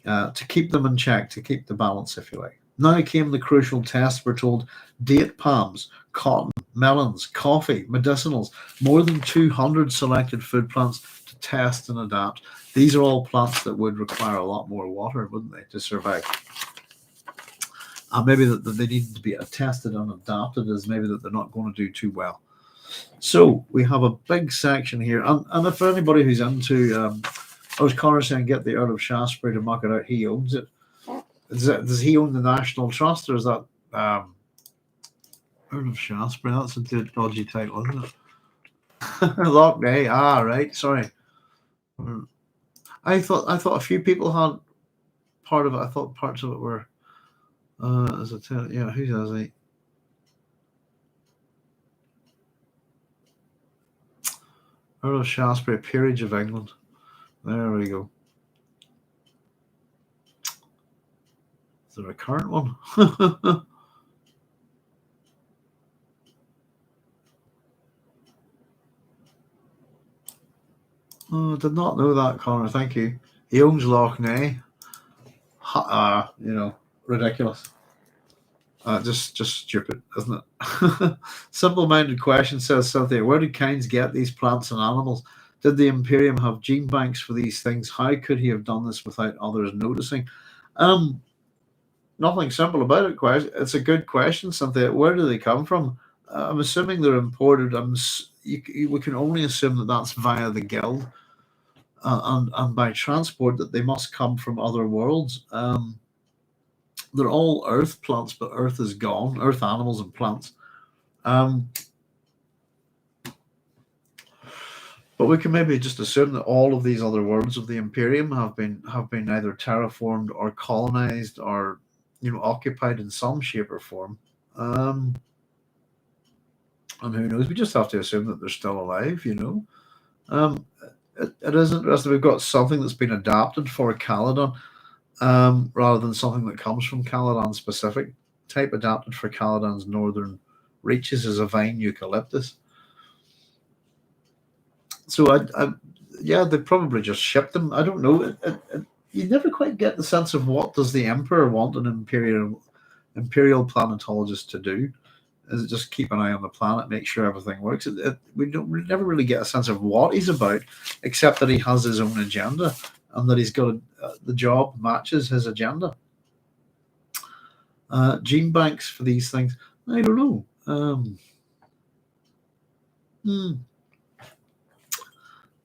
A: To keep them in check, to keep the balance, if you like. Now came the crucial test. We're told date palms, cotton, melons, coffee, medicinals, more than 200 selected food plants to test and adapt. These are all plants that would require a lot more water, wouldn't they, to survive? And maybe that they need to be tested and adapted as maybe that they're not going to do too well. So we have a big section here. And if anybody who's into, I was Connor saying, get the Earl of Shaftesbury to muck it out, he owns it. Does he own the National Trust, or is that Earl of Shaftesbury? That's a dodgy title, isn't it? Loch Ney. Right. Sorry. I thought a few people had part of it. I thought parts of it were. Who has it? Earl of Shaftesbury, Peerage of England. There we go. Is there a current one? Oh, I did not know that, Connor. Thank you. He owns Loch Ney. Ridiculous. Just stupid, isn't it? Simple-minded question, says Cynthia. Where did Kynes get these plants and animals? Did the Imperium have gene banks for these things? How could he have done this without others noticing? Nothing simple about it. It's a good question, Cynthia. Where do they come from? I'm assuming they're imported. We can only assume that that's via the guild, and by transport that they must come from other worlds. They're all Earth plants, but Earth is gone. Earth animals and plants. But we can maybe just assume that all of these other worlds of the Imperium have been either terraformed or colonized or occupied in some shape or form. And who knows? We just have to assume that they're still alive. It is interesting. We've got something that's been adapted for Caladan. Rather than something that comes from Caladan specific type, adapted for Caladan's northern reaches as a vine eucalyptus. So they probably just shipped them. I don't know. You never quite get the sense of what does the Emperor want an imperial planetologist to do. Is it just keep an eye on the planet, make sure everything works? We never really get a sense of what he's about, except that he has his own agenda and that he's got the job matches his agenda. Gene banks for these things, I don't know.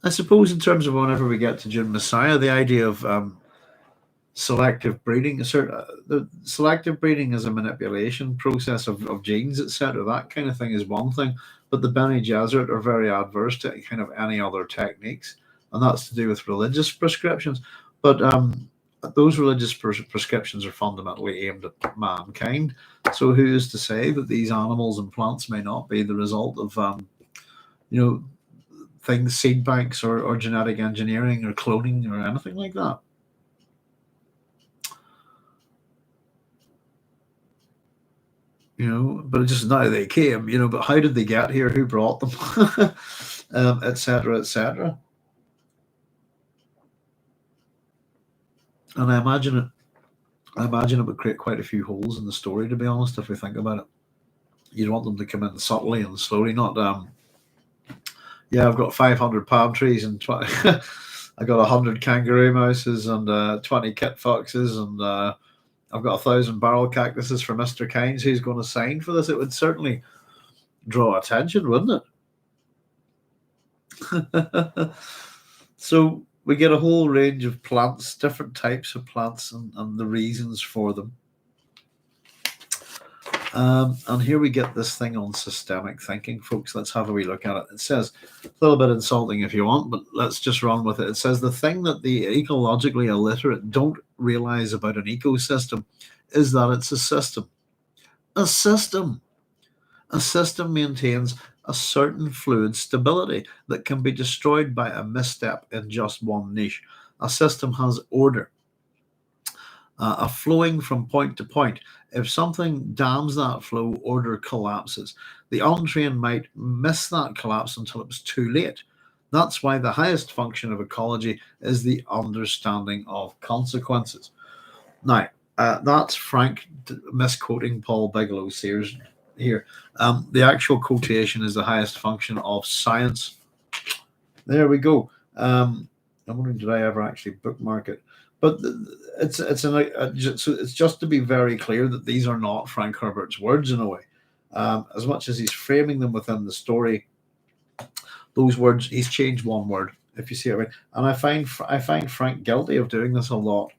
A: I suppose in terms of whenever we get to Dune Messiah, the idea of selective breeding, the selective breeding is a manipulation process of genes, etc. That kind of thing is one thing, but the Bene Gesserit are very adverse to kind of any other techniques, and that's to do with religious prescriptions. But those religious prescriptions are fundamentally aimed at mankind. So who is to say that these animals and plants may not be the result of things, seed banks or genetic engineering or cloning or anything like that? But it's just now they came, but how did they get here? Who brought them? Etc., etc. And I imagine it would create quite a few holes in the story, to be honest, if we think about it. You'd want them to come in subtly and slowly, not I've got 500 palm trees and 20 I got 100 kangaroo mouses and 20 kit foxes and I've got 1,000 barrel cactuses for Mr. Kynes. Who's going to sign for this? It would certainly draw attention, wouldn't it? So we get a whole range of plants, different types of plants, and the reasons for them. And here we get this thing on systemic thinking, folks. Let's have a wee look at it. It says, a little bit insulting if you want, but let's just run with it. It says, the thing that the ecologically illiterate don't realize about an ecosystem is that it's a system. A system. A system maintains a certain fluid stability that can be destroyed by a misstep in just one niche. A system has order. a flowing from point to point. If something dams that flow, order collapses. The untrained might miss that collapse until it was too late. That's why the highest function of ecology is the understanding of consequences. Now, that's Frank misquoting Paul Bigelow Sears here. The actual quotation is the highest function of science. There we go. I'm wondering, did I ever actually bookmark it? But it's just to be very clear that these are not Frank Herbert's words in a way. As much as he's framing them within the story, those words, he's changed one word, if you see what I mean. And I find Frank guilty of doing this a lot.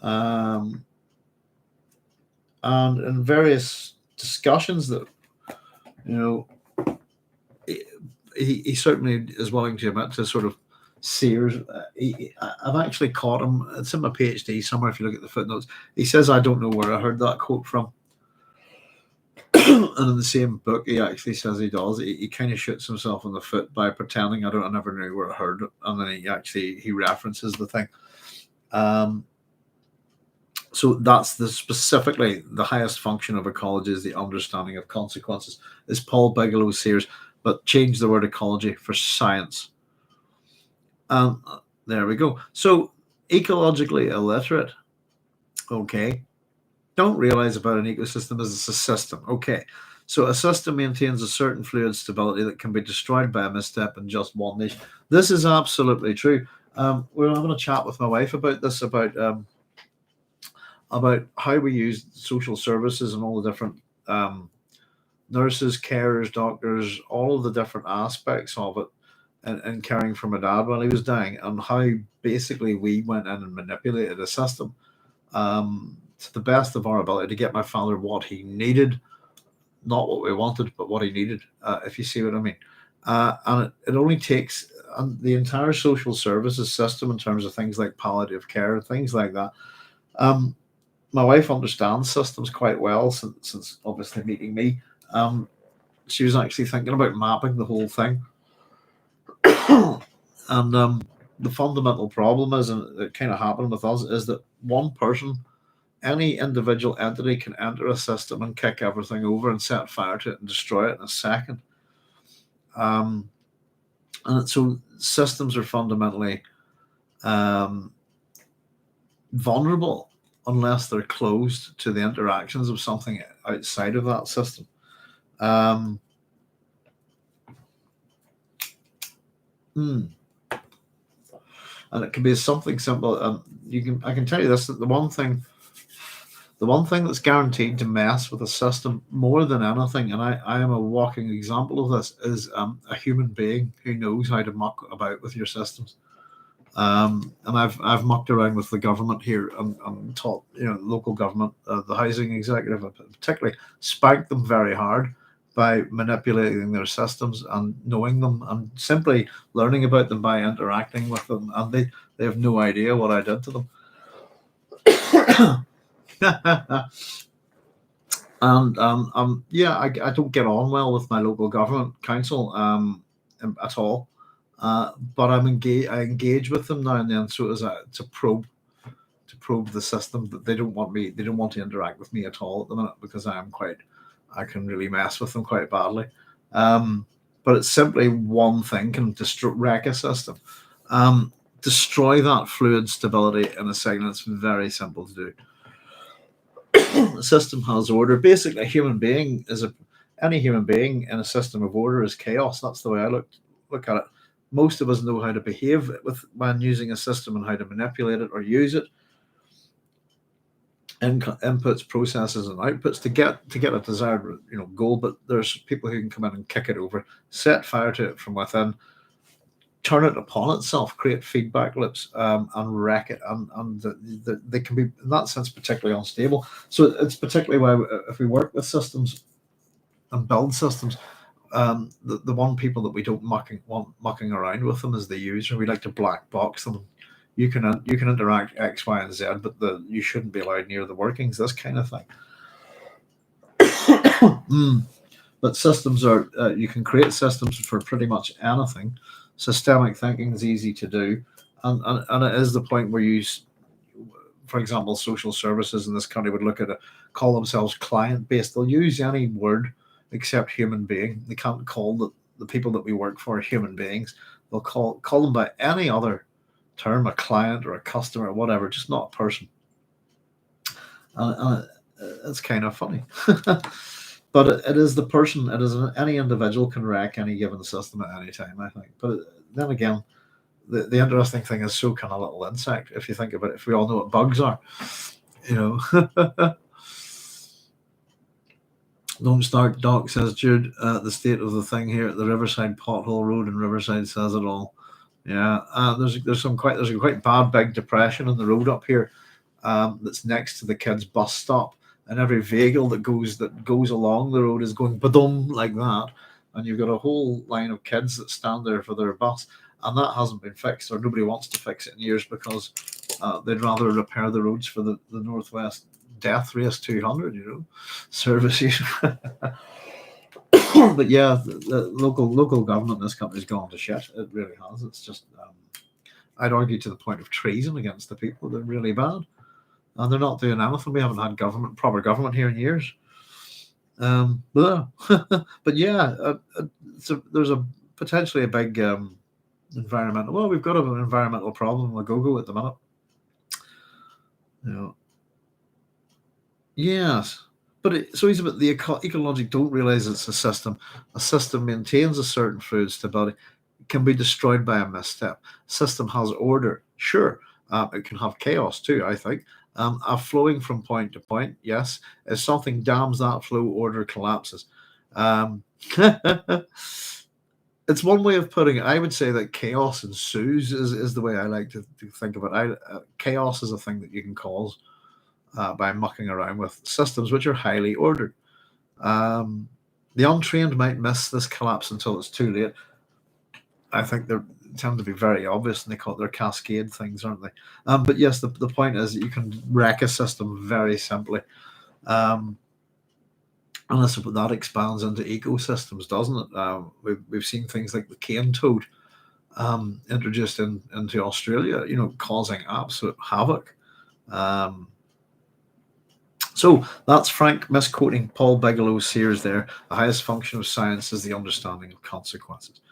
A: And in various discussions that, he certainly is willing to admit to sort of Sears. I've actually caught him. It's in my PhD somewhere. If you look at the footnotes, he says, "I don't know where I heard that quote from." And in the same book, he actually says he does. He kind of shoots himself in the foot by pretending I never knew where I heard it, and then he references the thing. So that's specifically the highest function of ecology is the understanding of consequences. Is Paul Bigelow Sears, but change the word ecology for science. There we go. So ecologically illiterate, okay, don't realize about an ecosystem as it's a system. Okay, so a system maintains a certain fluid stability that can be destroyed by a misstep in just one niche. This is absolutely true. We're having a chat with my wife about this, about how we use social services and all the different nurses, carers, doctors, all of the different aspects of it, and caring for my dad while he was dying, and how basically we went in and manipulated a system to the best of our ability to get my father what he needed, not what we wanted, but what he needed, if you see what I mean. And it only takes the entire social services system in terms of things like palliative care, things like that. My wife understands systems quite well since obviously meeting me. She was actually thinking about mapping the whole thing. And the fundamental problem is, and it kind of happened with us, is that one person, any individual entity, can enter a system and kick everything over and set fire to it and destroy it in a second. And so systems are fundamentally vulnerable unless they're closed to the interactions of something outside of that system. And it can be something simple. I can tell you this, that the one thing that's guaranteed to mess with a system more than anything, and I am a walking example of this, is a human being who knows how to muck about with your systems. And I've mucked around with the government here and taught local government, the housing executive, particularly spanked them very hard by manipulating their systems and knowing them and simply learning about them by interacting with them, and they have no idea what I did to them. And I don't get on well with my local government council at all. But I engage with them now and then, so as to probe the system. That they don't want to interact with me at all at the minute, because I can really mess with them quite badly. But it's simply one thing can wreck a system. Destroy that fluid stability in a second. It's very simple to do. The system has order. Basically, any human being in a system of order is chaos. That's the way I look at it. Most of us know how to behave when using a system and how to manipulate it or use it. Inputs, processes, and outputs to get a desired goal. But there's people who can come in and kick it over, set fire to it from within, turn it upon itself, create feedback loops, and wreck it. And they can be, in that sense, particularly unstable. So it's particularly why if we work with systems and build systems, the one people that we don't want mucking around with them is the user. We like to black box them. You can interact X, Y, and Z, but you shouldn't be allowed near the workings. This kind of thing. But systems are you can create systems for pretty much anything. Systemic thinking is easy to do, and it is the point where for example, social services in this country would look at it, call themselves client-based. They'll use any word except human being. They can't call the people that we work for human beings. They'll call them by any other term, a client or a customer or whatever, just not a person. It's kind of funny. But it is the person, it is any individual can wreck any given system at any time, I think. But then again, the interesting thing is so can a little insect, if you think about it, if we all know what bugs are, you know. Don't start, Doc, says Jude. The state of the thing here at the Riverside Pothole Road in Riverside says it all. Yeah, there's a quite bad big depression on the road up here, that's next to the kids' bus stop, and every vehicle that goes along the road is going ba-dum like that, and you've got a whole line of kids that stand there for their bus, and that hasn't been fixed, or nobody wants to fix it in years, because they'd rather repair the roads for the Northwest Death Race 200, services. But yeah, the local government in this country's gone to shit. It really has. It's just, I'd argue to the point of treason against the people. They're really bad, and they're not doing anything. We haven't had proper government here in years. But yeah, there's a potentially a big environmental. Well, we've got an environmental problem with go-go at the minute. Yes. But so he's about the ecologic don't realize it's a system. A system maintains a certain fluid stability, can be destroyed by a misstep. System has order, sure. It can have chaos too, I think. Flowing from point to point, yes. If something dams that flow, order collapses. It's one way of putting it. I would say that chaos ensues is the way I like to think of it. Chaos is a thing that you can cause by mucking around with systems which are highly ordered. The untrained might miss this collapse until it's too late. I think they tend to be very obvious, and they call it their cascade things, aren't they? But yes, the point is that you can wreck a system very simply. And that expands into ecosystems, doesn't it? We've seen things like the cane toad introduced into Australia, causing absolute havoc. So that's Frank misquoting Paul Bigelow's series there. The highest function of science is the understanding of consequences.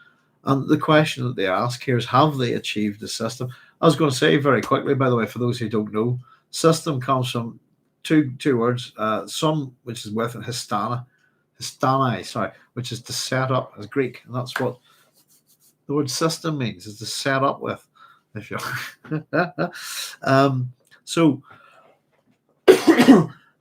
A: And the question that they ask here is, have they achieved the system? I was going to say very quickly, by the way, for those who don't know, system comes from two words, some, which is with, and histani, which is to set up, as Greek. And that's what the word system means, is to set up with. If you so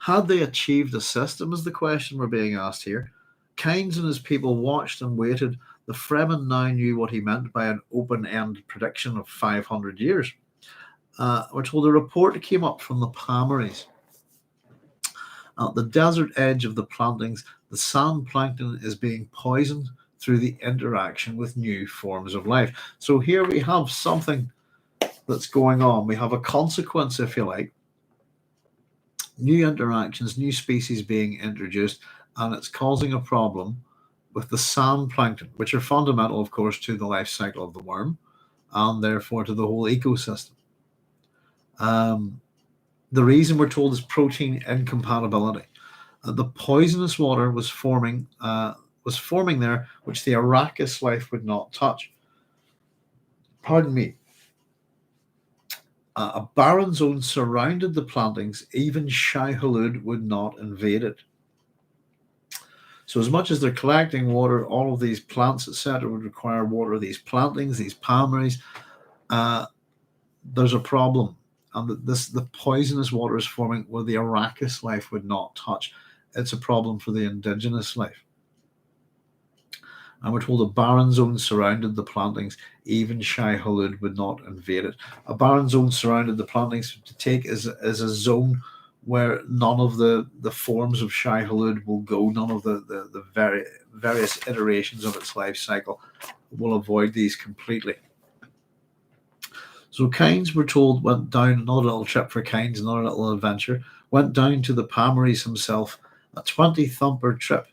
A: had they achieved a system is the question we're being asked here. Kynes and his people watched and waited. The Fremen now knew what he meant by an open-end prediction of 500 years. We're told a report came up from the Palmaries. At the desert edge of the plantings, the sand plankton is being poisoned through the interaction with new forms of life. So here we have something that's going on. We have a consequence, if you like. New interactions, new species being introduced, and it's causing a problem with the sand plankton, which are fundamental, of course, to the life cycle of the worm, and therefore to the whole ecosystem. The reason we're told is protein incompatibility. The poisonous water was forming there, which the Arrakis life would not touch. Pardon me. A barren zone surrounded the plantings. Even Shai-Hulud would not invade it. So as much as they're collecting water, all of these plants, etc., would require water. These plantings, these palmaries, there's a problem. And the poisonous water is forming where the Arrakis life would not touch. It's a problem for the indigenous life. And we're told a barren zone surrounded the plantings. Even Shai-Hulud would not invade it. A barren zone surrounded the plantings to take is a zone where none of the forms of Shai-Hulud will go. None of the various iterations of its life cycle will avoid these completely. So Kynes, we're told, went down, another little trip for Kynes, another little adventure, went down to the Palmaries himself, a 20-thumper trip.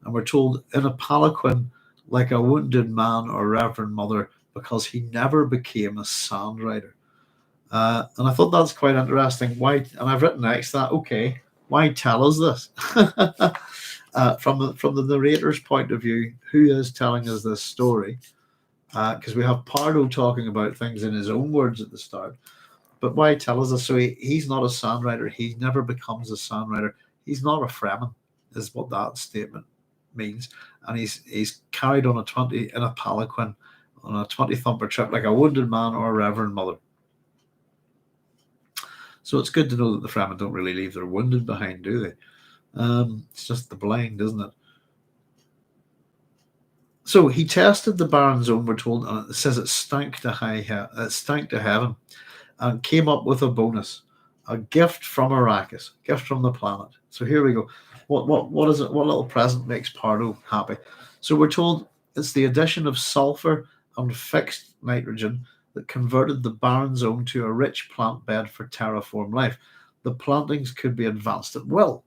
A: And we're told in a palanquin, like a wounded man or reverend mother, because he never became a sand rider. And I thought that's quite interesting. Why? And I've written next that, okay, why tell us this? From the narrator's point of view, who is telling us this story? Because we have Pardot talking about things in his own words at the start. But why tell us this? So he's not a sandwriter. He never becomes a sandwriter. He's not a Fremen, is what that statement means. And he's carried on in a palanquin on a 20 thumper trip like a wounded man or a reverend mother. So it's good to know that the Fremen don't really leave their wounded behind, do they? It's just the blind, isn't it? So he tested the Baron Zone, we're told, and it says it stank to heaven, and came up with a bonus, a gift from Arrakis, gift from the planet. So here we go. What is it? What little present makes Pardot happy? So we're told it's the addition of sulfur and fixed nitrogen that converted the Baron Zone to a rich plant bed for terraform life. The plantings could be advanced at will.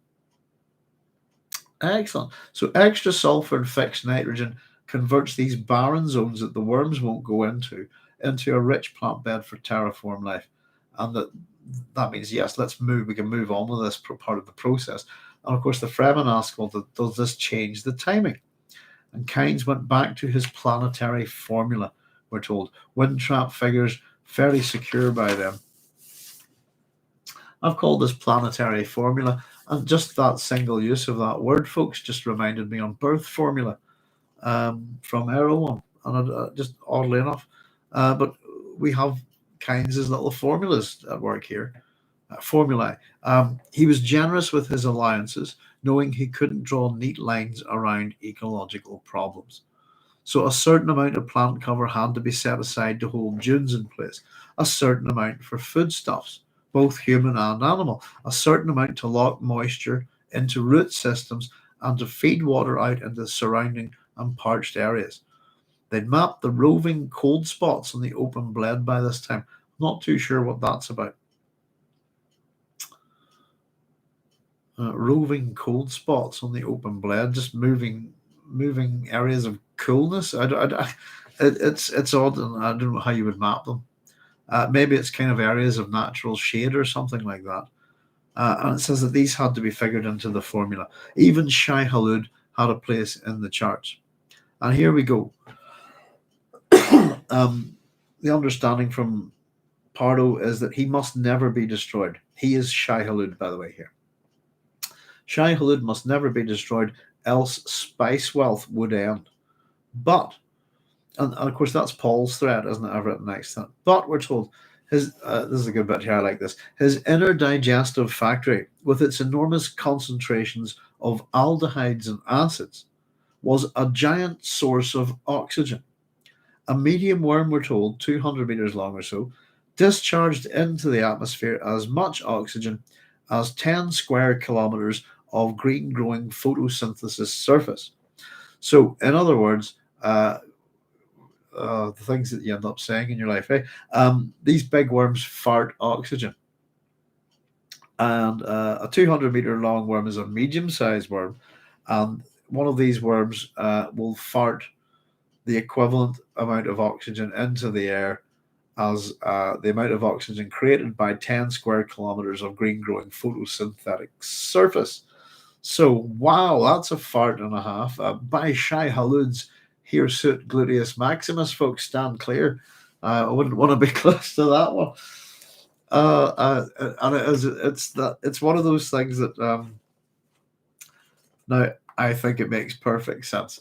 A: Excellent. So extra sulfur and fixed nitrogen converts these barren zones that the worms won't go into a rich plant bed for terraform life. And that means, yes, we can move on with this part of the process. And of course, the Fremen ask, well, does this change the timing? And Kynes went back to his planetary formula, we're told. Wind trap figures, very secure by them. I've called this planetary formula, and just that single use of that word, folks, just reminded me on birth formula from Erewhon, and just oddly enough. But we have Kynes' little formulas at work here. Formulae. He was generous with his allowances, knowing he couldn't draw neat lines around ecological problems. So a certain amount of plant cover had to be set aside to hold dunes in place, a certain amount for foodstuffs, both human and animal, a certain amount to lock moisture into root systems and to feed water out into the surrounding and parched areas. They'd mapped the roving cold spots on the open blade by this time. Not too sure what that's about. Roving cold spots on the open blade, just moving areas of coolness. It's odd, and I don't know how you would map them. Maybe it's kind of areas of natural shade or something like that. And it says that these had to be figured into the formula. Even Shai Hulud had a place in the charts. And here we go. The understanding from Pardot is that he must never be destroyed. He is Shai Hulud, by the way, here. Shai Hulud must never be destroyed, else spice wealth would end. But, and of course that's Paul's thread, isn't it? I've written next to that. But we're told this is a good bit here, I like this. His inner digestive factory, with its enormous concentrations of aldehydes and acids, was a giant source of oxygen. A medium worm, we're told, 200 meters long or so, discharged into the atmosphere as much oxygen as 10 square kilometers of green-growing photosynthesis surface. So, in other words, the things that you end up saying in your life, these big worms fart oxygen. And a 200-meter long worm is a medium-sized worm, and one of these worms will fart the equivalent amount of oxygen into the air as the amount of oxygen created by 10 square kilometers of green-growing photosynthetic surface. So, wow, that's a fart and a half. By Shai Hulud's hirsute gluteus maximus, folks, stand clear. I wouldn't want to be close to that one. And it's one of those things that now I think it makes perfect sense.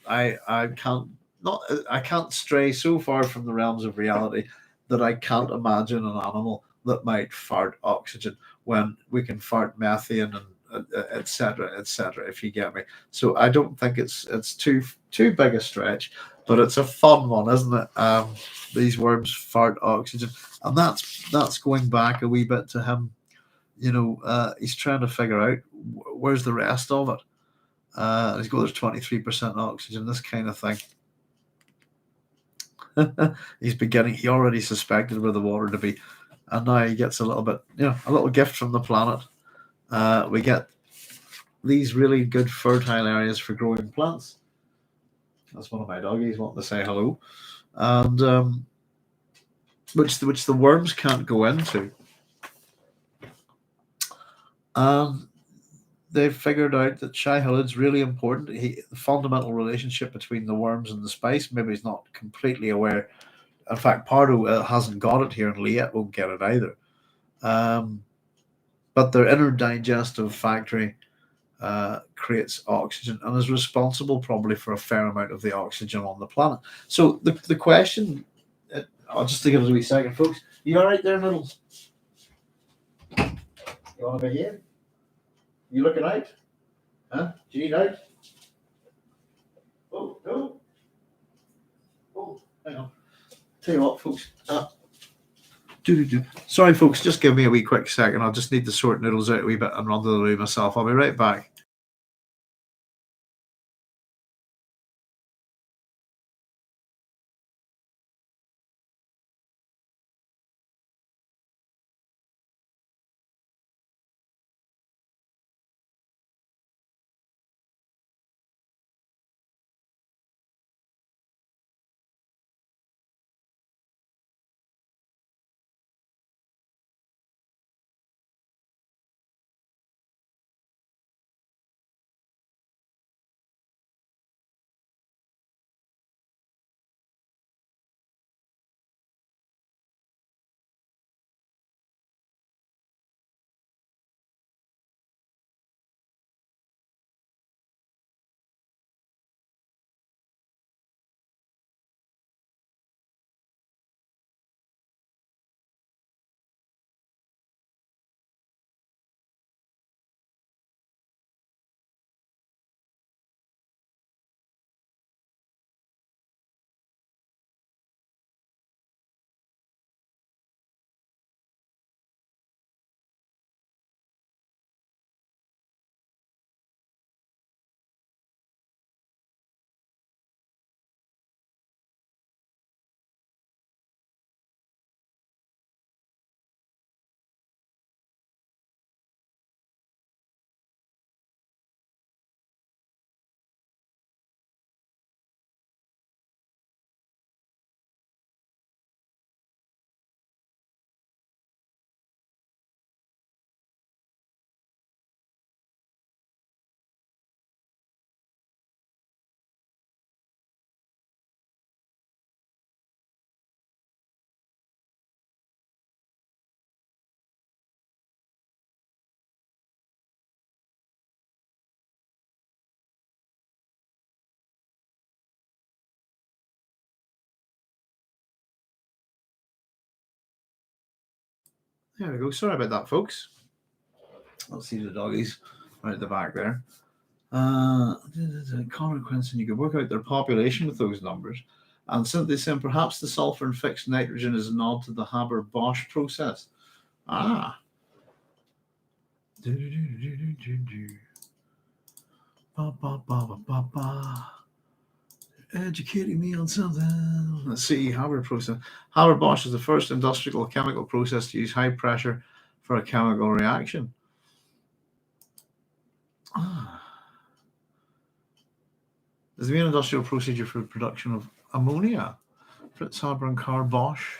A: I can't stray so far from the realms of reality that I can't imagine an animal that might fart oxygen when we can fart methane and etc., if you get me. So I don't think it's too big a stretch, but it's a fun one, isn't it? These worms fart oxygen, and that's going back a wee bit to him. He's trying to figure out where's the rest of it. He's got there's 23% oxygen, this kind of thing. He already suspected where the water to be, and now he gets a little gift from the planet. We get these really good fertile areas for growing plants. That's one of my doggies wanting to say hello. And which the worms can't go into. They've figured out that Shai-Hulud's really important. The fundamental relationship between the worms and the spice. Maybe he's not completely aware. In fact, Pardot hasn't got it here, and Liet won't get it either. But their inner digestive factory creates oxygen and is responsible probably for a fair amount of the oxygen on the planet. So the question, I'll just give it a wee second, folks. You all right there, Noodles? You want to be here? You looking out? Huh? Do you need out? Oh, no. Oh, hang on. Tell you what, folks. Sorry, folks. Just give me a wee quick second. I'll just need to sort Noodles out a wee bit and run to the loo myself. I'll be right back. There we go. Sorry about that, folks. Let's see the doggies right at the back there. Consequence, and you could work out their population with those numbers. And simply saying perhaps the sulfur and fixed nitrogen is a nod to the Haber-Bosch process. Ah. Educating me on something. Let's see, Haber process. Haber-Bosch is the first industrial chemical process to use high pressure for a chemical reaction. Is the main industrial procedure for the production of ammonia. Fritz Haber and Karl Bosch.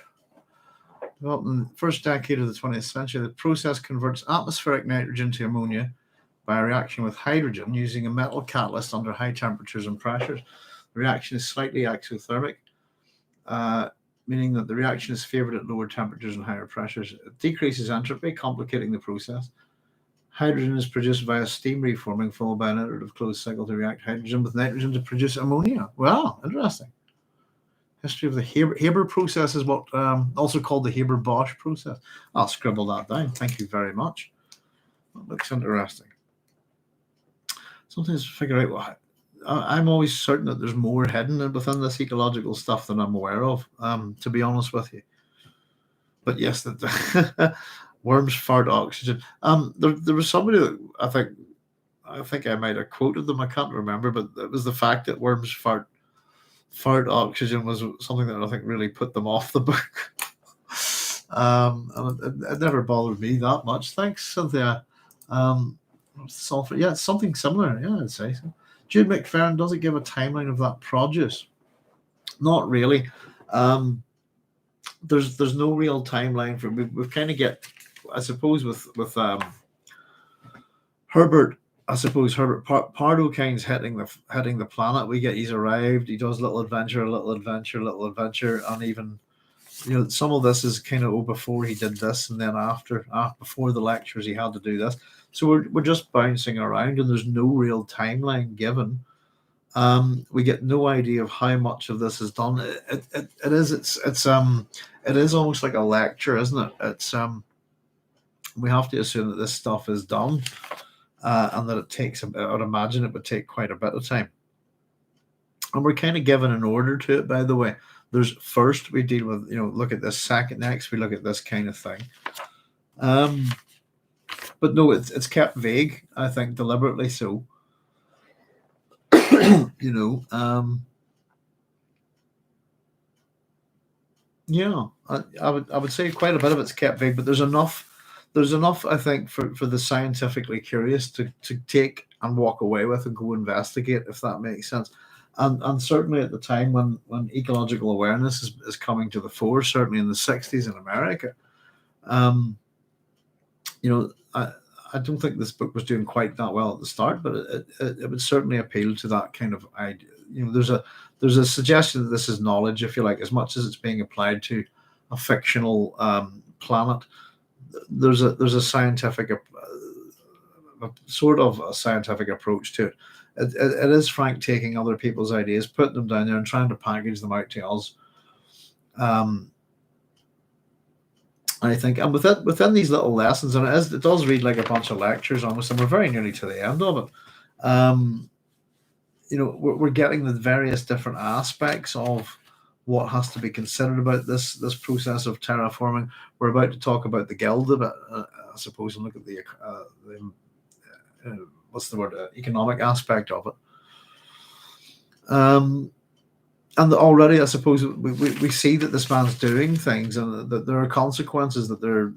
A: Developed in the first decade of the 20th century, the process converts atmospheric nitrogen to ammonia by a reaction with hydrogen using a metal catalyst under high temperatures and pressures. The reaction is slightly exothermic, meaning that the reaction is favored at lower temperatures and higher pressures. It decreases entropy, complicating the process. Hydrogen is produced via steam reforming, followed by an iterative closed cycle to react hydrogen with nitrogen to produce ammonia. Wow, interesting. History of the Haber process is what also called the Haber-Bosch process. I'll scribble that down. Thank you very much. That looks interesting. Sometimes figure out what I'm always certain that there's more hidden within this ecological stuff than I'm aware of. To be honest with you, but yes, that worms fart oxygen. There was somebody that I think I might have quoted them. I can't remember, but it was the fact that worms fart oxygen was something that I think really put them off the book. And it never bothered me that much. Thanks, Cynthia. Sulfur, yeah, it's something similar. Yeah, I'd say so. Jude McFerrin, does it give a timeline of that produce? Not really. there's no real timeline for we've kind of get, I suppose, with Herbert. I suppose Herbert Pardot Kynes hitting the planet. We get he's arrived. He does little adventure, little adventure, little adventure, and even some of this is kind of before he did this, and then after before the lectures he had to do this. So we're just bouncing around, and there's no real timeline given. We get no idea of how much of this is done. It is almost like a lecture, isn't it? It's we have to assume that this stuff is done, and that it takes. I would imagine it would take quite a bit of time. And we're kind of given an order to it, by the way. There's first we deal with, look at this. Second, next we look at this kind of thing. But no, it's kept vague. I think deliberately so. Yeah, I would say quite a bit of it's kept vague, but there's enough. There's enough, I think, for the scientifically curious to take and walk away with and go investigate, if that makes sense. And certainly at the time when ecological awareness is coming to the fore, certainly in the 60s in America, I don't think this book was doing quite that well at the start, but it would certainly appeal to that kind of idea. There's a suggestion that this is knowledge, if you like, as much as it's being applied to a fictional planet. There's a scientific, sort of a scientific approach to it. It is Frank taking other people's ideas, putting them down there, and trying to package them out to us. I think, and within these little lessons, and it does read like a bunch of lectures almost, and we're very nearly to the end of it. We're getting the various different aspects of what has to be considered about this process of terraforming. We're about to talk about the guild a bit, I suppose, and look at the what's the word, economic aspect of it. And already, I suppose, we see that this man's doing things, and that there are consequences. That there's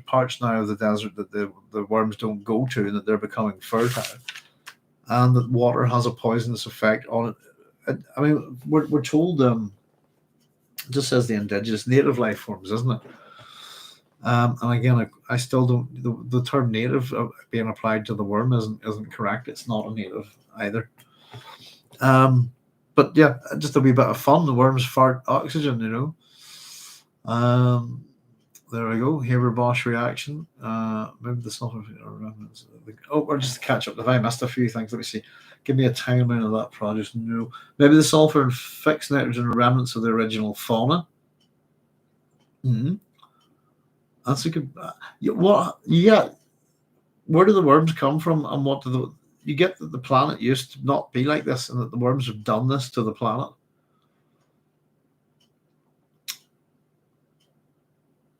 A: parts now of the desert that the worms don't go to, and that they're becoming fertile, and that water has a poisonous effect on it. I mean, we're told, it just says the indigenous native life forms, isn't it? And again, I still don't. The term native being applied to the worm isn't correct. It's not a native either. But yeah, just a wee bit of fun. The worms fart oxygen, There we go. Haber-Bosch reaction. Maybe the sulfur. Or just to catch up. If I missed a few things, let me see. Give me a timeline of that project. No. Maybe the sulfur and fixed nitrogen are remnants of the original fauna. That's a good. What? Yeah. Where do the worms come from, and what do you get that the planet used to not be like this, and that the worms have done this to the planet?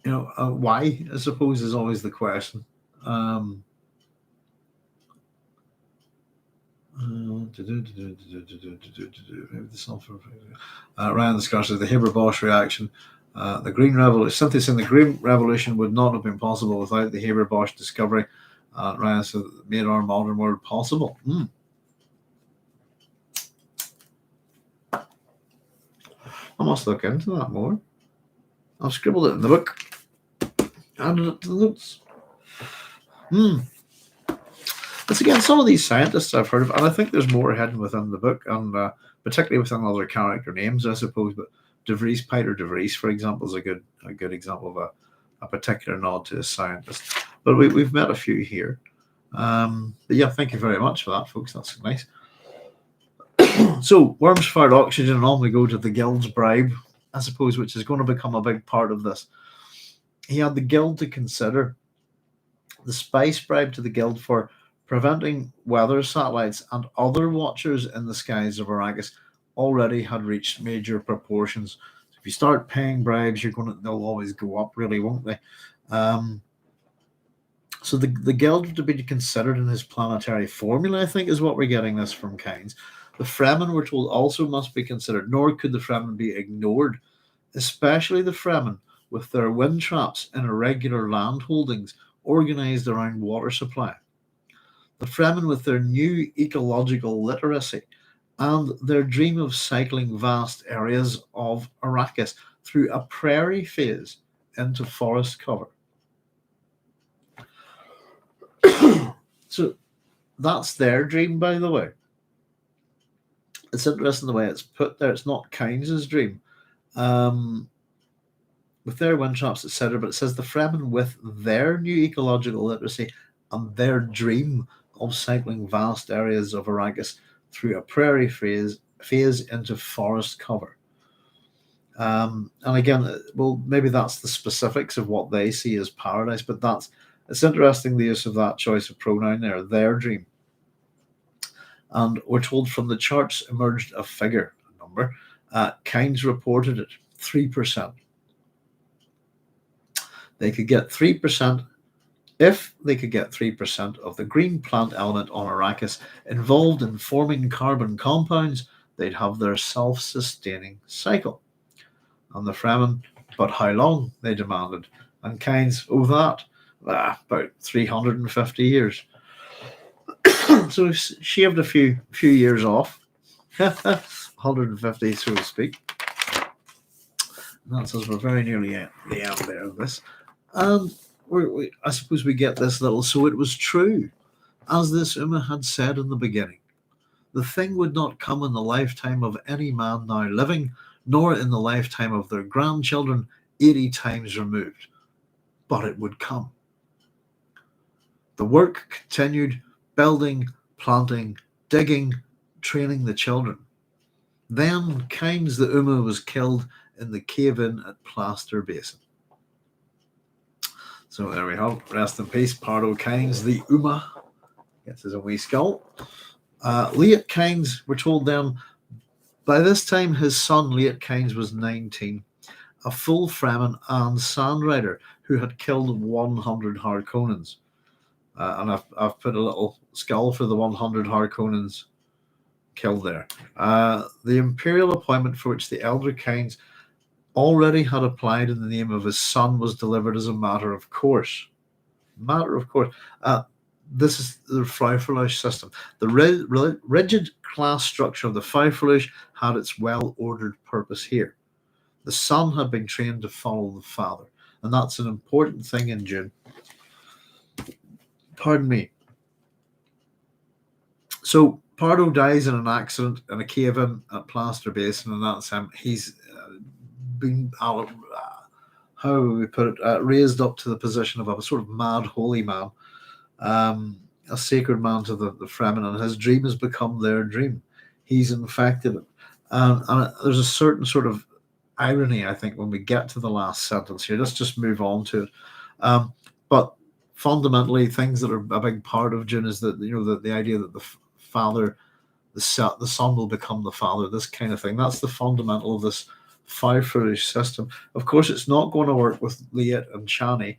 A: Why, I suppose, is always the question. Ryan discusses the Haber-Bosch reaction. The Green Revolution. Synthesis in the Green Revolution would not have been possible without the Haber-Bosch discovery. Ryan said made our modern world possible. I must look into that more. I've scribbled it in the book. Added it to the notes. It's again some of these scientists I've heard of, and I think there's more hidden within the book, and particularly within other character names, I suppose. But Peter De Vries, for example, is a good example of a particular nod to a scientist. But we've met a few here. But yeah, thank you very much for that, folks. That's nice. So worms fart oxygen, and on we go to the guild's bribe, I suppose, which is going to become a big part of this. He had the guild to consider. The spice bribe to the guild for preventing weather satellites and other watchers in the skies of Arrakis already had reached major proportions. So if you start paying bribes, they'll always go up, really, won't they? So the guild to be considered in his planetary formula, I think, is what we're getting this from Kynes. The Fremen, we're told, also must be considered, nor could the Fremen be ignored, especially the Fremen with their wind traps in irregular land holdings organized around water supply. The Fremen with their new ecological literacy and their dream of cycling vast areas of Arrakis through a prairie phase into forest cover. So that's their dream, by the way. It's interesting the way it's put there. It's not Kynes' dream. With their wind traps, etc., but it says the Fremen with their new ecological literacy and their dream of cycling vast areas of Arrakis through a prairie phase into forest cover. And again, well, maybe that's the specifics of what they see as paradise, but it's interesting the use of that choice of pronoun there, their dream. And we're told from the charts emerged a figure, a number. Kynes reported it, 3%. They could get 3%. If they could get 3% of the green plant element on Arrakis involved in forming carbon compounds, they'd have their self-sustaining cycle. And the Fremen, but how long, they demanded. And Kynes, about 350 years. So we've shaved a few years off, 150, so to speak. And that says we're very nearly at the end there of this. And I suppose we get this little, so it was true, as this Uma had said in the beginning. The thing would not come in the lifetime of any man now living, nor in the lifetime of their grandchildren 80 times removed. But it would come. The work continued, building, planting, digging, training the children. Then Kynes the Uma was killed in the cave-in at Plaster Basin. So there we have. Rest in peace, Pardot Kynes, the Uma. Gets his own wee skull. Liat Kynes, we're told then, by this time his son Liat Kynes was 19, a full Fremen and Sandrider who had killed 100 Harkonnens. And I've put a little skull for the 100 Harkonnens killed there. The imperial appointment for which the elder Kynes already had applied in the name of his son was delivered as a matter of course. This is the Freiferlush system. The rigid class structure of the Freiferlush had its well-ordered purpose here. The son had been trained to follow the father, and that's an important thing in Dune. Pardon me. So Pardot dies in an accident in a cave-in at Plaster Basin, and that's him. He's been, how would we put it, raised up to the position of a sort of mad holy man, a sacred man to the Fremen, and his dream has become their dream. He's infected it. And there's a certain sort of irony, I think, when we get to the last sentence here. Let's just move on to it. But fundamentally, things that are a big part of Dune is that, the idea that the father, the son will become the father, this kind of thing. That's the fundamental of this Freiferlush system. Of course, it's not going to work with Liat and Chani,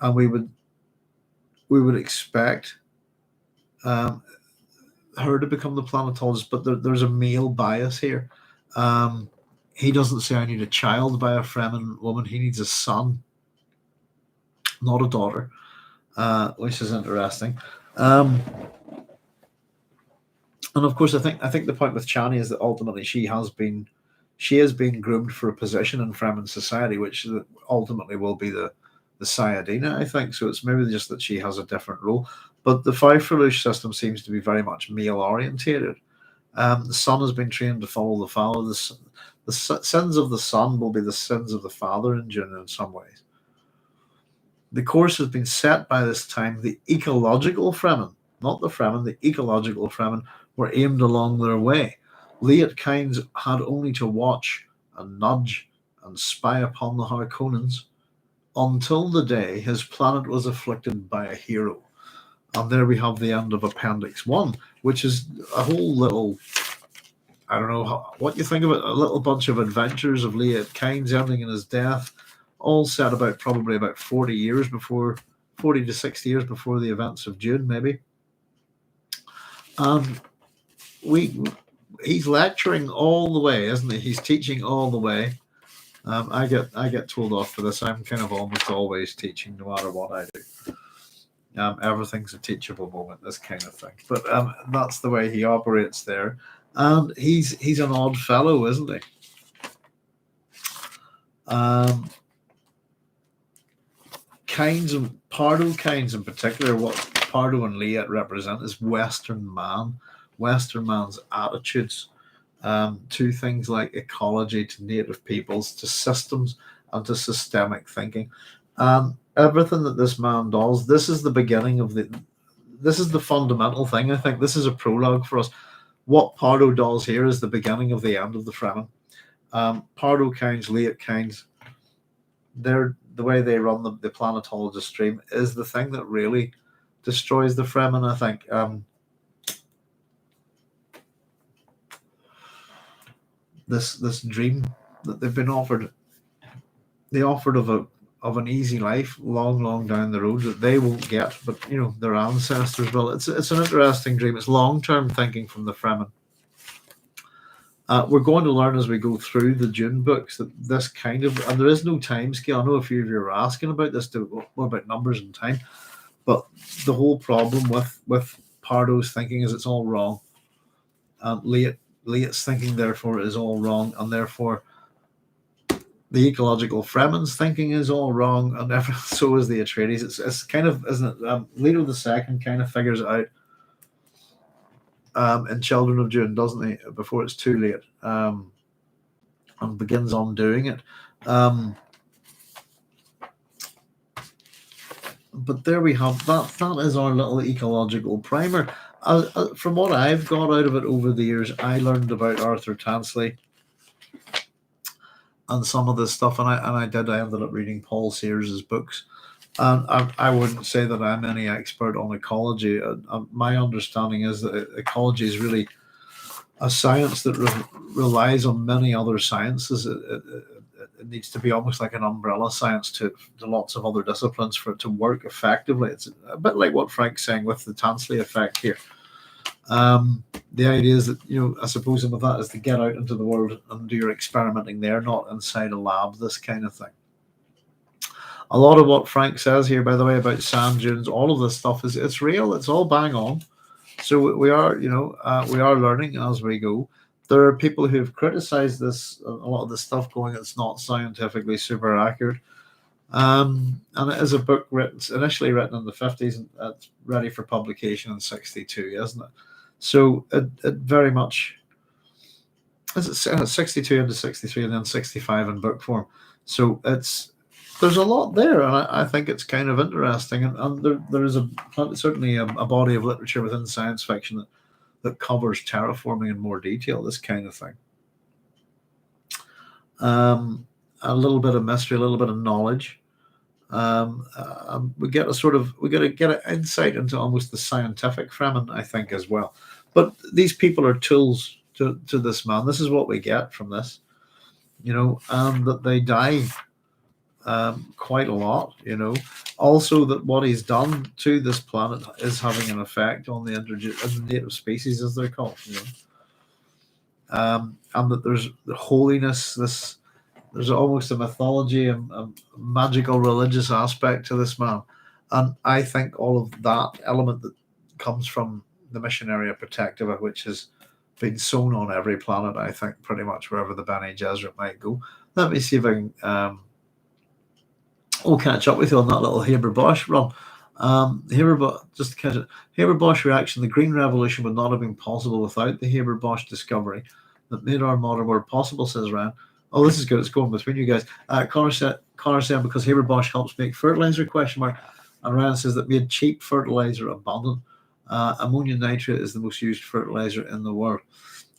A: and we would expect her to become the planetologist, but there's a male bias here. He doesn't say I need a child by a Fremen woman. He needs a son, not a daughter, which is interesting. And of course, I think the point with Chani is that ultimately she has been groomed for a position in Fremen society, which ultimately will be the Sayadina, I think. So it's maybe just that she has a different role. But the Freiferlush system seems to be very much male orientated. The son has been trained to follow the father. The sins of the son will be the sins of the father in Dune in some ways. The course has been set by this time. The ecological Fremen, not the Fremen, the ecological Fremen were aimed along their way. Liat Kynes had only to watch and nudge and spy upon the Harkonnens until the day his planet was afflicted by a hero. And there we have the end of Appendix I, which is a whole little, I don't know what you think of it, a little bunch of adventures of Liat Kynes ending in his death, all set probably about 40 to 60 years before the events of Dune, maybe. He's lecturing all the way, isn't he? He's teaching all the way. I get told off for this. I'm kind of almost always teaching, no matter what I do. Everything's a teachable moment, this kind of thing. But that's the way he operates there. And he's an odd fellow, isn't he? Kynes and Pardot Kynes in particular, what Pardot and Liet represent is Western man's attitudes to things like ecology, to native peoples, to systems, and to systemic thinking. Everything that this man does, this is the beginning of this is the fundamental thing. I think this is a prologue for us. What Pardot does here is the beginning of the end of the Fremen. Pardot Kynes, Liet Kynes, the way they run the planetologist stream is the thing that really destroys the Fremen, I think. This dream that they've been offered, of an easy life long down the road that they won't get, but their ancestors will. It's an interesting dream. It's long-term thinking from the Fremen. We're going to learn as we go through the Dune books that this kind of, and there is no time scale. I know a few of you are asking about this, what about numbers and time? But the whole problem with Pardot's thinking is it's all wrong. Liet's thinking, therefore, is all wrong, and therefore the ecological Fremen's thinking is all wrong, and so is the Atreides. It's kind of, isn't it? Leto II kind of figures it out in Children of Dune, doesn't he? Before it's too late, and begins undoing it. But there we have that. That is our little ecological primer. From what I've got out of it over the years, I learned about Arthur Tansley and some of this stuff, and I ended up reading Paul Sears's books. And I wouldn't say that I'm any expert on ecology. My understanding is that ecology is really a science that relies on many other sciences. It needs to be almost like an umbrella science to lots of other disciplines for it to work effectively. It's a bit like what Frank's saying with the Tansley effect here. The idea is that, I suppose some of that is to get out into the world and do your experimenting there, not inside a lab, this kind of thing. A lot of what Frank says here, by the way, about sand dunes, all of this stuff it's real. It's all bang on. So we are, we are learning as we go. There are people who have criticized this, a lot of this stuff, going, it's not scientifically super accurate. And it is a book initially written in the 50s, and it's ready for publication in 62, isn't it? So it very much, it's 62 into 63 and then 65 in book form. So there's a lot there, and I think it's kind of interesting. And there is certainly a body of literature within science fiction that covers terraforming in more detail, this kind of thing. A little bit of mystery, a little bit of knowledge. We get to get an insight into almost the scientific Fremen, I think, as well. But these people are tools to this man. This is what we get from this, and that they die quite a lot, Also, that what he's done to this planet is having an effect on the native species, as they're called, and that there's the holiness, there's almost a mythology and a magical religious aspect to this man. And I think all of that element that comes from the Missionaria Protectiva, which has been sown on every planet, I think, pretty much wherever the Bene Gesserit might go. Let me see if I can catch up with you on that little Haber-Bosch run. Just to catch it, Haber-Bosch reaction: the Green Revolution would not have been possible without the Haber-Bosch discovery that made our modern world possible, says Ryan. Oh, this is good. It's going between you guys. Connor said because Haber-Bosch helps make fertilizer, ? And Ryan says that made cheap fertilizer abundant. Ammonium nitrate is the most used fertilizer in the world.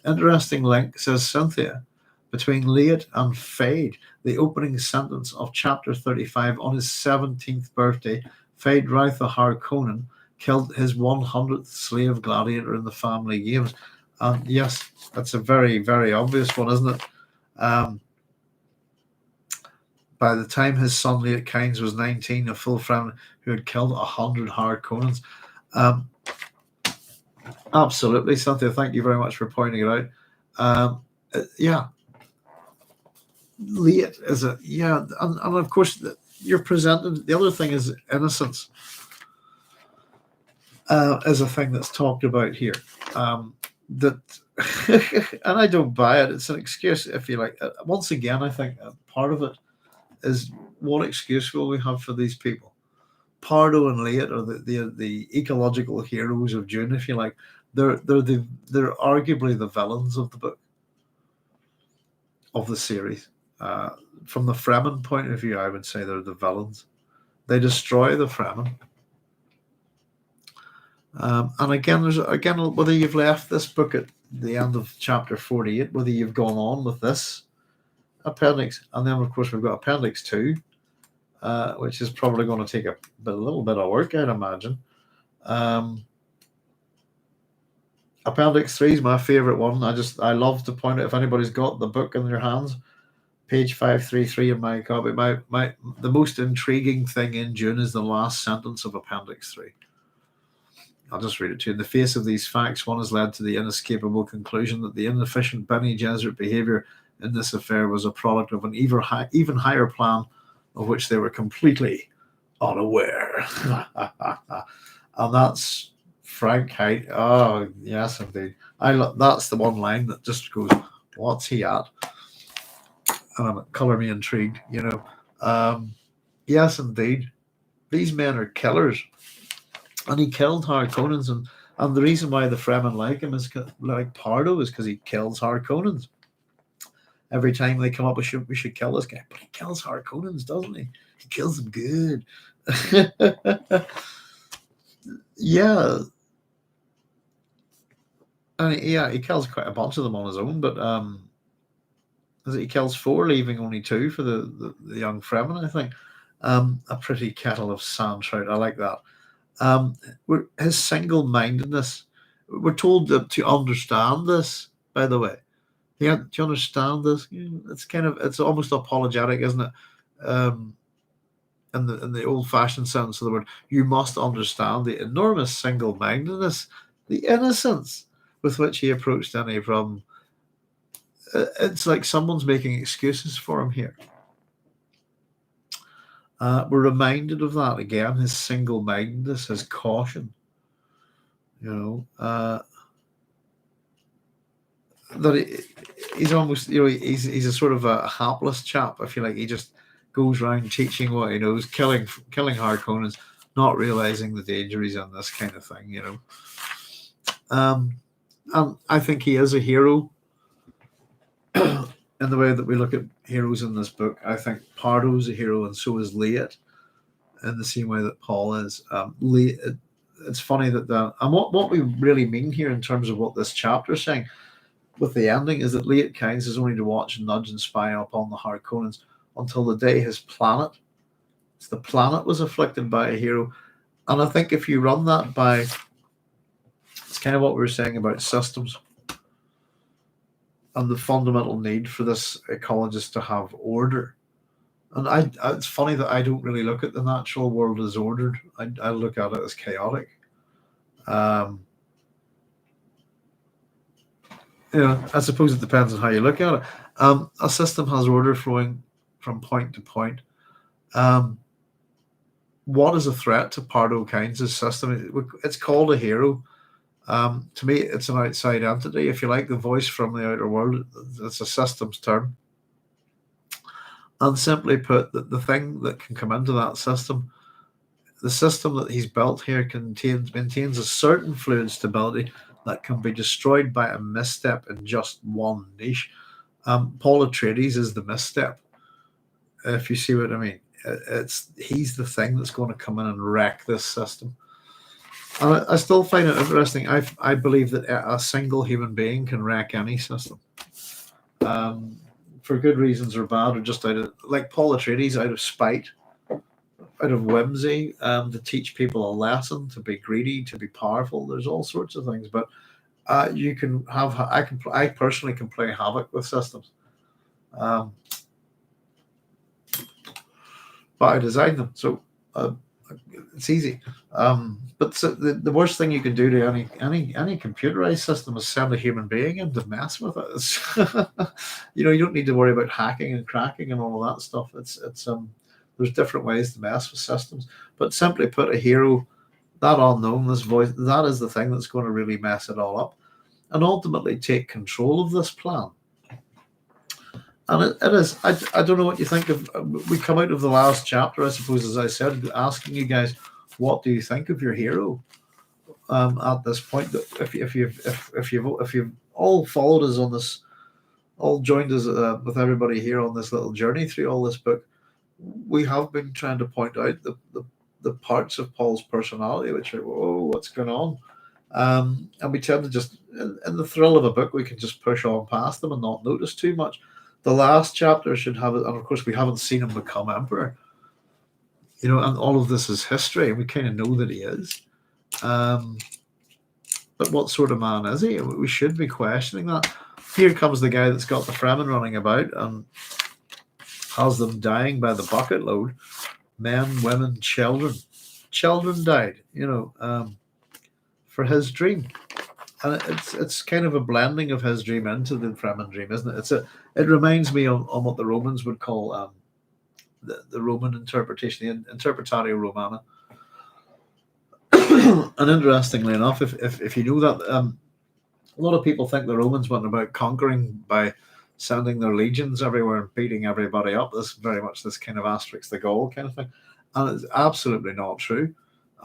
A: Interesting link, says Cynthia, between Liet and Fade. The opening sentence of chapter 35: on his 17th birthday, Fade Routh the Harkonnen killed his 100th slave gladiator in the family games. Yes, that's a very, very obvious one, isn't it? By the time his son Liet Kynes was 19, a full Fremen who had killed 100 Harkonnens. Absolutely, Cynthia. Thank you very much for pointing it out. Yeah, Liet is and of course you're presented. The other thing is innocence. Is a thing that's talked about here. that, and I don't buy it. It's an excuse, if you like. Once again, I think part of it is, what excuse will we have for these people? Pardot and Leia are the ecological heroes of Dune, if you like. They're arguably the villains of the book, of the series. From the Fremen point of view, I would say they're the villains. They destroy the Fremen. And again, whether you've left this book at the end of chapter 48, whether you've gone on with this appendix, and then of course we've got Appendix II, which is probably going to take a little bit of work, I'd imagine. Appendix 3 is my favorite one. I love to point out, if anybody's got the book in their hands, page 533 in my copy. The most intriguing thing in Dune is the last sentence of Appendix 3. I'll just read it to you. In the face of these facts, one has led to the inescapable conclusion that the inefficient Bene Gesserit behavior in this affair was a product of an even higher plan, of which they were completely unaware. And that's Frank Herbert. Oh, yes, indeed. That's the one line that just goes, what's he at? Colour me intrigued, Yes, indeed. These men are killers. And he killed Harkonnens, and the reason why the Fremen like him is like Pardot is because he kills Harkonnens. Every time they come up, we should kill this guy, but he kills Harkonnens, doesn't he? He kills them good. Yeah, and he kills quite a bunch of them on his own, but he kills 4, leaving only 2 for the young Fremen, I think. A pretty kettle of sand trout. I like that. His single-mindedness, we're told to understand this, by the way. Do you understand this? It's almost apologetic, isn't it? In the old-fashioned sense of the word, you must understand the enormous single-mindedness, the innocence with which he approached any problem. It's like someone's making excuses for him here. We're reminded of that again, his single-mindedness, his caution. That he's almost, he's a sort of a hapless chap. I feel like he just goes around teaching what he knows, killing Harkonnens, not realizing the danger he's in, this kind of thing, And I think he is a hero. In the way that we look at heroes in this book, I think Pardot's a hero, and so is Leia, in the same way that Paul is. It's funny that and what we really mean here in terms of what this chapter is saying with the ending is that Pardot Kynes is only to watch, nudge, and spy upon the Harkonnens until the day his planet, the planet, was afflicted by a hero. And I think if you run that by, it's kind of what we were saying about systems and the fundamental need for this ecologist to have order. And it's funny that I don't really look at the natural world as ordered. I look at it as chaotic. I suppose it depends on how you look at it. A system has order flowing from point to point. What is a threat to Pardot Kynes' system? It's called a hero. To me, it's an outside entity, if you like, the voice from the outer world. It's a systems term. And simply put, the thing that can come into that system, the system that he's built here maintains a certain fluid stability that can be destroyed by a misstep in just one niche. Paul Atreides is the misstep, if you see what I mean. He's the thing that's going to come in and wreck this system. And I still find it interesting. I believe that a single human being can wreck any system, for good reasons or bad, or just out of, like Paul Atreides, out of spite, out of whimsy, to teach people a lesson, to be greedy, to be powerful. There's all sorts of things, but you can have. I personally can play havoc with systems, but I designed them, so it's easy. But the worst thing you can do to any computerized system is send a human being in to mess with it. You don't need to worry about hacking and cracking and all of that stuff. It's there's different ways to mess with systems. But simply put, a hero, that unknown, this voice, that is the thing that's going to really mess it all up. and ultimately take control of this plan. And it is. I don't know what you think of. We come out of the last chapter, I suppose, as I said, asking you guys, what do you think of your hero at this point? If you've all followed us on this, all joined us with everybody here on this little journey through all this book, we have been trying to point out the parts of Paul's personality which are, whoa, what's going on? And we tend to just, in the thrill of a book, we can just push on past them and not notice too much. The last chapter should have it, and of course we haven't seen him become emperor, and all of this is history, and we kind of know that he is. But what sort of man is he? We should be questioning that. Here comes the guy that's got the Fremen running about and has them dying by the bucket load. Men, women, children. Children died, for his dream. And it's kind of a blending of his dream into the Fremen dream, isn't it? It reminds me on what the Romans would call the Roman interpretation, the Interpretatio Romana. And interestingly enough, if you know that, a lot of people think the Romans went about conquering by sending their legions everywhere and beating everybody up. This very much this kind of Asterix the Gaul kind of thing. And it's absolutely not true.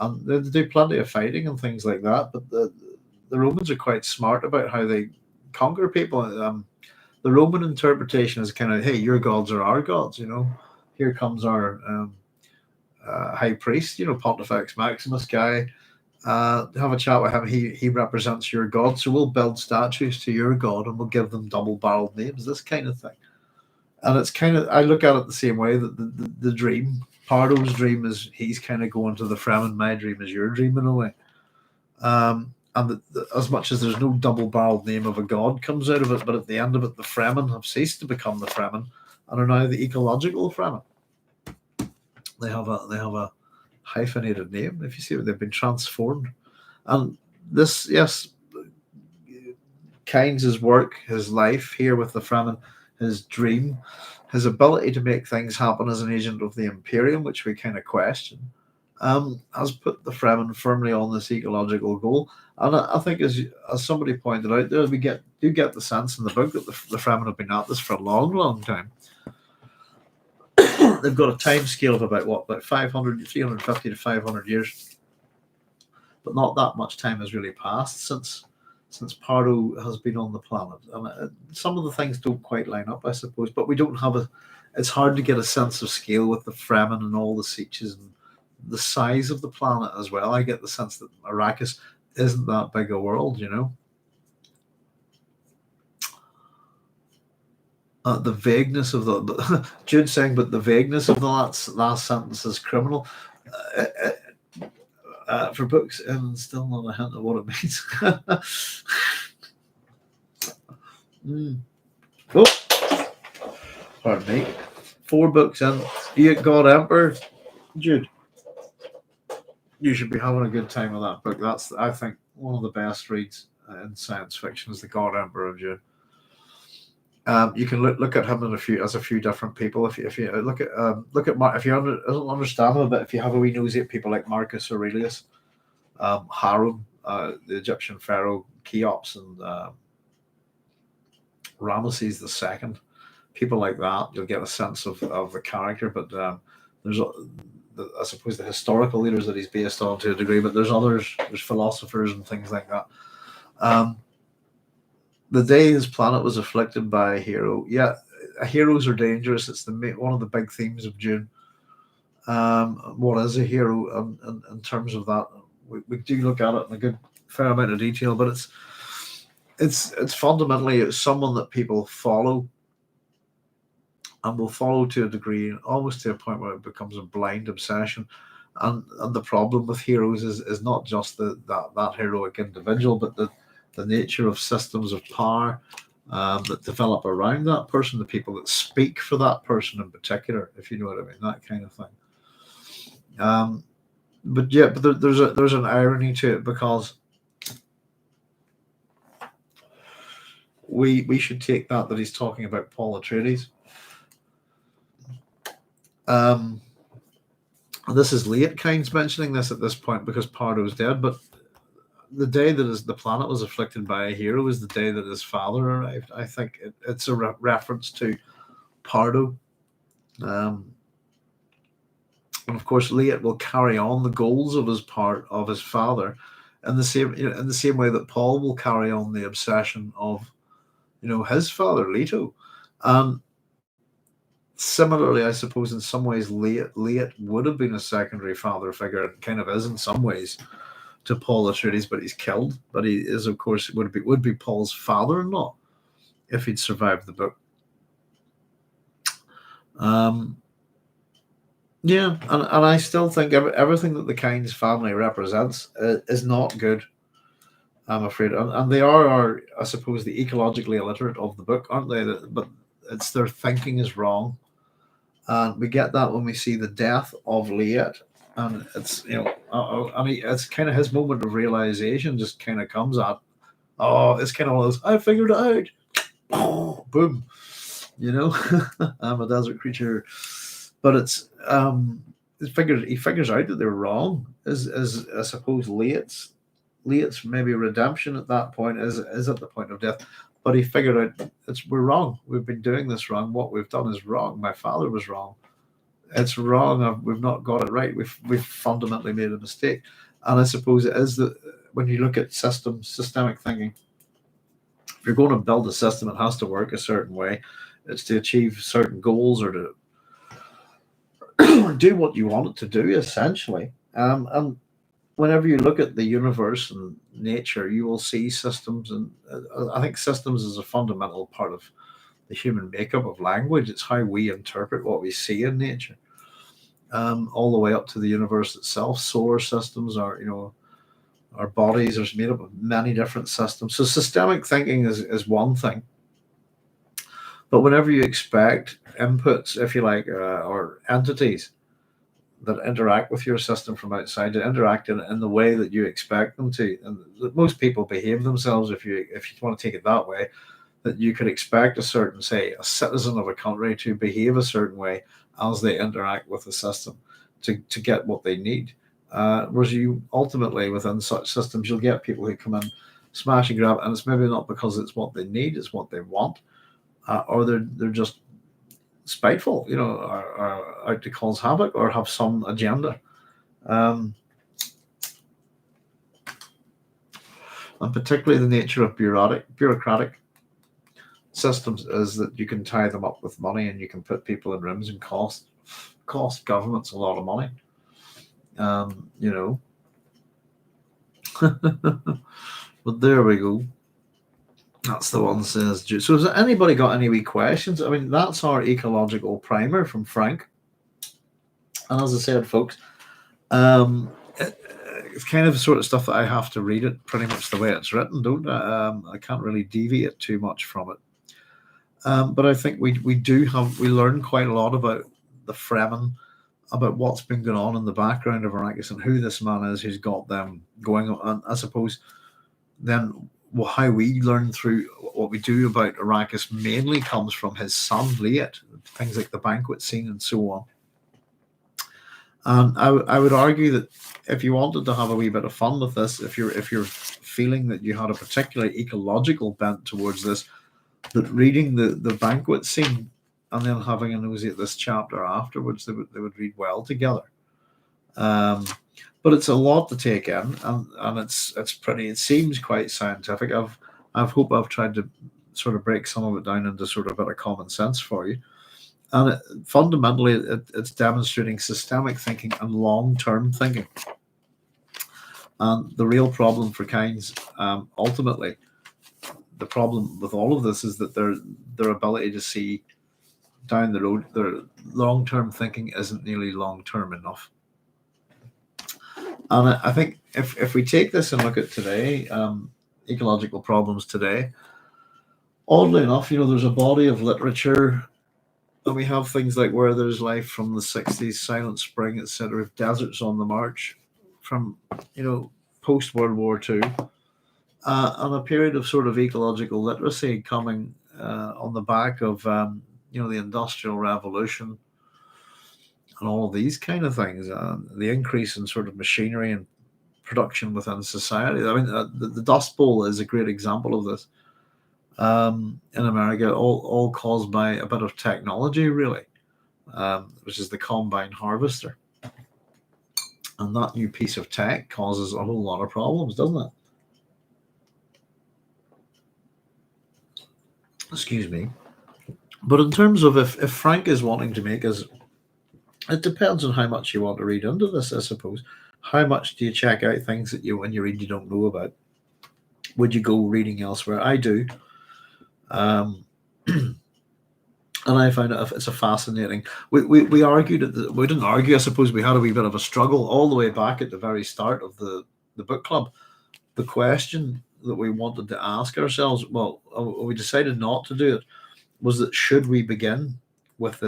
A: And they do plenty of fighting and things like that, but the Romans are quite smart about how they conquer people. The Roman interpretation is kind of, hey, your gods are our gods, Here comes our high priest, Pontifex Maximus guy. Have a chat with him. He represents your god, so we'll build statues to your god and we'll give them double-barreled names, this kind of thing. And it's kind of, I look at it the same way that the dream, Pardot's dream is he's kind of going to the Fremen, my dream is your dream in a way. And as much as there's no double-barreled name of a god comes out of it, but at the end of it, the Fremen have ceased to become the Fremen and are now the ecological Fremen. They have a hyphenated name, if you see, they've been transformed. And this, yes, Kynes' work, his life here with the Fremen, his dream, his ability to make things happen as an agent of the Imperium, which we kind of question, has put the Fremen firmly on this ecological goal. And I think, as somebody pointed out there, we get the sense in the book that the Fremen have been at this for a long, long time. They've got a time scale of about 350 to 500 years. But not that much time has really passed since Pardot has been on the planet. And some of the things don't quite line up, I suppose, but we don't have it's hard to get a sense of scale with the Fremen and all the Sietches and the size of the planet as well. I get the sense that Arrakis isn't that big a world, The vagueness of Jude saying, but the vagueness of the last sentence is criminal. For books, and still not a hint of what it means. Oh, pardon me. 4 books in. You God Emperor, Jude. You should be having a good time with that book. That's, I think, one of the best reads in science fiction is the God Emperor of Dune. You can look at him as a few different people. If you look at Mark, if you don't understand him a bit, if you have a wee nosy at people like Marcus Aurelius, Harun, the Egyptian pharaoh, Cheops, and Ramesses II, people like that, you'll get a sense of the character. But there's, I suppose, the historical leaders that he's based on to a degree, but there's others, there's philosophers and things like that. The day his planet was afflicted by a hero. Yeah, heroes are dangerous. It's one of the big themes of Dune. What is a hero in terms of that? We do look at it in a good fair amount of detail, but it's fundamentally someone that people follow and will follow to a degree, almost to a point where it becomes a blind obsession. And the problem with heroes is not just that heroic individual, but the nature of systems of power that develop around that person, the people that speak for that person in particular, if you know what I mean, that kind of thing. But there's an irony to it, because we should take that he's talking about Paul Atreides. This is late Kynes mentioning this at this point because Pardot's dead, but the day that the planet was afflicted by a hero is the day that his father arrived. I think it's a reference to Pardot. And of course, Leet will carry on the goals of his father, in the same way that Paul will carry on the obsession of his father Leto. And similarly, I suppose in some ways Leet would have been a secondary father figure. It kind of is in some ways to Paul Atreides, but he's killed. But he is, of course, would be Paul's father-in-law if he'd survived the book. Yeah, and I still think everything that the Kynes family represents is not good, I'm afraid. And they are, I suppose, the ecologically illiterate of the book, aren't they? But it's their thinking is wrong. And we get that when we see the death of Leet. And it's, it's kind of his moment of realization just kind of comes at, it's kind of one of those, I figured it out. Oh, boom. I'm a desert creature. But it's he figures out that they're wrong. Is I suppose Leit's maybe redemption at that point is at the point of death. But he figured out we're wrong. We've been doing this wrong. What we've done is wrong. My father was wrong. It's wrong. We've not got it right. We've fundamentally made a mistake. And I suppose it is that when you look at systemic thinking, if you're going to build a system, it has to work a certain way. It's to achieve certain goals or to do what you want it to do, essentially. And whenever you look at the universe and nature, you will see systems. And I think systems is a fundamental part of the human makeup of language. It's how we interpret what we see in nature, all the way up to the universe itself. Solar systems are, our bodies are made up of many different systems. So systemic thinking is one thing. But whenever you expect inputs, if you like, or entities that interact with your system from outside to interact in the way that you expect them to, and most people behave themselves, if you want to take it that way, that you could expect a certain, say, a citizen of a country to behave a certain way as they interact with the system to get what they need. Whereas you ultimately, within such systems, you'll get people who come in, smash and grab, and it's maybe not because it's what they need, it's what they want. Or they're just spiteful, or out to cause havoc or have some agenda. And particularly the nature of bureaucratic systems is that you can tie them up with money and you can put people in rooms and cost governments a lot of money. But there we go. That's the one, says Jude. So has anybody got any wee questions? I mean, that's our ecological primer from Frank. And as I said, folks, it's kind of the sort of stuff that I have to read it pretty much the way it's written, don't I? I can't really deviate too much from it. But I think we learn quite a lot about the Fremen, about what's been going on in the background of Arrakis and who this man is who's got them going on. And I suppose then how we learn through what we do about Arrakis mainly comes from his son Leet, things like the banquet scene and so on. And I would argue that if you wanted to have a wee bit of fun with this, if you're feeling that you had a particularly ecological bent towards this, that reading the banquet scene and then having a nosy at this chapter afterwards, they would read well together. But it's a lot to take in, and it's pretty. It seems quite scientific. I hope I've tried to sort of break some of it down into sort of a bit of common sense for you. And fundamentally, it's demonstrating systemic thinking and long-term thinking. And the real problem for Kynes, ultimately, the problem with all of this is that their ability to see down the road, their long-term thinking isn't nearly long-term enough. And I think if we take this and look at today, ecological problems today, oddly enough, there's a body of literature, and we have things like Where There's Life from the 60s, Silent Spring, etc., Deserts on the March, from post-World War II, and a period of sort of ecological literacy coming on the back of the Industrial Revolution and all of these kind of things, the increase in sort of machinery and production within society. I mean, the Dust Bowl is a great example of this. In America, all caused by a bit of technology, really, which is the combine harvester. And that new piece of tech causes a whole lot of problems, doesn't it? Excuse me. But in terms of if Frank is wanting to make us, it depends on how much you want to read into this, I suppose. How much do you check out things that when you read you don't know about? Would you go reading elsewhere? I do. And I find it's a fascinating. We argued we didn't argue. I suppose we had a wee bit of a struggle all the way back at the very start of the book club. The question that we wanted to ask ourselves, well, we decided not to do it, was that should we begin with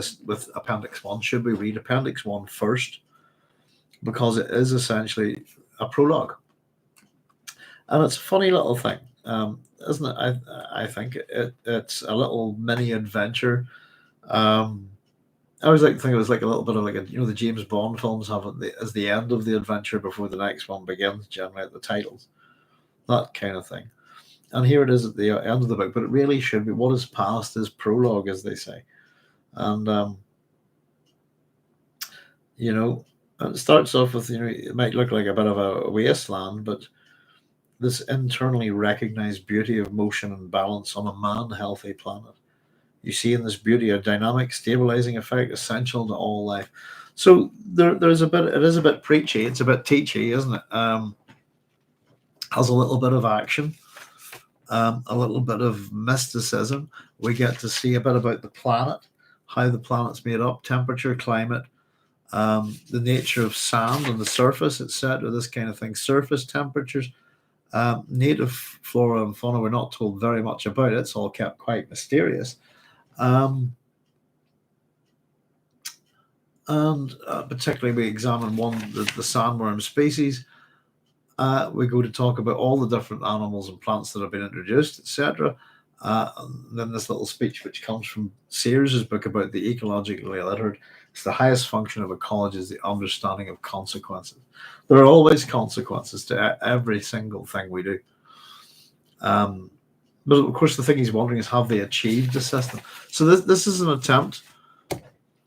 A: Appendix I? Should we read Appendix I first? Because it is essentially a prologue. And it's a funny little thing, isn't it? I think it's a little mini adventure. I always like to think it was like a little bit of like the James Bond films have it as the end of the adventure before the next one begins, generally at the titles, that kind of thing. And here it is at the end of the book, but it really should be what is past is prologue, as they say. And it starts off with it might look like a bit of a wasteland, but this internally recognized beauty of motion and balance on a man-healthy planet. You see in this beauty a dynamic, stabilizing effect essential to all life. So there's it is a bit preachy, it's a bit teachy, isn't it? Has a little bit of action, a little bit of mysticism. We get to see a bit about the planet, how the planet's made up, temperature, climate, the nature of sand on the surface, etc. This kind of thing, surface temperatures. Native flora and fauna, we're not told very much about it. It's all kept quite mysterious. And particularly we examine the sandworm species. We go to talk about all the different animals and plants that have been introduced, etc. Then this little speech which comes from Sears's book about the ecologically illiterate. It's the highest function of ecology is the understanding of consequences. There are always consequences to every single thing we do. But of course, the thing he's wondering is, have they achieved the system? So this is an attempt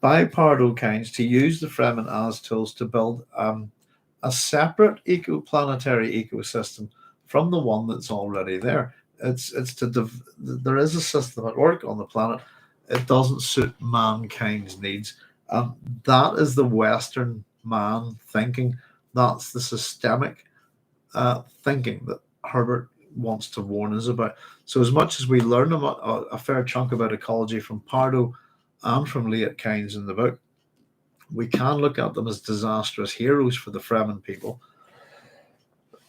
A: by Pardot Kynes to use the Fremen as tools to build a separate planetary ecosystem from the one that's already there. There is a system at work on the planet. It doesn't suit mankind's needs. That is the Western man thinking. That's the systemic thinking that Herbert wants to warn us about. So as much as we learn a fair chunk about ecology from Pardot and from late Kynes in the book, we can look at them as disastrous heroes for the Fremen people.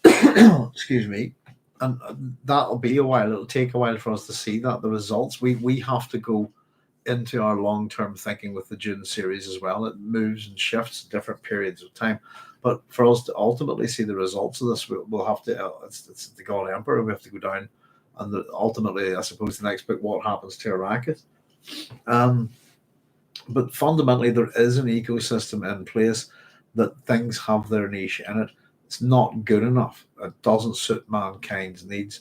A: Excuse me. And that'll be a while. It'll take a while for us to see that, the results. We have to go into our long-term thinking with the Dune series as well. It moves and shifts at different periods of time. But for us to ultimately see the results of this, we'll have to, it's the God Emperor, we have to go down. And ultimately, I suppose, the next book, what happens to Arrakis. But fundamentally, there is an ecosystem in place that things have their niche in it. It's not good enough. It doesn't suit mankind's needs.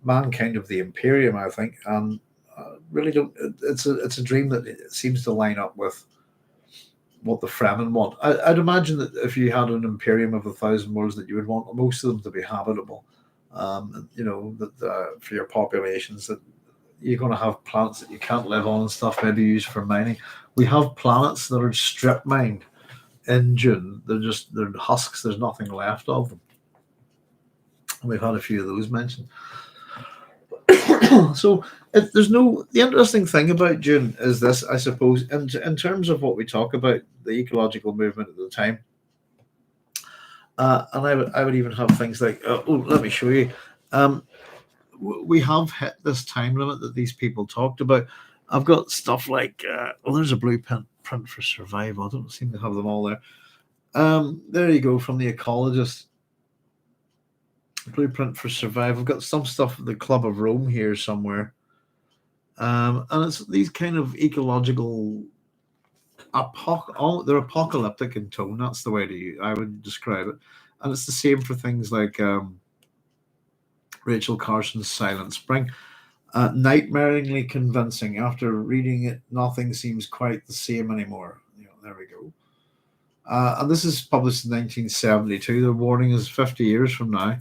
A: Mankind of the Imperium, I think, and really don't. It's a dream that seems to line up with what the Fremen want. I'd imagine that if you had an Imperium of 1,000 worlds, that you would want most of them to be habitable. That for your populations, that you're going to have planets that you can't live on and stuff, maybe used for mining. We have planets that are strip mined in Dune. They're husks. There's nothing left of them. We've had a few of those mentioned. So the interesting thing about Dune is this, I suppose, in terms of what we talk about, the ecological movement at the time. And I would even have things like, let me show you. We have hit this time limit that these people talked about. I've got stuff like, there's a blueprint for survival. I don't seem to have them all there. There you go, from the Ecologist. Blueprint for survival. I've got some stuff at the Club of Rome here somewhere. And it's these kind of ecological, they're apocalyptic in tone. That's the way I would describe it. And it's the same for things like Rachel Carson's Silent Spring. Nightmaringly convincing. After reading it, nothing seems quite the same anymore. There we go. And this is published in 1972. The warning is 50 years from now.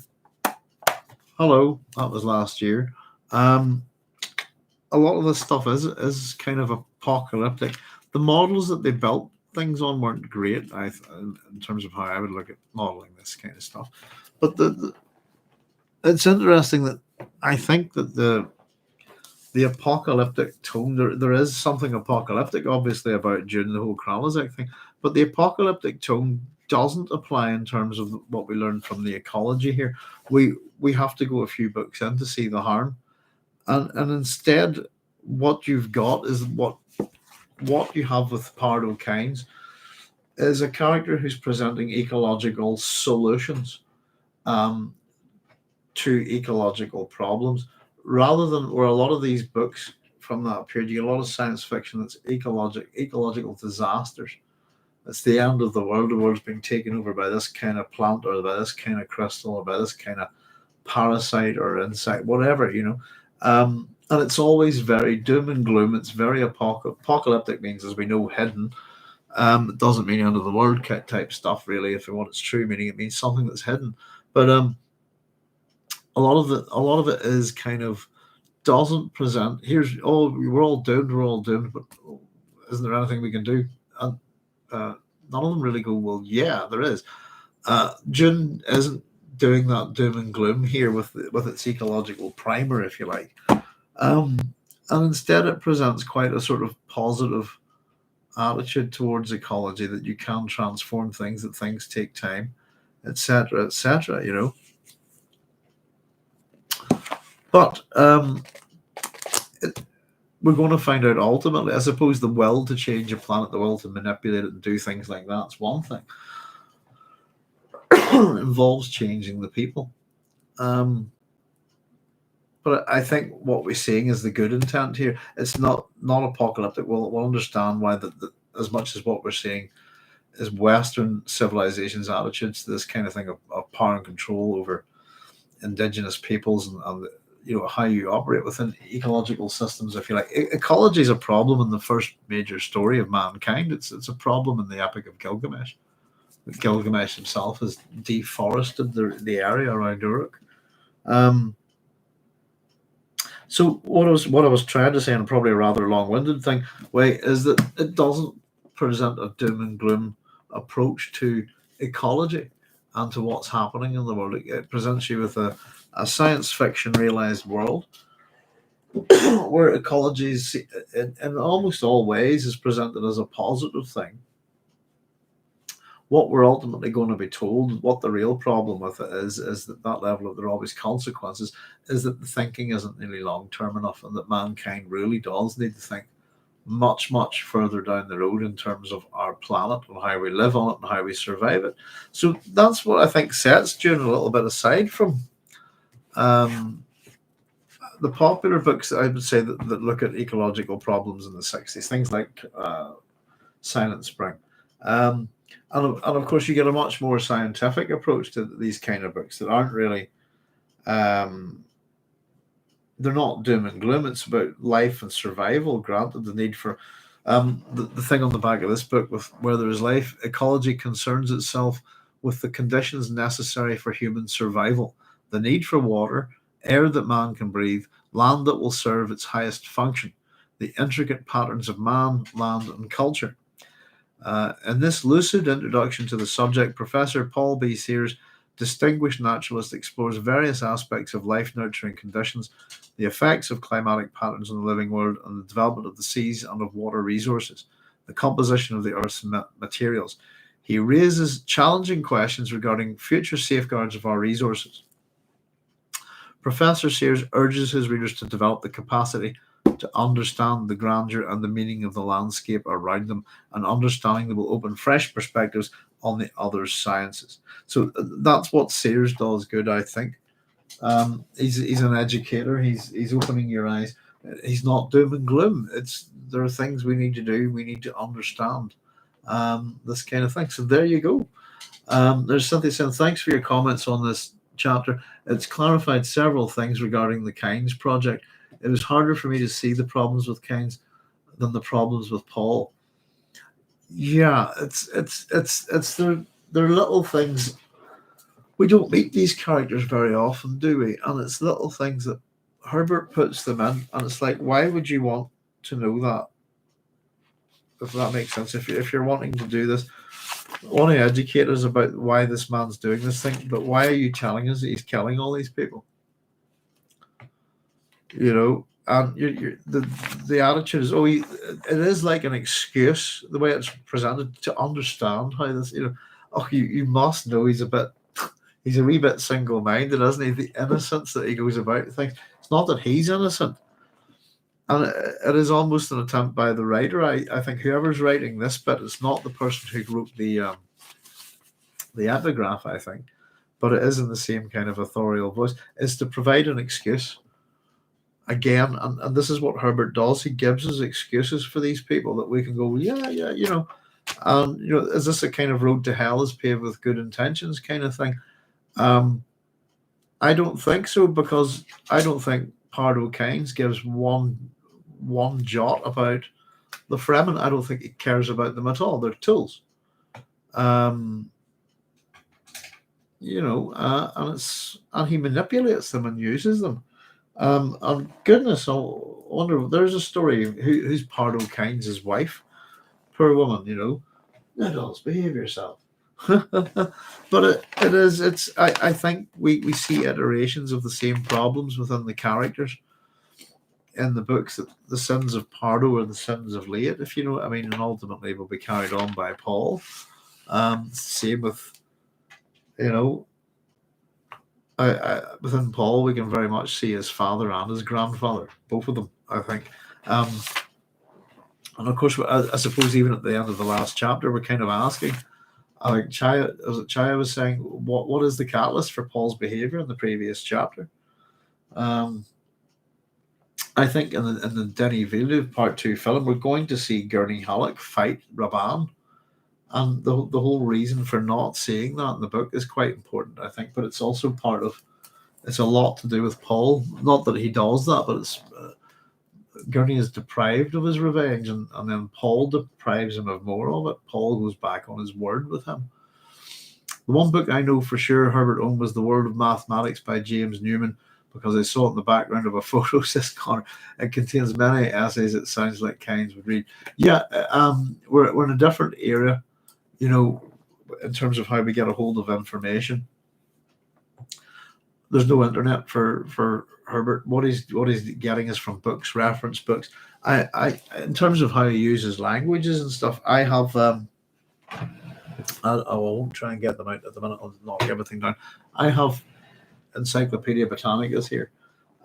A: Hello, that was last year. A lot of this stuff is kind of apocalyptic. The models that they built things on weren't great, in terms of how I would look at modeling this kind of stuff. But it's interesting that I think that the apocalyptic tone, there is something apocalyptic, obviously, about Dune, the whole Kralazek thing, but the apocalyptic tone doesn't apply in terms of what we learned from the ecology here. We have to go a few books in to see the harm. And instead, what you've got is what you have with Pardot Kynes is a character who's presenting ecological solutions to ecological problems, rather than where a lot of these books from that period, you get a lot of science fiction that's ecological disasters. It's the end of the world's being taken over by this kind of plant or by this kind of crystal or by this kind of parasite or insect, whatever, and it's always very doom and gloom. It's very apocalyptic, means, as we know, hidden. It doesn't mean end of the world type stuff, really. If you want its true meaning, it means something that's hidden. But a lot of it is kind of doesn't present. We're all doomed, but isn't there anything we can do? And none of them really go, well, yeah, there is. Dune isn't doing that doom and gloom here with its ecological primer, if you like, and instead it presents quite a sort of positive attitude towards ecology, that you can transform things, that things take time, etc., etc. But we're going to find out ultimately. I suppose the will to change a planet, the will to manipulate it and do things like that's one thing. Involves changing the people. But I think what we're seeing is the good intent here. It's not apocalyptic. We'll understand why as much as what we're seeing is Western civilization's attitudes to this kind of thing of power and control over indigenous peoples and how you operate within ecological systems, if you like. Ecology is a problem in the first major story of mankind. It's a problem in the Epic of Gilgamesh. Gilgamesh himself has deforested the area around Uruk. So what I was trying to say, and probably a rather long-winded thing, is that it doesn't present a doom and gloom approach to ecology and to what's happening in the world. It presents you with a science fiction realized world where ecology is, in almost all ways, is presented as a positive thing. What we're ultimately going to be told, what the real problem with it is that level of there are always consequences, is that the thinking isn't really long-term enough, and that mankind really does need to think much, much further down the road in terms of our planet and how we live on it and how we survive it. So that's what I think sets Dune a little bit aside from the popular books that I would say that look at ecological problems in the 60s, things like Silent Spring. And of course, you get a much more scientific approach to these kind of books that aren't really, they're not doom and gloom. It's about life and survival. Granted, the need for the thing on the back of this book, with where there is life, ecology concerns itself with the conditions necessary for human survival: the need for water, air that man can breathe, land that will serve its highest function, the intricate patterns of man, land, and culture. In this lucid introduction to the subject, Professor Paul B. Sears, distinguished naturalist, explores various aspects of life-nurturing conditions, the effects of climatic patterns on the living world, and the development of the seas and of water resources, the composition of the Earth's materials. He raises challenging questions regarding future safeguards of our resources. Professor Sears urges his readers to develop the capacity to understand the grandeur and the meaning of the landscape around them, and understanding them will open fresh perspectives on the other sciences. So that's what Sears does good, I think. He's an educator. He's opening your eyes. He's not doom and gloom. There are things we need to do. We need to understand this kind of thing. So there you go. There's something saying, thanks for your comments on this chapter. It's clarified several things regarding the Kynes project. It was harder for me to see the problems with Kynes than the problems with Paul. Yeah, it's they're little things. We don't meet these characters very often, do we? And it's little things that Herbert puts them in, and it's like, why would you want to know that? If that makes sense. If you're wanting to do this, want to educate us about why this man's doing this thing, but why are you telling us that he's killing all these people? You know, and the attitude is, it is like an excuse the way it's presented to understand how this, you must know he's a wee bit single-minded, isn't he? The innocence that he goes about things. It's not that he's innocent, and it is almost an attempt by the writer. I think whoever's writing this bit is not the person who wrote the epigraph, I think, but it is in the same kind of authorial voice, is to provide an excuse again, and this is what Herbert does. He gives us excuses for these people that we can go, yeah, and is this a kind of road to hell is paved with good intentions kind of thing? I don't think so, because I don't think Pardot Kynes gives one jot about the Fremen. I don't think he cares about them at all. They're tools. And he manipulates them and uses them. And goodness, I wonder. There's a story. Who's Pardot Kynes' wife? Poor woman. Nettles, behave yourself. But it is. It's. I think we see iterations of the same problems within the characters in the books. That the sins of Pardot are the sins of Late, if you know what I mean, and ultimately will be carried on by Paul. Same with, within Paul, we can very much see his father and his grandfather, both of them, I think. And of course, I suppose even at the end of the last chapter, we're kind of asking, like Chaya was saying, what is the catalyst for Paul's behavior in the previous chapter? I think in the Denis Villeneuve Part 2 film, we're going to see Gurney Halleck fight Raban. And the whole reason for not seeing that in the book is quite important, I think. But it's also it's a lot to do with Paul. Not that he does that, but it's Gurney is deprived of his revenge, and then Paul deprives him of more of it. Paul goes back on his word with him. The one book I know for sure Herbert owned was The World of Mathematics by James Newman, because I saw it in the background of a photo, says Connor. It contains many essays it sounds like Kynes would read. Yeah, we're in a different era, in terms of how we get a hold of information. There's no internet for Herbert. What he's getting is from books, reference books. I in terms of how he uses languages and stuff, I have I won't try and get them out at the minute. I'll knock everything down. I have Encyclopedia Britannicas here,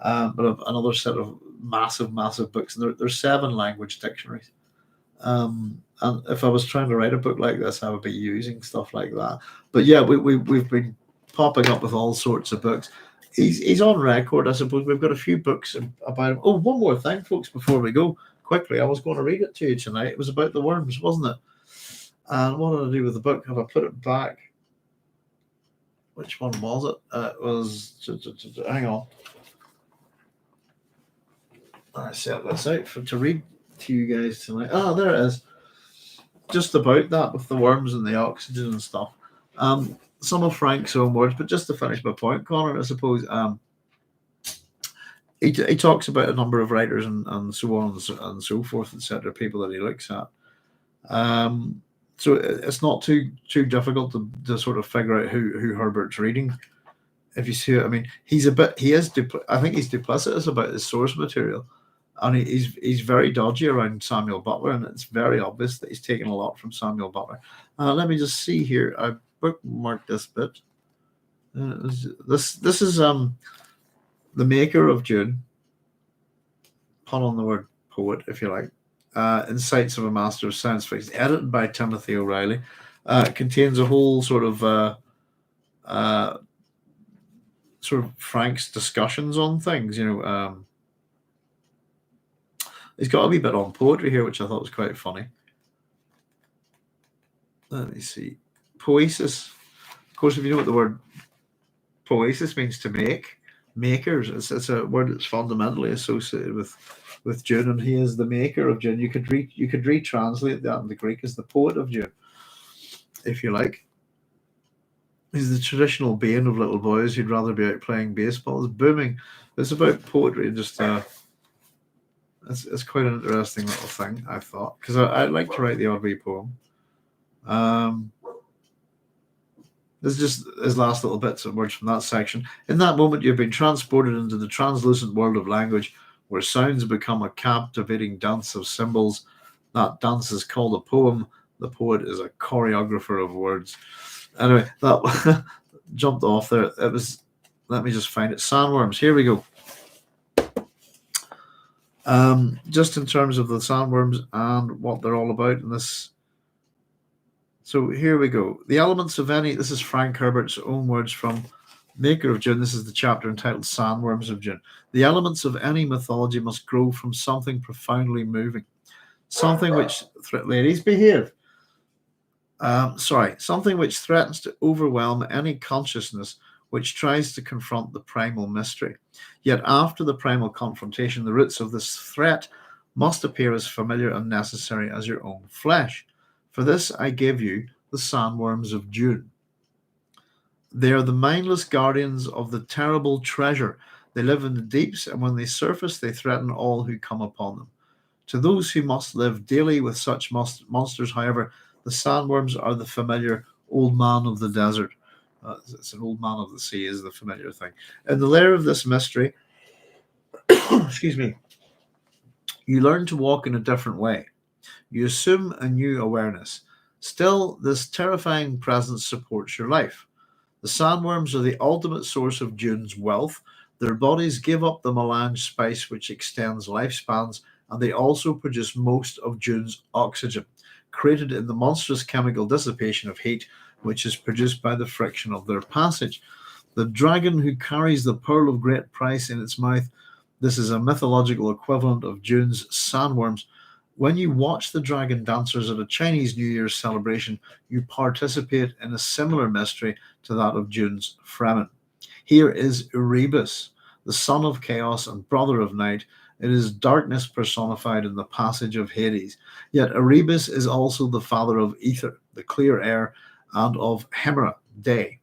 A: but I've another set of massive books, and there's 7 language dictionaries. And if I was trying to write a book like this, I would be using stuff like that. But yeah, we've been popping up with all sorts of books. He's on record, I suppose. We've got a few books about him. Oh, one more thing, folks, before we go quickly. I was going to read it to you tonight. It was about the worms, wasn't it? And what did I do with the book? Have I put it back? Which one was it? It was. Hang on. I set this out to read to you guys tonight. Ah, there it is. Just about that with the worms and the oxygen and stuff. Some of Frank's own words, but just to finish my point, Connor, I suppose he talks about a number of writers and so on and so forth, etc. People that he looks at. So it's not too difficult to sort of figure out who Herbert's reading. If you see it, I mean, I think he's duplicitous about his source material, and he's very dodgy around Samuel Butler, and it's very obvious that he's taken a lot from Samuel Butler. Let me just see here. I bookmarked this bit. This is the maker of Dune. Pun on the word poet, if you like. Insights of a Master of Science Fiction, edited by Timothy O'Reilly. Contains a whole sort of Frank's discussions on things. He's got a wee bit on poetry here, which I thought was quite funny. Let me see. poesis. Of course, if you know what the word poesis means, to make, makers, it's a word that's fundamentally associated with Dune, and he is the maker of Dune. You could retranslate that in the Greek as the poet of Dune, if you like. He's the traditional bane of little boys who'd rather be out playing baseball. It's booming. It's about poetry, and just it's quite an interesting little thing, I thought, because I like to write the odd wee poem. This is just his last little bits of words from that section. In that moment, you've been transported into the translucent world of language, where sounds become a captivating dance of symbols. That dance is called a poem. The poet is a choreographer of words. Anyway, that jumped off there. It was. Let me just find it. Sandworms. Here we go. Just in terms of the sandworms and what they're all about in this. So here we go. The elements of any. This is Frank Herbert's own words from Maker of Dune. This is the chapter entitled Sandworms of Dune. The elements of any mythology must grow from something profoundly moving, something which ladies behave. Something which threatens to overwhelm any consciousness which tries to confront the primal mystery. Yet after the primal confrontation, the roots of this threat must appear as familiar and necessary as your own flesh. For this I give you the sandworms of Dune. They are the mindless guardians of the terrible treasure. They live in the deeps, and when they surface, they threaten all who come upon them. To those who must live daily with such monsters, however, the sandworms are the familiar old man of the desert. It's an old man of the sea is the familiar thing. In the lair of this mystery, excuse me, you learn to walk in a different way. You assume a new awareness. Still, this terrifying presence supports your life. The sandworms are the ultimate source of Dune's wealth. Their bodies give up the melange spice which extends lifespans, and they also produce most of Dune's oxygen, created in the monstrous chemical dissipation of heat, which is produced by the friction of their passage. The dragon who carries the pearl of great price in its mouth, this is a mythological equivalent of Dune's sandworms. When you watch the dragon dancers at a Chinese New Year's celebration, you participate in a similar mystery to that of Dune's Fremen. Here is Erebus, the son of chaos and brother of night. It is darkness personified in the passage of Hades. Yet Erebus is also the father of Ether, the clear air, and of Hemera, day.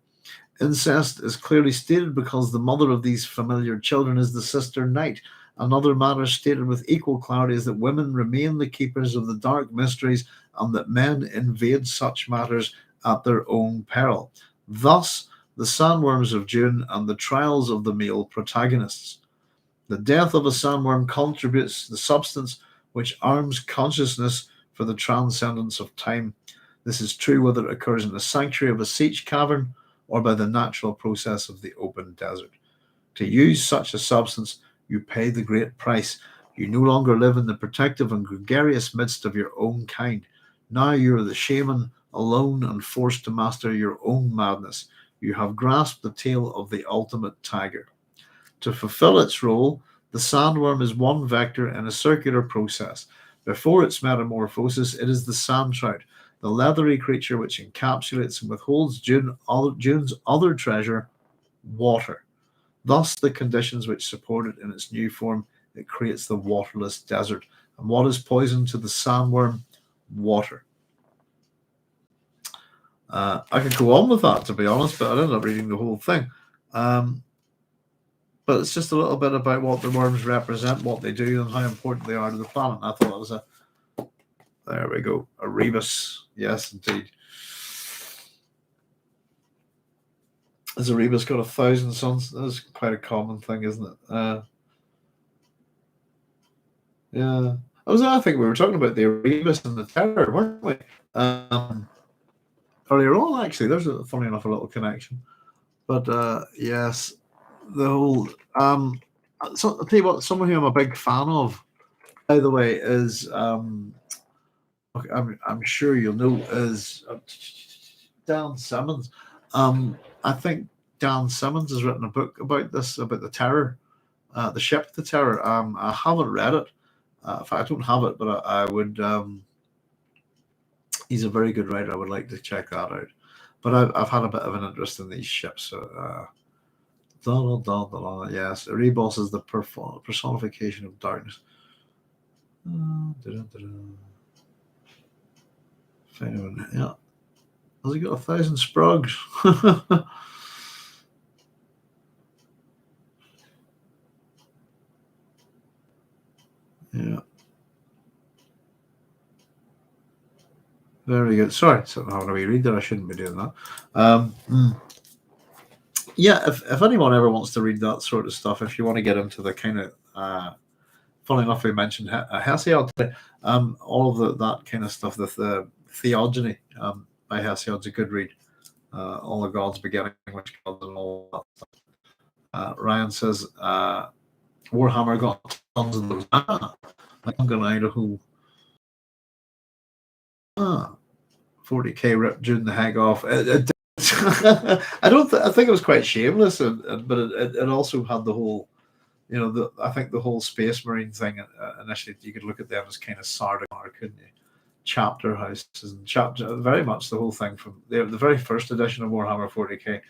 A: Incest is clearly stated because the mother of these familiar children is the sister Night. Another matter stated with equal clarity is that women remain the keepers of the dark mysteries, and that men invade such matters at their own peril. Thus, the sandworms of Dune and the trials of the male protagonists. The death of a sandworm contributes the substance which arms consciousness for the transcendence of time. This is true whether it occurs in the sanctuary of a siege cavern or by the natural process of the open desert. To use such a substance, you pay the great price. You no longer live in the protective and gregarious midst of your own kind. Now you are the shaman, alone and forced to master your own madness. You have grasped the tail of the ultimate tiger. To fulfill its role, the sandworm is one vector in a circular process. Before its metamorphosis, it is the sand trout, the leathery creature which encapsulates and withholds Dune's other treasure, water. Thus, the conditions which support it in its new form, it creates the waterless desert. And what is poison to the sandworm? Water. I could go on with that, to be honest, but I ended up reading the whole thing. But it's just a little bit about what the worms represent, what they do, and how important they are to the planet. I thought it was there we go, a rebus. Yes, indeed. Has a rebus got 1,000 suns? That's quite a common thing, isn't it? Yeah. I think we were talking about the rebus and the terror, weren't we? Earlier on, actually. There's, funny enough, a little connection. But yes, the whole... so I'll tell you what, someone who I'm a big fan of, by the way, is... I'm sure you'll know, is Dan Simmons. I think Dan Simmons has written a book about this, about the Terror, the ship, the Terror. I haven't read it. In fact, I don't have it, but I would. He's a very good writer. I would like to check that out. But I've had a bit of an interest in these ships. Yes, Erebos is the personification of darkness. Yeah. Has he got 1,000 sprugs? Yeah. Very good. Sorry, so having a wee read there. I shouldn't be doing that. Yeah, if anyone ever wants to read that sort of stuff, if you want to get into the kind of, funny enough, we mentioned Hesiod today. All of that kind of stuff, the theogony by Hesiod's a good read. All the gods beginning, which gods, and all that stuff. Ryan says Warhammer got tons of those. Like I'm going Idaho. 40k ripped Dune the heck off. I think it was quite shameless, but it also had the whole, I think the whole Space Marine thing. Initially, you could look at them as kind of Sardaukar, couldn't you? Chapter houses and chapter, very much the whole thing from the very first edition of Warhammer 40k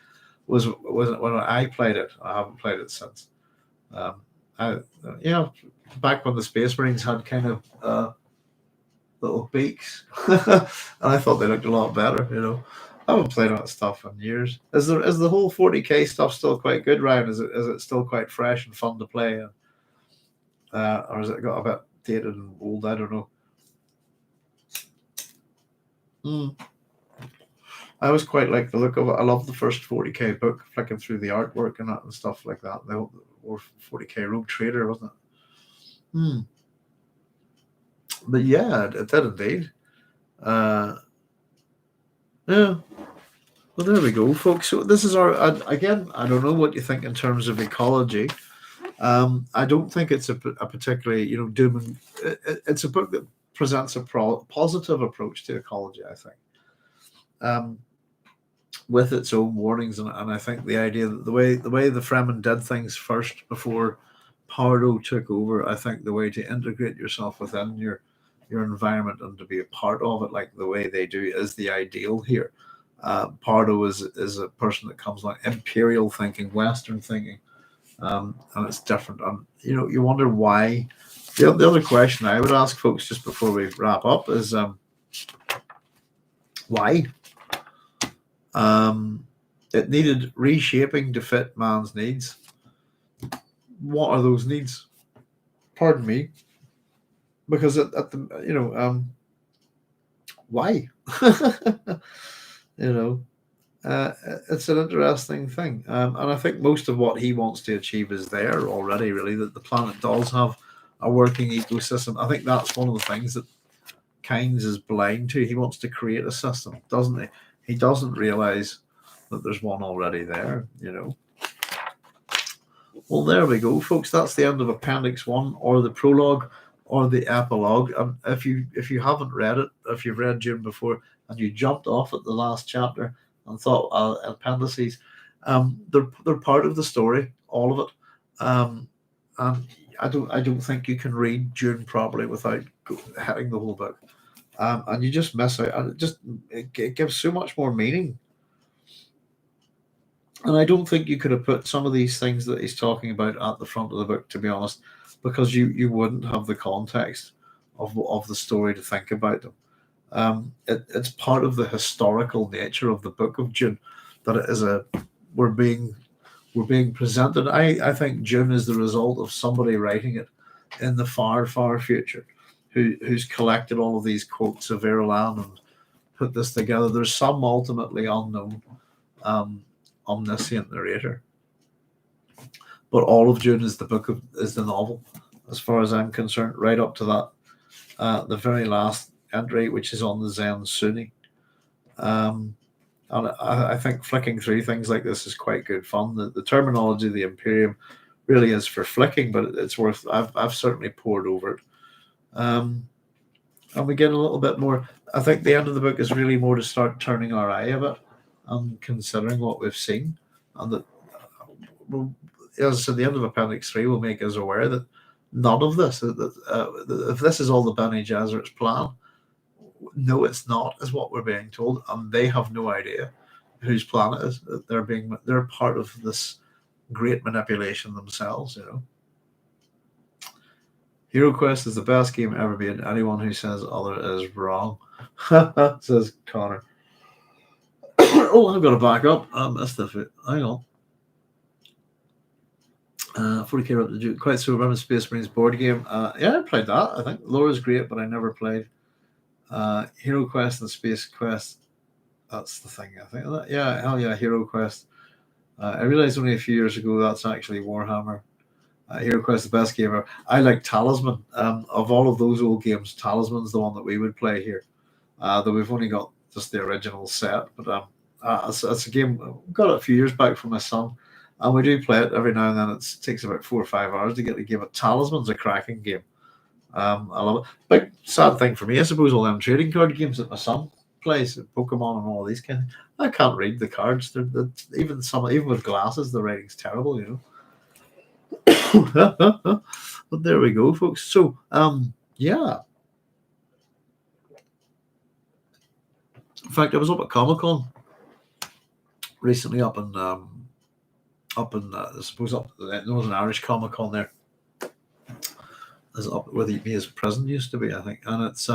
A: was when I played it. I haven't played it since. Back when the Space Marines had kind of little beaks, and I thought they looked a lot better. I haven't played that stuff in years. Is the whole 40k stuff still quite good, Ryan? Is it still quite fresh and fun to play, or has it got a bit dated and old? I don't know. I always quite like the look of it. I love the first 40k book, flicking through the artwork and that and stuff like that. Or 40k Rogue Trader, wasn't it? But yeah, it did indeed. Yeah. Well, there we go, folks. So this is our again. I don't know what you think in terms of ecology. I don't think it's a particularly doom and it's a book that presents a positive approach to ecology. I think, with its own warnings, and I think the idea that the way the Fremen did things first before Pardot took over. I think the way to integrate yourself within your environment and to be a part of it, like the way they do, is the ideal here. Pardot is a person that comes like imperial thinking, Western thinking, and it's different. And you wonder why. The other question I would ask folks just before we wrap up is why? It needed reshaping to fit man's needs. What are those needs? Pardon me. Because at the why? It's an interesting thing, and I think most of what he wants to achieve is there already. Really, that the planet does have a working ecosystem. I think that's one of the things that Kynes is blind to. He wants to create a system, doesn't he? He doesn't realize that there's one already there. Well, there we go, folks. That's the end of Appendix I, or the prologue, or the epilogue. And if you haven't read it, if you've read Dune before and you jumped off at the last chapter and thought appendices, they're part of the story, all of it. And I don't think you can read Dune properly without hitting the whole book. And you just miss out, and it gives so much more meaning. And I don't think you could have put some of these things that he's talking about at the front of the book, to be honest, because you wouldn't have the context of the story to think about them. It's part of the historical nature of the Book of Dune that it is we're being presented. I think Dune is the result of somebody writing it in the far, far future, who's collected all of these quotes of Irulan and put this together. There's some ultimately unknown omniscient narrator, but all of Dune is the novel, as far as I'm concerned, right up to that the very last entry, which is on the Zen Sunni. And I think flicking through things like this is quite good fun. The terminology of the Imperium really is for flicking, but it's worth. I've certainly pored over it, and we get a little bit more. I think the end of the book is really more to start turning our eye a bit and considering what we've seen, and that, as I said, the end of Appendix III will make us aware that none of this, if this is all the Bene Gesserit's plan, no, it's not, is what we're being told, and they have no idea. whose planet is. They're part of this great manipulation themselves, you know. Hero Quest is the best game ever made. Anyone who says other is wrong, says Connor. Oh, I've got to back up. I missed the foot. Hang on. 40k up the Duke. Quite so. Remember Space Marines board game? Yeah, I played that. I think Laura's great, but I never played. Hero Quest and Space Quest. That's the thing. I think. Yeah, hell yeah, Hero Quest. I realized only a few years ago that's actually Warhammer. Hero Quest, the best game ever. I like Talisman. Of all of those old games, Talisman's the one that we would play here. Though we've only got just the original set, but it's a game. Got it a few years back from my son, and we do play it every now and then. It takes about 4 or 5 hours to get the game. But Talisman's a cracking game. I love it. Big sad thing for me, I suppose, all them trading card games that my son plays, Pokemon and all these kind of. I can't read the cards. Even with glasses, the writing's terrible, you know. But there we go, folks. So, yeah. In fact, I was up at Comic-Con recently, up in I suppose up there was an Irish Comic-Con there. Is up where the Mia's prison used to be, I think, and it's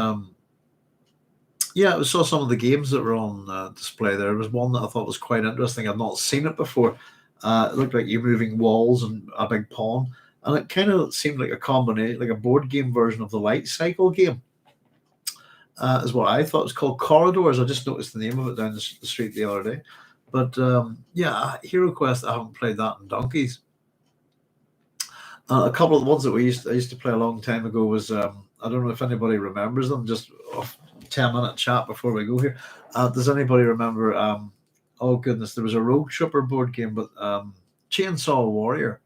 A: yeah, I saw some of the games that were on display there. There was one that I thought was quite interesting. I've not seen it before. It looked like you're moving walls and a big pawn, and it kind of seemed like a combination, like a board game version of the Light Cycle game. Is what I thought. It was called Corridors. I just noticed the name of it down the street the other day. But yeah, Hero Quest, I haven't played that in donkeys. A couple of the ones that I used to play a long time ago was, I don't know if anybody remembers them, just a 10-minute chat before we go here. Does anybody remember, oh goodness, there was a Rogue Trooper board game, but Chainsaw Warrior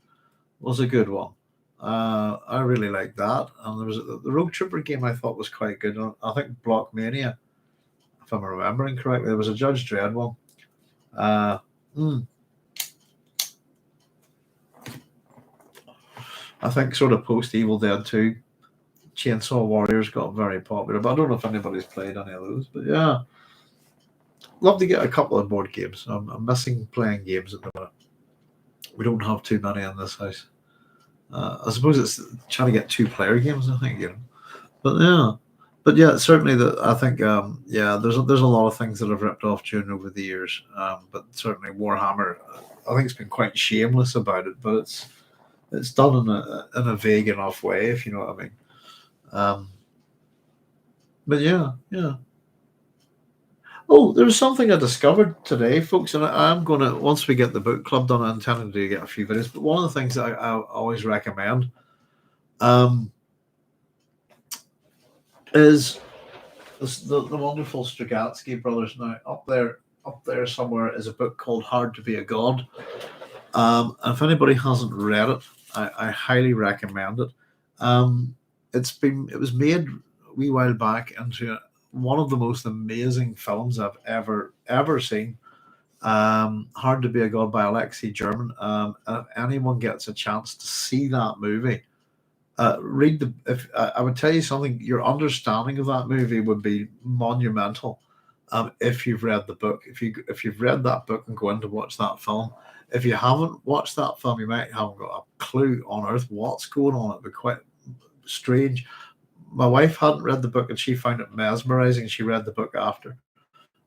A: was a good one. I really liked that. And there was the Rogue Trooper game I thought was quite good. I think Blockmania, if I'm remembering correctly. There was a Judge Dredd one. I think sort of post Evil Dead 2, Chainsaw Warriors got very popular, but I don't know if anybody's played any of those. But yeah, love to get a couple of board games. I'm missing playing games at the minute. We don't have too many in this house. I suppose it's trying to get 2-player games, I think, you know. But yeah, certainly I think yeah, there's a lot of things that have ripped off Dune over the years. But certainly Warhammer, I think it's been quite shameless about it, but it's done in a vague enough way, if you know what I mean. But yeah. Oh, there was something I discovered today, folks, and I'm going to, once we get the book club done, I'm intending to get a few videos, but one of the things that I always recommend is the wonderful Strugatsky brothers. Now, up there somewhere is a book called Hard to Be a God. And if anybody hasn't read it, I highly recommend it. It was made a wee while back into one of the most amazing films I've ever seen. Hard to Be a God by Alexei German. And if anyone gets a chance to see that movie, read I would tell you something, your understanding of that movie would be monumental. If you've read the book, if you've read that book and go in to watch that film. If you haven't watched that film, you might haven't got a clue on earth what's going on. It'd be quite strange. My wife hadn't read the book and she found it mesmerizing. She read the book after.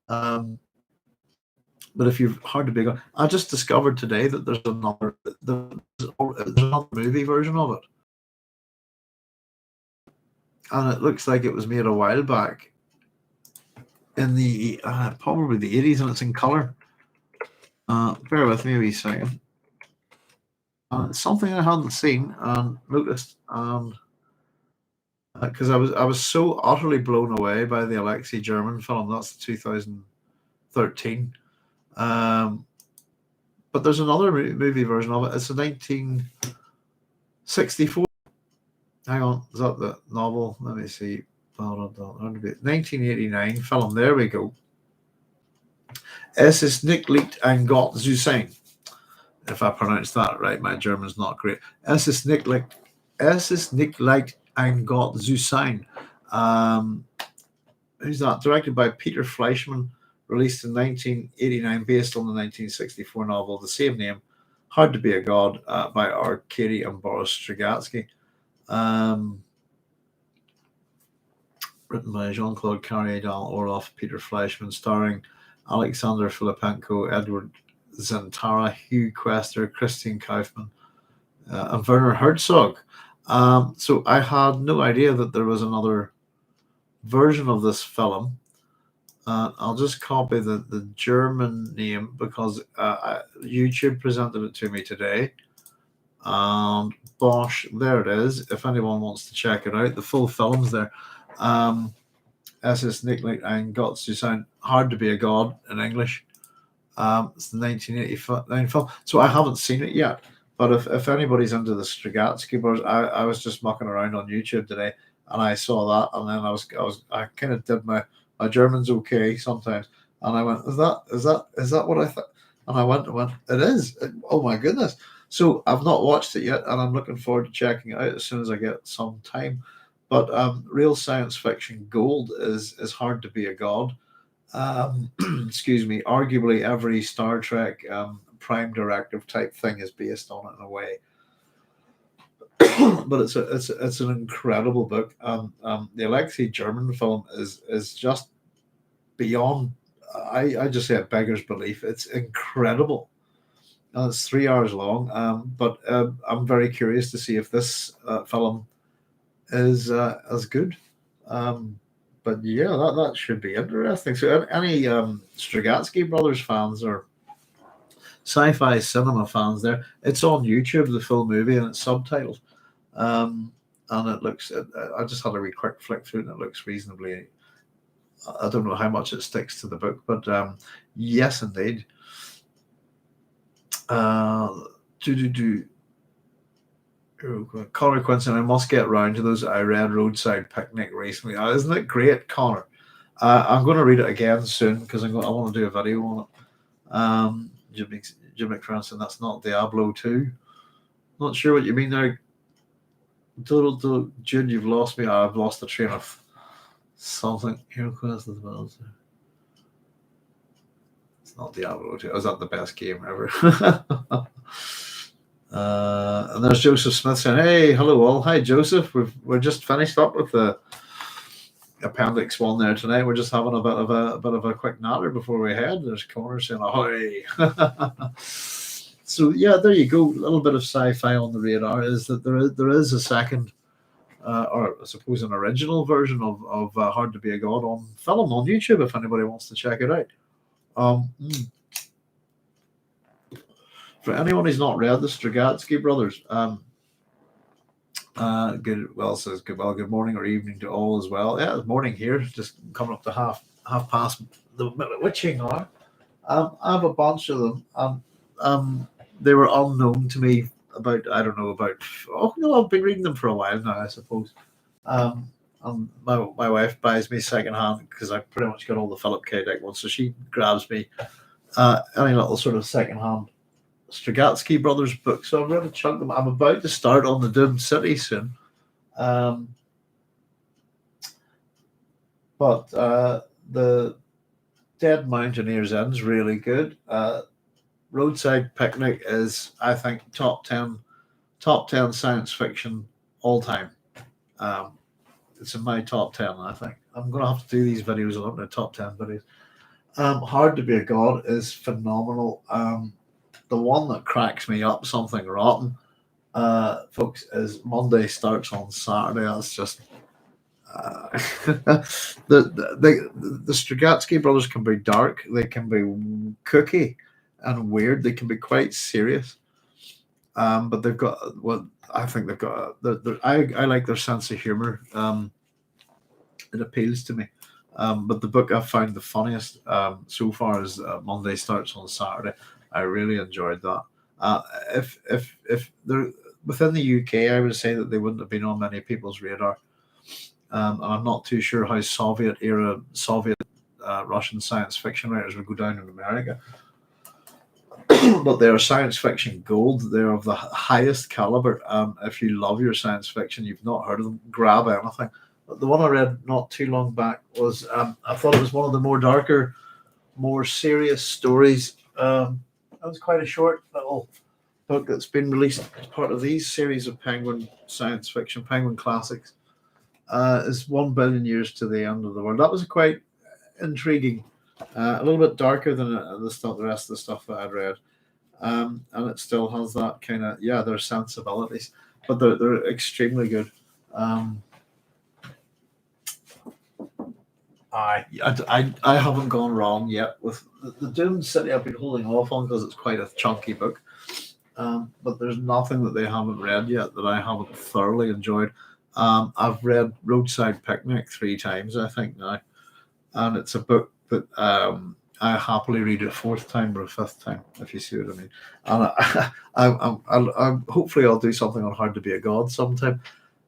A: But if you've Hard to Be God, I just discovered today that there's another movie version of it, and it looks like it was made a while back in the probably the 80s, and it's in color. Bear with me a wee second. It's something I hadn't seen and noticed, and because I was so utterly blown away by the Alexei German film. That's 2013. But there's another movie version of it. It's a 1964. Hang on, is that the novel? Let me see. 1989 film. There we go. Es ist nicht Licht ein Gott zu sein. If I pronounce that right, my German's not great. Es ist nicht Licht ein Gott zu sein. Who's that? Directed by Peter Fleischman, released in 1989 based on the 1964 novel of the same name, Hard to Be a God, by R. Katie and Boris Strugatsky. Written by Jean-Claude Carrier, Donald Orloff, Peter Fleischman, starring Alexander Filipenko, Edward Zentara, Hugh Quester, Christine Kaufman, and Werner Herzog. So I had no idea that there was another version of this film. I'll just copy the German name because YouTube presented it to me today. And Bosch, there it is. If anyone wants to check it out, the full film's there. SS Nicklick and Got to Sound Hard to Be a God in English. It's the 1989 film. So I haven't seen it yet. But if anybody's into the Strugatsky brothers, I was just mucking around on YouTube today and I saw that, and then I kind of did my German's okay sometimes, and I went, is that what I thought? And I went, it is. Oh my goodness! So I've not watched it yet, and I'm looking forward to checking it out as soon as I get some time. But real science fiction gold is Hard to Be a God. Excuse me. Arguably every Star Trek Prime Directive type thing is based on it in a way. But it's an incredible book. The Alexei German film is just beyond. I just say it beggars belief. It's incredible. And it's 3 hours long. But I'm very curious to see if this film is as good. But yeah, that should be interesting. So any Strugatsky brothers fans or sci-fi cinema fans there, it's on YouTube, the full movie, and it's subtitled. And it looks, I just had a wee quick flick through it, and it looks reasonably, I don't know how much it sticks to the book, but yes, indeed. Connor Quincy, I must get round to those. I read Roadside Picnic recently. Isn't it great, Connor? I'm going to read it again soon because I want to do a video on it. Jim McFranson, that's not Diablo 2. Not sure what you mean there. Jude, you've lost me. I've lost the train of something. Here, Quest as well. It's not Diablo 2. Is that the best game ever? And there's Joseph Smith saying, "Hey, hello all. Hi, Joseph. We're just finished up with the Appendix I there tonight. We're just having a bit of a quick natter before we head." There's Connor saying, "Ahoy!" So yeah, there you go. A little bit of sci-fi on the radar is that there is a second, or I suppose an original version of Hard to Be a God on film on YouTube. If anybody wants to check it out. For anyone who's not read the Strugatsky brothers, good morning or evening to all as well. Yeah, it's morning here, just coming up to half past the witching hour. I have a bunch of them. They were unknown to me I've been reading them for a while now, I suppose. And my wife buys me secondhand because I pretty much got all the Philip K. Dick ones, so she grabs me any little sort of secondhand Strugatsky brothers book. So I've read a chunk of them. I'm about to start on the Doomed City soon. But the Dead Mountaineer's Inn's really good. Roadside Picnic is, I think, top 10 science fiction all time. It's in my top 10, I think. I'm going to have to do these videos on the top 10 videos. Hard to Be a God is phenomenal. The one that cracks me up, Something Rotten, folks, is Monday Starts on Saturday. That's just the Strugatsky brothers can be dark, they can be kooky and weird, they can be quite serious. But they've got I like their sense of humor. It appeals to me. But the book I've found the funniest so far is Monday Starts on Saturday. I really enjoyed that. If they're within the UK, I would say that they wouldn't have been on many people's radar. And I'm not too sure how Soviet Russian science fiction writers would go down in America. But they are science fiction gold. They're of the highest caliber. If you love your science fiction, you've not heard of them, grab anything. But the one I read not too long back was, I thought it was one of the more darker more serious stories. That was quite a short little book that's been released as part of these series of Penguin science fiction, Penguin classics. Is 1 billion years to the end of the world. That was quite intriguing, a little bit darker than the rest of the stuff that I'd read, and it still has that kind of their sensibilities, but they're extremely good. I haven't gone wrong yet with the Dune City. I've been holding off on because it's quite a chunky book. But there's nothing that they haven't read yet that I haven't thoroughly enjoyed. I've read Roadside Picnic 3 times, I think now, and it's a book that I happily read a 4th time or a 5th time, if you see what I mean. And I'm hopefully I'll do something on Hard to Be a God sometime,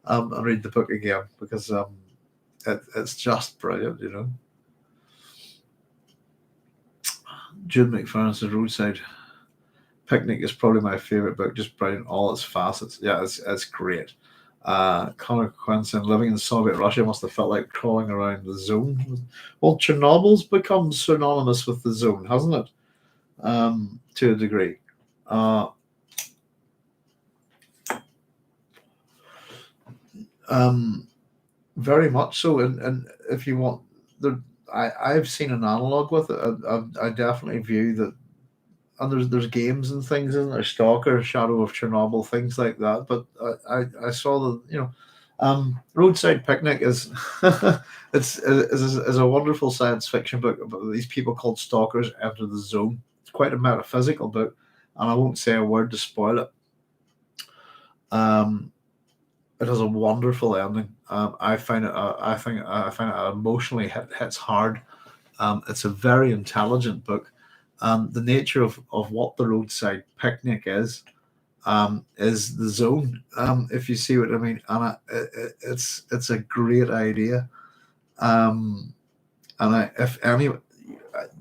A: and read the book again because it's just brilliant, you know. Jude McFerrin's Roadside Picnic is probably my favorite book, just brilliant, all its facets. Yeah, it's great. Connor Quinson, living in Soviet Russia must have felt like crawling around the zone. Well, Chernobyl's become synonymous with the zone, hasn't it? To a degree. Very much so. And if you want, I've seen an analog with it. I definitely view that. And there's games and things, isn't there? Stalker, Shadow of Chernobyl, things like that. But I saw the Roadside Picnic is is a wonderful science fiction book about these people called stalkers enter the zone. It's quite a metaphysical book, and I won't say a word to spoil it. It has a wonderful ending. I find it emotionally hits hard. It's a very intelligent book. The nature of what the Roadside Picnic is the zone, if you see what I mean. And it's a great idea.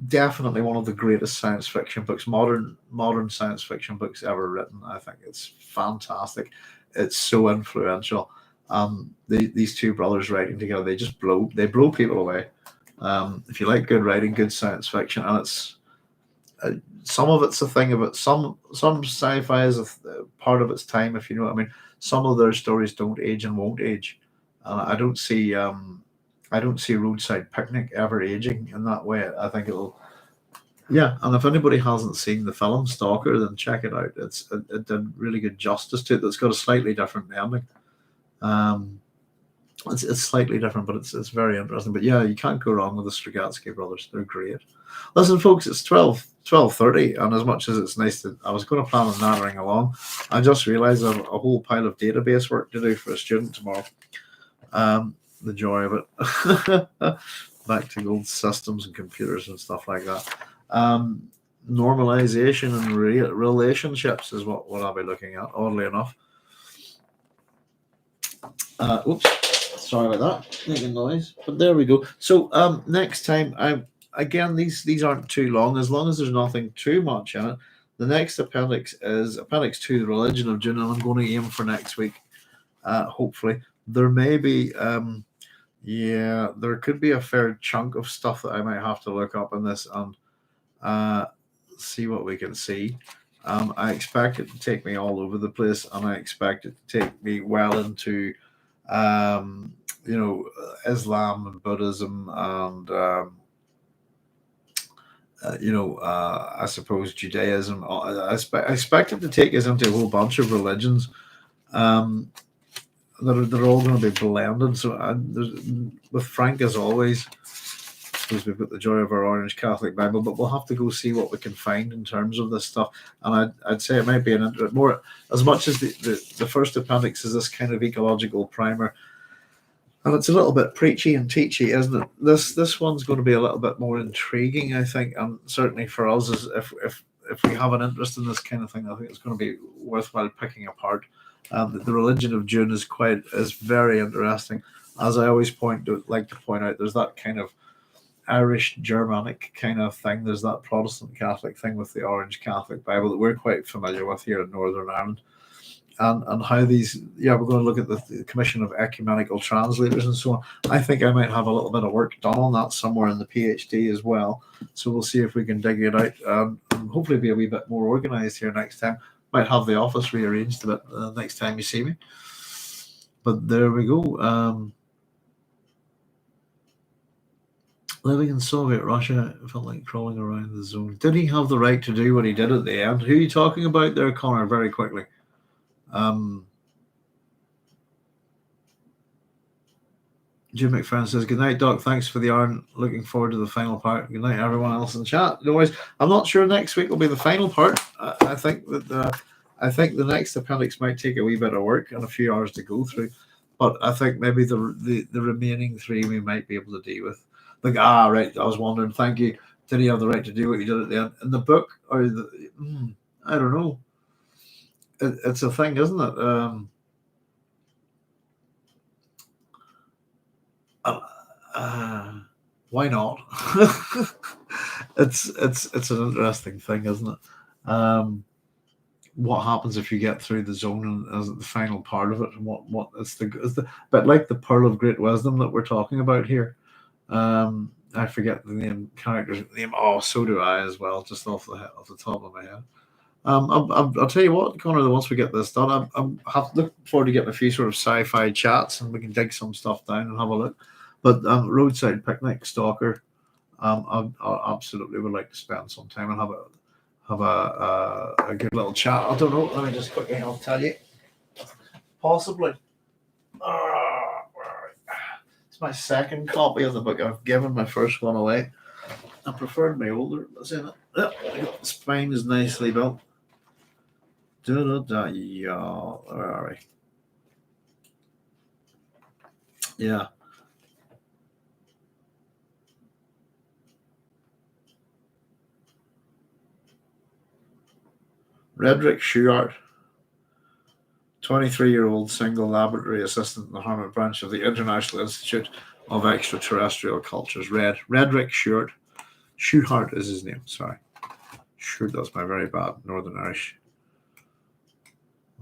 A: Definitely one of the greatest science fiction books, modern science fiction books ever written. I think it's fantastic. It's so influential. These two brothers writing together, they blow people away. If you like good writing, good science fiction, and it's some of it's a thing about some sci-fi is a part of its time, if you know what I mean. Some of their stories don't age and won't age, and I don't see Roadside Picnic ever aging in that way. I think it'll, and if anybody hasn't seen the film Stalker, then check it out. It did really good justice to it. It's got a slightly different ending. It's slightly different, but it's very interesting. But yeah, you can't go wrong with the Strugatsky brothers. They're great. Listen, folks, it's 12:30, and as much as it's nice I was going to plan on nattering along, I just realised I have a whole pile of database work to do for a student tomorrow. The joy of it. Back to old systems and computers and stuff like that. Normalization and relationships is what I'll be looking at, oddly enough. Oops. Sorry about that, making noise, but there we go. So next time, again, these aren't too long as there's nothing too much in it. The next appendix is Appendix II, The Religion of Dune, and I'm going to aim for next week. Hopefully, there may be, there could be a fair chunk of stuff that I might have to look up in this and see what we can see. I expect it to take me all over the place, and I expect it to take me well into Islam and Buddhism and I suppose Judaism. I expect it to take us into a whole bunch of religions that are all going to be blended. So with Frank, as always, because we've got the Joy of Our Orange Catholic Bible, but we'll have to go see what we can find in terms of this stuff. And I'd say it might be more, as much as the first appendix is this kind of ecological primer, and it's a little bit preachy and teachy, isn't it? This one's going to be a little bit more intriguing, I think, and certainly for us, if we have an interest in this kind of thing, I think it's going to be worthwhile picking apart. The Religion of Dune is very interesting. As I always like to point out, there's that kind of Irish Germanic kind of thing. There's that Protestant Catholic thing with the Orange Catholic Bible that we're quite familiar with here in Northern Ireland. and how these, we're going to look at the commission of ecumenical translators and so on. I think I might have a little bit of work done on that somewhere in the PhD as well. So we'll see if we can dig it out, and hopefully be a wee bit more organized here next time. Might have the office rearranged a bit next time you see me. But there we go. Living in Soviet Russia, it felt like crawling around the zone. Did he have the right to do what he did at the end? Who are you talking about there, Connor? Very quickly. Jim McFerrin says, "Good night, Doc. Thanks for the yarn. Looking forward to the final part. Good night, everyone else in chat." No worries. I'm not sure next week will be the final part. I think that the next appendix might take a wee bit of work and a few hours to go through, but I think maybe the remaining three we might be able to deal with. Like, right. I was wondering. Thank you. Did he have the right to do what he did at the end in the book, or I don't know. It's a thing, isn't it? Why not? It's an interesting thing, isn't it? What happens if you get through the zone and as the final part of it, and what is the but like the pearl of great wisdom that we're talking about here. I forget the character's name. Oh, so do I as well, just off the top of my head. I'll tell you what, Connor. Once we get this done, I'm looking forward to getting a few sort of sci-fi chats, and we can dig some stuff down and have a look. But Roadside Picnic, Stalker, I absolutely would like to spend some time and have a good little chat. I don't know. Let me just quickly. I'll tell you. Possibly. It's my second copy of the book. I've given my first one away. I preferred my older. What's in it? The spine is nicely built. Yeah. Where are we? Yeah. Redrick Schuart, 23-year-old single laboratory assistant in the Harmon branch of the International Institute of Extraterrestrial Cultures. Redrick Schuart. Schuart is his name. Sorry. Sure, that's my very bad Northern Irish.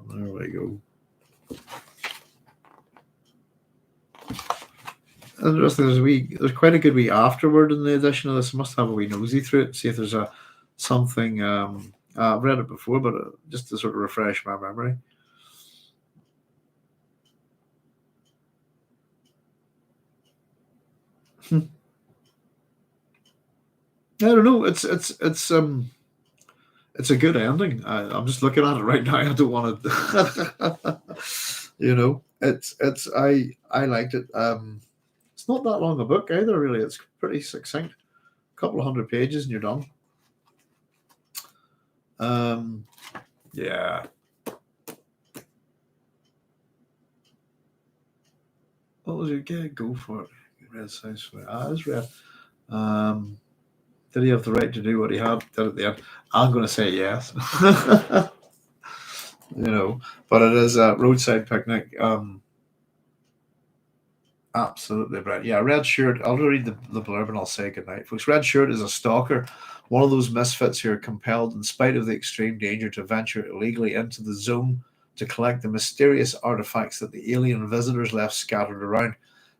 A: There we go. Interesting. There's quite a good wee afterword in the edition of this. I must have a wee nosy through it, see if there's something. I've read it before, but just to sort of refresh my memory. I don't know. It's a good ending. I'm just looking at it right now. I don't want to, I liked it. It's not that long a book either, really. It's pretty succinct. A couple of 100 pages and you're done. Yeah. What was your gag? Go for it. Red sounds familiar. It's red. Did he have the right to do what he did at the end? I'm going to say yes. But it is a Roadside Picnic. Absolutely right. Yeah, Red Shirt. I'll read the blurb and I'll say goodnight, folks. Red Shirt is a stalker, one of those misfits who are compelled, in spite of the extreme danger, to venture illegally into the zone to collect the mysterious artifacts that the alien visitors left scattered around.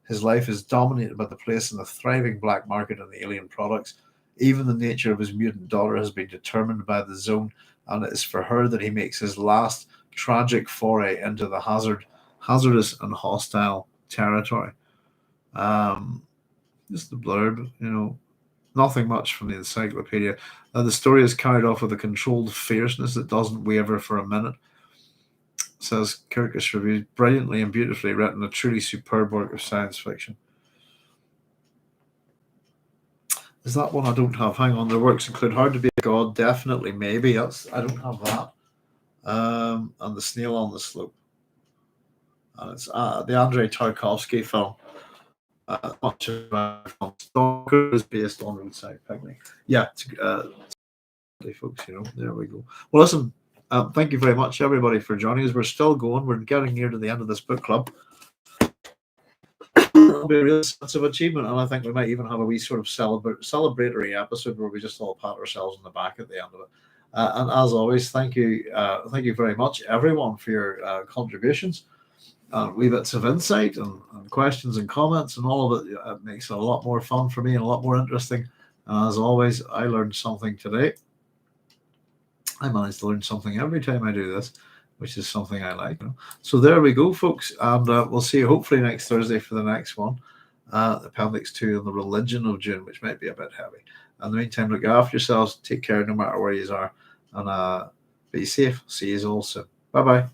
A: His life is dominated by the place in the thriving black market and the alien products. Even the nature of his mutant daughter has been determined by the zone, and it is for her that he makes his last tragic foray into the hazardous and hostile territory. Just the blurb, nothing much from the encyclopedia. The story is carried off with a controlled fierceness that doesn't waver for a minute. Says Kirkus Review, brilliantly and beautifully written, a truly superb work of science fiction. Is that one I don't have? Hang on, their works include Hard to Be a God, definitely, maybe. I don't have that. And The Snail on the Slope. And it's the Andrei Tarkovsky film. Much of Stalker is based on Roadside Picnic. Yeah, folks, there we go. Well, listen, thank you very much, everybody, for joining us. We're still going. We're getting near to the end of this book club. It'll be a real sense of achievement, and I think we might even have a wee sort of celebratory episode where we just all pat ourselves on the back at the end of it. And as always, thank you very much, everyone, for your contributions, wee bits of insight and questions and comments, and all of it. It makes it a lot more fun for me and a lot more interesting. And as always, I learned something today. I managed to learn something every time I do this, which is something I like. So there we go, folks, and we'll see you hopefully next Thursday for the next one, Appendix II on the religion of Dune, which might be a bit heavy. In the meantime, look after yourselves, take care no matter where you are, and be safe. See you all soon. Bye bye.